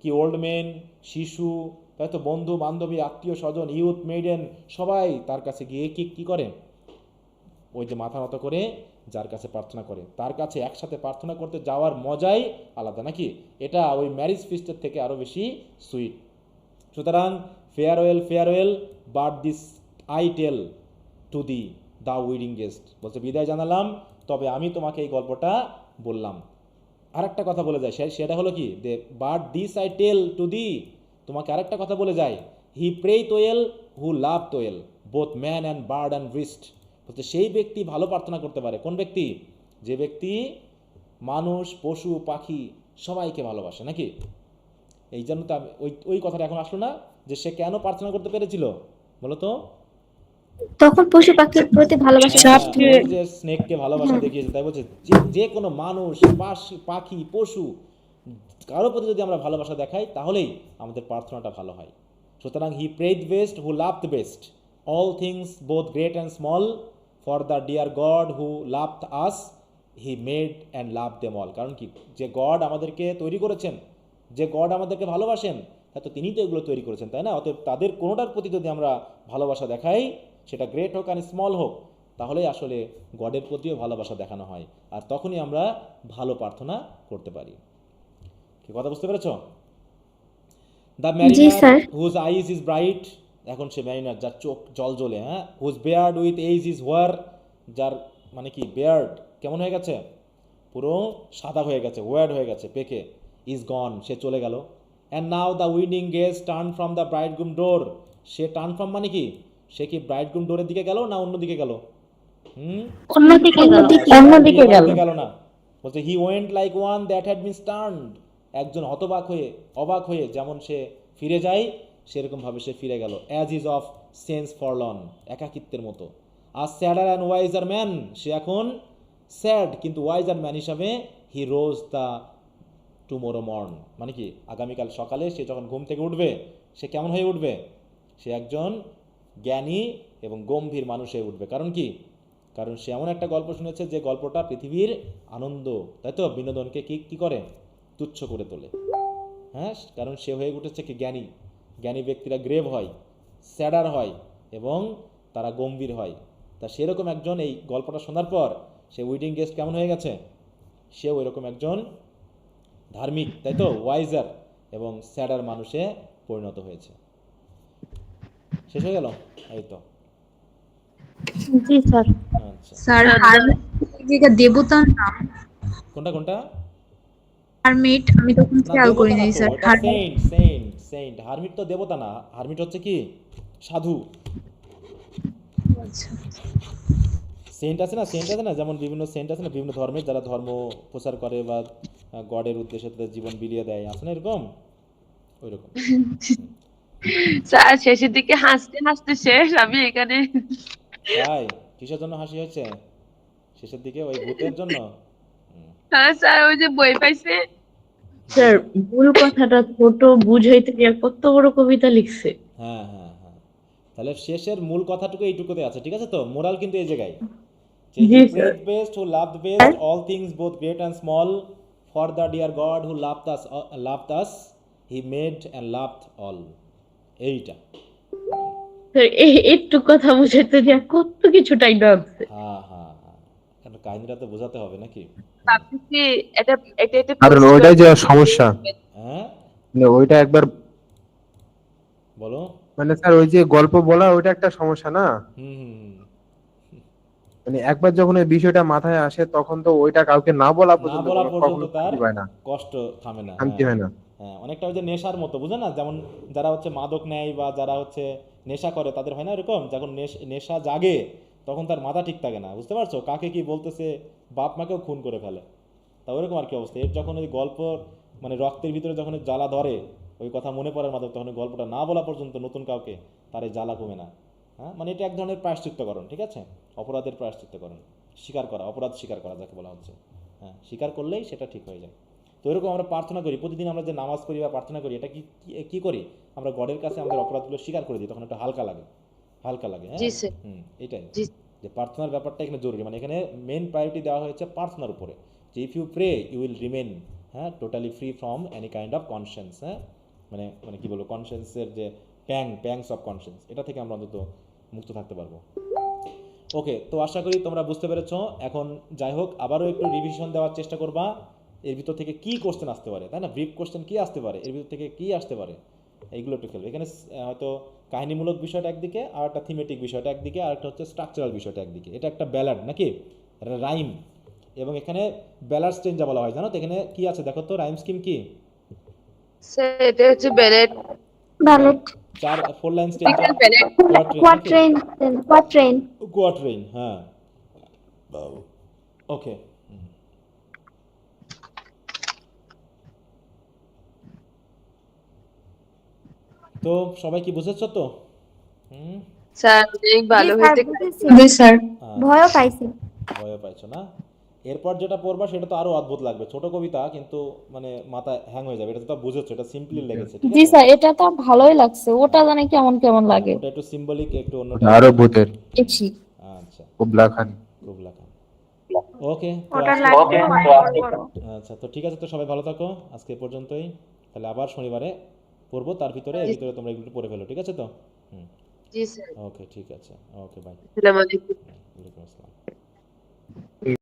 কি ওল্ড মেন, শিশু, তাই তো, বন্ধু বান্ধবী, আত্মীয় স্বজন, ইউথ, মেইডেন, সবাই তার কাছে গিয়ে কি করে, ওই যে মাথা নত করে যার কাছে প্রার্থনা করে, তার কাছে একসাথে প্রার্থনা করতে যাওয়ার মজাই আলাদা নাকি, এটা ওই ম্যারিজ ফিস্টের থেকে আরও বেশি সুইট। সুতরাং farewell but this I tell to the wedding guest, বলছে বিদায় জানালাম, তবে আমি তোমাকে এই গল্পটা বললাম। আরেকটা কথা বলে যায়, সেটা হলো কি, but this I tell to তোমাকে আরেকটা কথা বলে যায়, he prayeth well who loved well both man and bird and beast, বলতে সেই ব্যক্তি ভালো প্রার্থনা করতে পারে। কোন ব্যক্তি? যে ব্যক্তি মানুষ, পশু, পাখি সবাইকে ভালোবাসে নাকি। এই জন্য তো ওই কথাটা এখন আসলো না, যে সে কেন প্রার্থনা করতে পেরেছিল বলো তো?
তখন পশু পাখির প্রতি ভালোবাসা
যে স্নেককে ভালোবাসা দেখিয়েছে, তাই বলছে যে কোনো মানুষ, পাখি, পশু, কারোর প্রতি যদি আমরা ভালোবাসা দেখাই তাহলেই আমাদের প্রার্থনাটা ভালো হয়। সুতরাং he prayed best who love the best all things both great and small for the dear God who loved us he made and love them all, কারণ কি, যে গড আমাদেরকে তৈরি করেছেন, যে গড আমাদেরকে ভালোবাসেন, হয়তো তিনি তো এগুলো তৈরি করেছেন, তাই না? অতএব তাদের কোনোটার প্রতি যদি আমরা ভালোবাসা দেখাই, সেটা গ্রেট হোক আর স্মল হোক, তাহলেই আসলে গডের প্রতিও ভালোবাসা দেখানো হয়, আর তখনই আমরা ভালো প্রার্থনা করতে পারি। কি কথা বুঝতে পেরেছ? The mariner whose eyes is bright, এখন সে ম্যারিনার যার চোখ জল জ্বলে, whose beard with age is hoar, যার মানে কি বেয়ার্ড কেমন হয়ে গেছে, পুরো সাদা হয়ে গেছে, ওয়ার্ড হয়ে গেছে, পেকে, ইজ গন, সে চলে গেল। And now the wedding guest turn from the bridegroom door, সে টার্ন ফ্রম মানে কি, সে কি ব্রাইডগ্রুম ডোরের দিকে গেল না অন্য দিকে গেল?
অন্যদিকে
গেল না, বলছে he went like one that had been stunned, একজন অবাক হয়ে যেমন সে ফিরে যায়, সেরকমভাবে সে ফিরে গেল। অ্যাজ ইজ অফ সেন্স ফরলন, একাকিত্বের মতো। আর স্যাডার অ্যান্ড ওয়াইজার ম্যান, সে এখন স্যাড কিন্তু ওয়াইজার ম্যান হিসাবে, হি রোজ দ্য টুমোরো মর্ন, মানে কি, আগামীকাল সকালে সে যখন ঘুম থেকে উঠবে, সে কেমন হয়ে উঠবে, সে একজন জ্ঞানী এবং গম্ভীর মানুষ হয়ে উঠবে। কারণ কি? কারণ সে এমন একটা গল্প শুনেছে যে গল্পটা পৃথিবীর আনন্দ, তাই তো, বিনোদনকে কি কি করে, তুচ্ছ করে তোলে। হ্যাঁ, কারণ সে হয়ে উঠেছে কি জ্ঞানী। জ্ঞানী ব্যক্তিরা গ্রেভ হয়, স্যাডার হয় এবং তারা গম্ভীর হয়। তা সেরকম একজন এই গল্পটা শোনার পর সে উইডিং গেস্ট কেমন হয়ে গেছে? সেও এরকম একজন ধার্মিক, তাই তো, ওয়াইজার এবং স্যাডার মানুষে পরিণত হয়েছে। শেষ হয়ে গেল? এই তো।
জি স্যার।
আচ্ছা,
স্যার হারমিট জায়গা দেবতার নাম।
কোনটা কোনটা?
হারমিট আমি তখন
না,
খেয়াল
দেবতা
করি
না
নাই
তো,
স্যার।
এটা সেন্ট সেন্ট সেন্ট। হারমিট তো দেবতা না, হারমিট হচ্ছে কি সাধু।
আচ্ছা
সেন্ট আছে না, সেন্ট আছে না, যেমন বিভিন্ন সেন্ট আছে না বিভিন্ন ধর্মের, যারা ধর্ম প্রচার করে বা গডের উদ্দেশ্যে তাদের জীবন বিলিয়ে দেয়, আছে না এরকম? ওই রকম।
স্যার শেষের দিকে হাসতে হাসতে শেষ, আমি এখানে।
তাই কিসের জন্য হাসি হয়েছে শেষের দিকে? ওই ভূতের জন্য?
হ্যাঁ স্যার, ওই যে বই পাইছে।
স্যার মূল কথাটা ছোট বুঝাইতে গিয়ে কত বড় কবিতা লিখছে।
হ্যাঁ হ্যাঁ হ্যাঁ, তাহলে শেষের মূল কথাটুকু এইটুকুতে আছে, ঠিক আছে তো? মোরাল কিন্তু এই জায়গায় যে
জি
he
sir.
prayed best who loved best all things both great and small for the dear God who loved us he made and loved all। এইটা।
স্যার একটু কথা বুঝাইতে গিয়ে কত কিছু টাইম আছে।
হ্যাঁ হ্যাঁ হ্যাঁ, কারণ কাহিনীটা তো বোঝাতে হবে নাকি?
ভাবতেছি এটা এটা এটা
কারণ
post
ওইটাই যে
করে-
সমস্যা,
হ্যাঁ,
মানে ওইটা একবার,
বলো।
মানে স্যার ওই যে গল্প বলা ওইটা একটা সমস্যা না,
হুম হুম হুম।
মানে একবার যখন এই বিষয়টা মাথায় আসে তখন তো ওইটা কাউকে না বলা
না
পর্যন্ত
বলা
কখনো
পর্যন্ত তার
শান্তি পায় না,
কষ্ট থামে না।
শান্তি
হ্যাঁ
হয় না।
হ্যাঁ, অনেকটা ওই যে নেশার মতো, বুঝে না? যেমন যারা হচ্ছে মাদক নেয় বা যারা হচ্ছে নেশা করে, তাদের হয় না এরকম, যখন নেশা জাগে তখন তার মাথা ঠিক থাকে না, বুঝতে পারছো? কাকে কি বলতেছে, বাপ মাকেও খুন করে ফেলে। তা ওইরকম আর কি অবস্থা। এর যখন ওই গল্প মানে রক্তের ভিতরে যখন এর জ্বালা ধরে, ওই কথা মনে পড়ার মাধ্যমে, তখন ওই গল্পটা না বলা পর্যন্ত নতুন কাউকে তার এই জ্বালা কমে না। হ্যাঁ, মানে এটা এক ধরনের প্রায়শ্চিত্তকরণ, ঠিক আছে? অপরাধের প্রায়শ্চিত্তকরণ, স্বীকার করা, অপরাধ স্বীকার করা যাকে বলা হচ্ছে। হ্যাঁ, স্বীকার করলেই সেটা ঠিক হয়ে যায়। তো এরকম আমরা প্রার্থনা করি, প্রতিদিন আমরা যে নামাজ করি বা প্রার্থনা করি, এটা কি করি? আমরা গডের কাছে আমাদের অপরাধগুলো স্বীকার করে দিই, তখন একটু হালকা লাগে, হালকা লাগে। হ্যাঁ,
জি স্যার।
এটাই
জি।
যে প্রার্থনার ব্যাপারটা এখানে জরুরি। মানে এখানে মেন প্রায়োরিটি দেওয়া হয়েছে প্রার্থনার উপরে, যে if you pray you will remain, হ্যাঁ, totally free from any kind of conscience. হ্যাঁ, মানে মানে কি বলবো, কনসিয়েন্সের যে প্যাংস অফ কনসিয়েন্স, এটা থেকে আমরা অন্তত মুক্ত থাকতে পারবো। ওকে, তো আশা করি তোমরা বুঝতে পেরেছো। এখন যাই হোক, আবারও একটু রিভিশন দেওয়ার চেষ্টা করবা, এর ভিতর থেকে কি কোশ্চেন আসতে পারে, তাই না? ব্রিফ কোশ্চেন কি আসতে পারে, এর ভিতর থেকে কি আসতে পারে, এইগুলো একটু খেলবে। এখানে হয়তো কাহিনীমূলক বিষয়টা একদিকে, আর একটা থিমেটিক বিষয়টা একদিকে, আর একটা হচ্ছে স্ট্রাকচারাল বিষয়টা একদিকে। এটা একটা ব্যালাড নাকি, এটা রাইম, এবং এখানে ব্যালাড স্টেঞ্জা বলা হয়, জানো তো? এখানে কি আছে দেখো তো, রাইম স্কিম কি?
স্যার এটা হচ্ছে ballot,
ballot,
4 line stanza,
ballot.
Quatrain, quatrain.
Quatrain, হ্যাঁ। ওকে, তো সবাই কি বুঝেছো তো? হুম।
স্যার অনেক ভালো
জি স্যার,
হয়েছে।
বুঝেছি।
জি স্যার।
ভয়ও পাইছি।
ভয় পাইছো না? এরপর যেটা পড়বা সেটা তো আরো অদ্ভুত লাগবে, ছোট কবিতা কিন্তু মানে মাথা হ্যাং হয়ে যাবে। এটা তো বুঝেছো, এটা সিম্পলি লেগেছে, ঠিক
জি
আছে?
স্যার, এটা তো ভালোই লাগছে, ওটা জানি কেমন কেমন লাগে।
ওটা একটু সিম্বলিক, একটু অন্য
আরো ভূতের
দেখছি।
আচ্ছা,
কুবলা খান।
খুব লেখা। ওকে, তো
ওটা
আজকে-
লাগবে অনেক বড়।
আচ্ছা, তো ঠিক আছে, তো সবাই ভালো থাকো, আজকে এ পর্যন্তই। তাহলে আবার শনিবারে পড়বো, তার ভিতরে এর ভিতরে তোমরা এগুলো পড়ে ফেলো, ঠিক আছে তো?
জি স্যার।
ওকে, ঠিক আছে, ওকে, বাই।
আসসালামু আলাইকুম।
ওয়ালাইকুম আসসালাম।